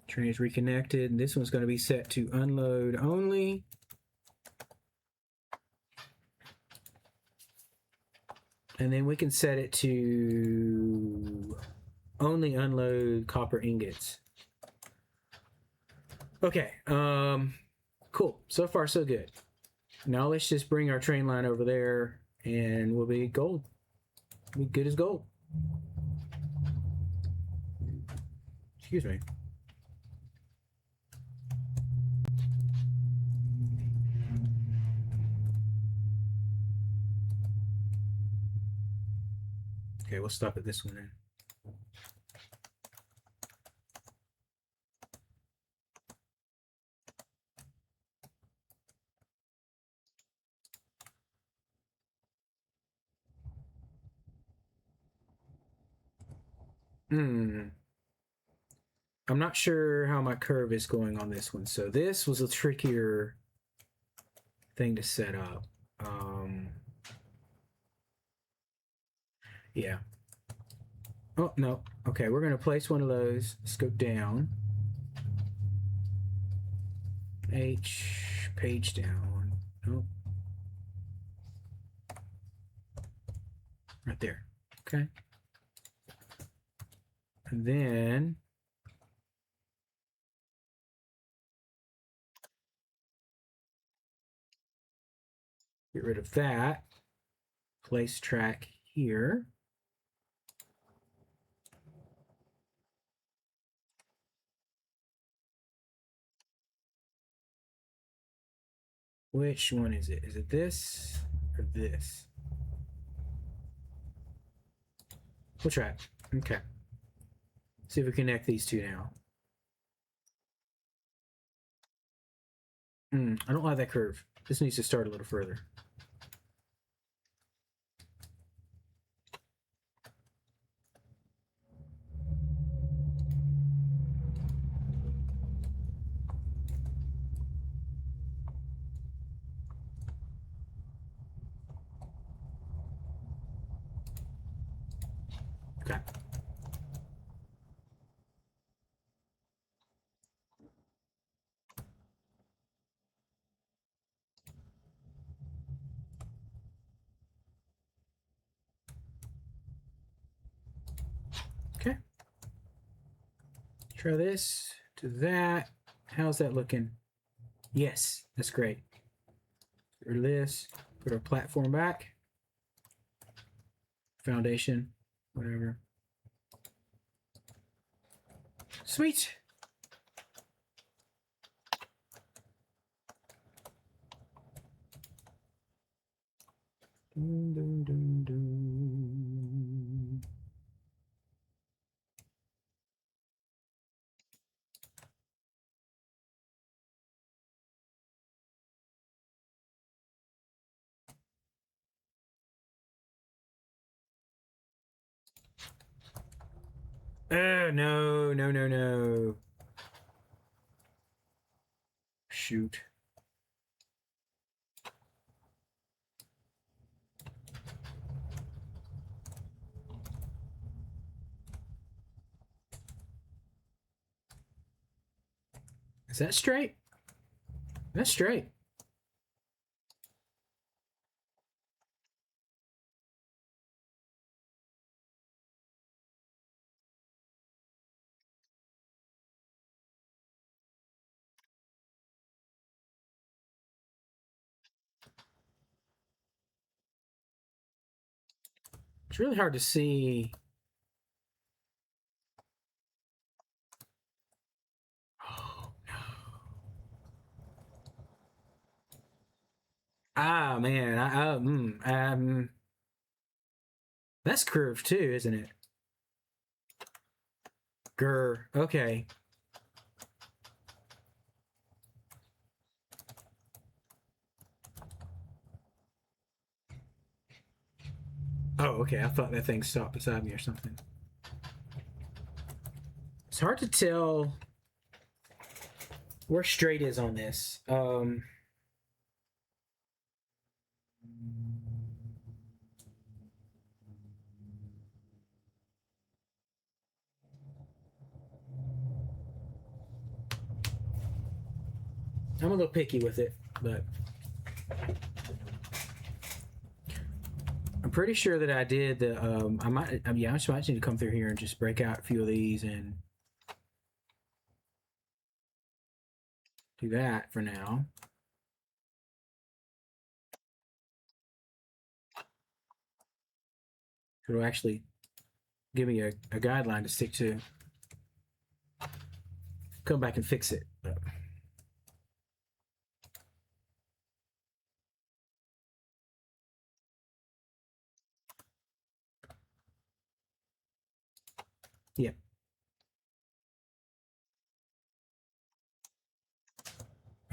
Train is reconnected, and this one's going to be set to unload only. And then we can set it to only unload copper ingots. Okay, cool. So far, so good. Now let's just bring our train line over there, and we'll be gold. We'll be good as gold. Excuse me. Okay, we'll stop at this one then. I'm not sure how my curve is going on this one. So this was a trickier thing to set up. Yeah. Oh, no. Okay, we're going to place one of those. Let's go down. H, page down. Oh. Right there. Okay. And then get rid of that. Place track here. Which one is it? Is it this or this? We'll try it. Okay. See if we connect these two now. I don't like that curve. This needs to start a little further. Okay. Okay. Try this to that. How's that looking? Yes, that's great. Get rid of this. Put our platform back. Foundation, whatever. Sweet. Dun, dun, dun, dun. No, no, no, no. Shoot. Is that straight? That's straight. It's really hard to see. Oh, no. Ah, man. That's curved too, isn't it? Grr. Okay. Oh, okay. I thought that thing stopped beside me or something. It's hard to tell where straight is on this. I'm a little picky with it, but I'm pretty sure that I did the. I just might need to come through here and just break out a few of these and do that for now. It'll actually give me a guideline to stick to. Come back and fix it. Yeah.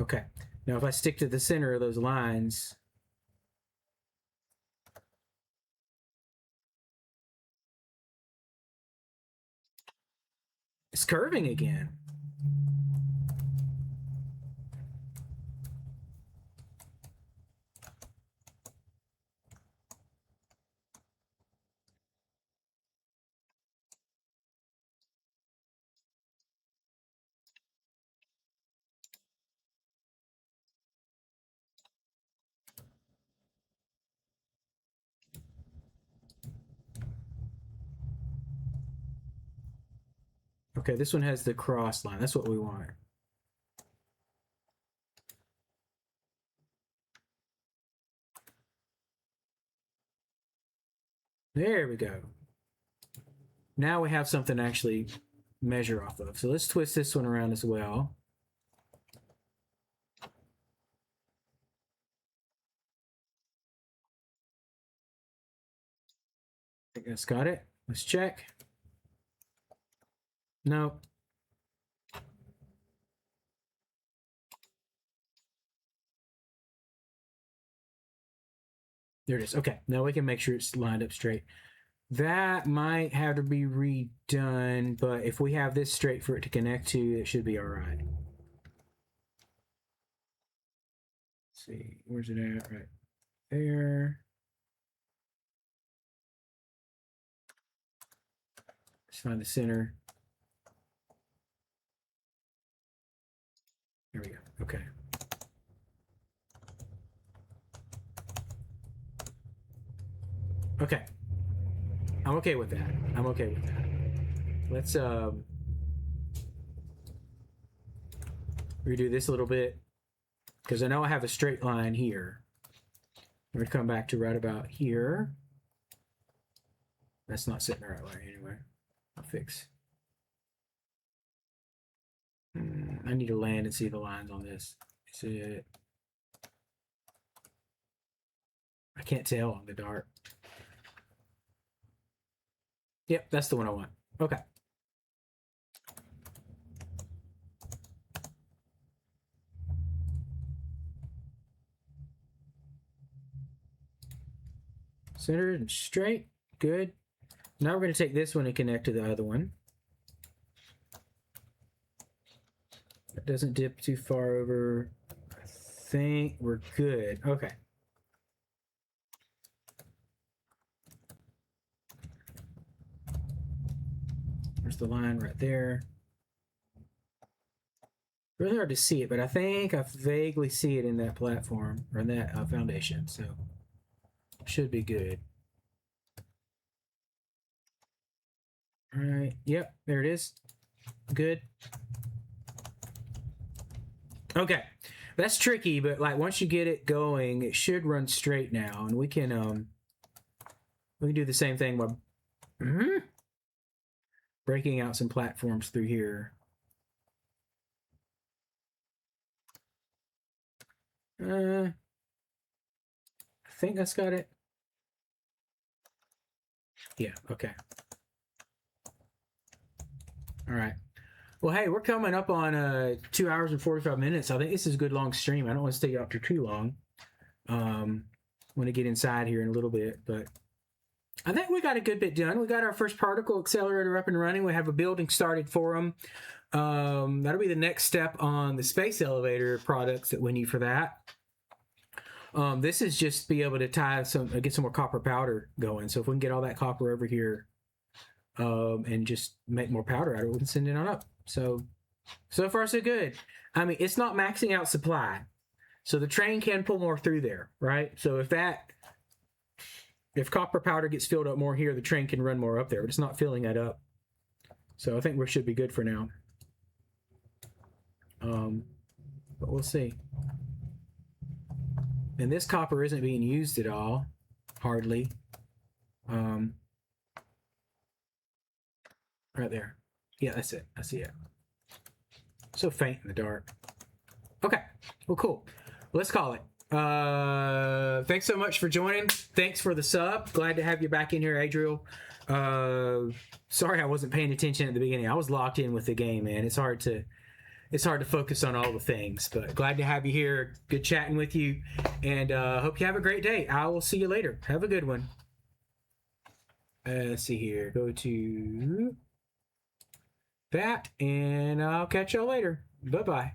Okay. Now, if I stick to the center of those lines, it's curving again. Okay, this one has the cross line. That's what we want. There we go. Now we have something to actually measure off of. So let's twist this one around as well. I think that's got it. Let's check. No. There it is. Okay, now we can make sure it's lined up straight. That might have to be redone, but if we have this straight for it to connect to, it should be all right. Let's see, where's it at? Right there. Let's find the center. There we go. Okay. Okay. I'm okay with that. I'm okay with that. Let's redo this a little bit because I know I have a straight line here. I'm going to come back to right about here. That's not sitting the right way anyway. I'll fix. I need to land and see the lines on this. Is it? I can't tell in the dark. Yep, that's the one I want. Okay. Centered and straight. Good. Now we're going to take this one and connect to the other one. It doesn't dip too far over. I think we're good. Okay. There's the line right there. Really hard to see it, but I think I vaguely see it in that platform or in that foundation, so should be good. All right. Yep, there it is. Good. Okay. That's tricky, but like once you get it going, it should run straight now, and we can do the same thing by breaking out some platforms through here. I think that's got it. Yeah, okay. All right. Well, hey, we're coming up on 2 hours and 45 minutes. I think this is a good long stream. I don't want to stay up for too long. Want to get inside here in a little bit, but I think we got a good bit done. We got our first particle accelerator up and running. We have a building started for them. That'll be the next step on the space elevator products that we need for that. This is just be able to get some more copper powder going. So if we can get all that copper over here and just make more powder out of it, we can send it on up. So So far, so good. I mean, it's not maxing out supply. So the train can pull more through there, right? So if copper powder gets filled up more here, the train can run more up there, but it's not filling that up. So I think we should be good for now. But we'll see. And this copper isn't being used at all, hardly. Right there. Yeah, that's it. I see it. So faint in the dark. Okay. Well, cool. Let's call it. Thanks so much for joining. Thanks for the sub. Glad to have you back in here, Adriel. Sorry I wasn't paying attention at the beginning. I was locked in with the game, man. It's hard to focus on all the things, but glad to have you here. Good chatting with you, and hope you have a great day. I will see you later. Have a good one. Let's see here. Go to that, and I'll catch y'all later. Bye-bye.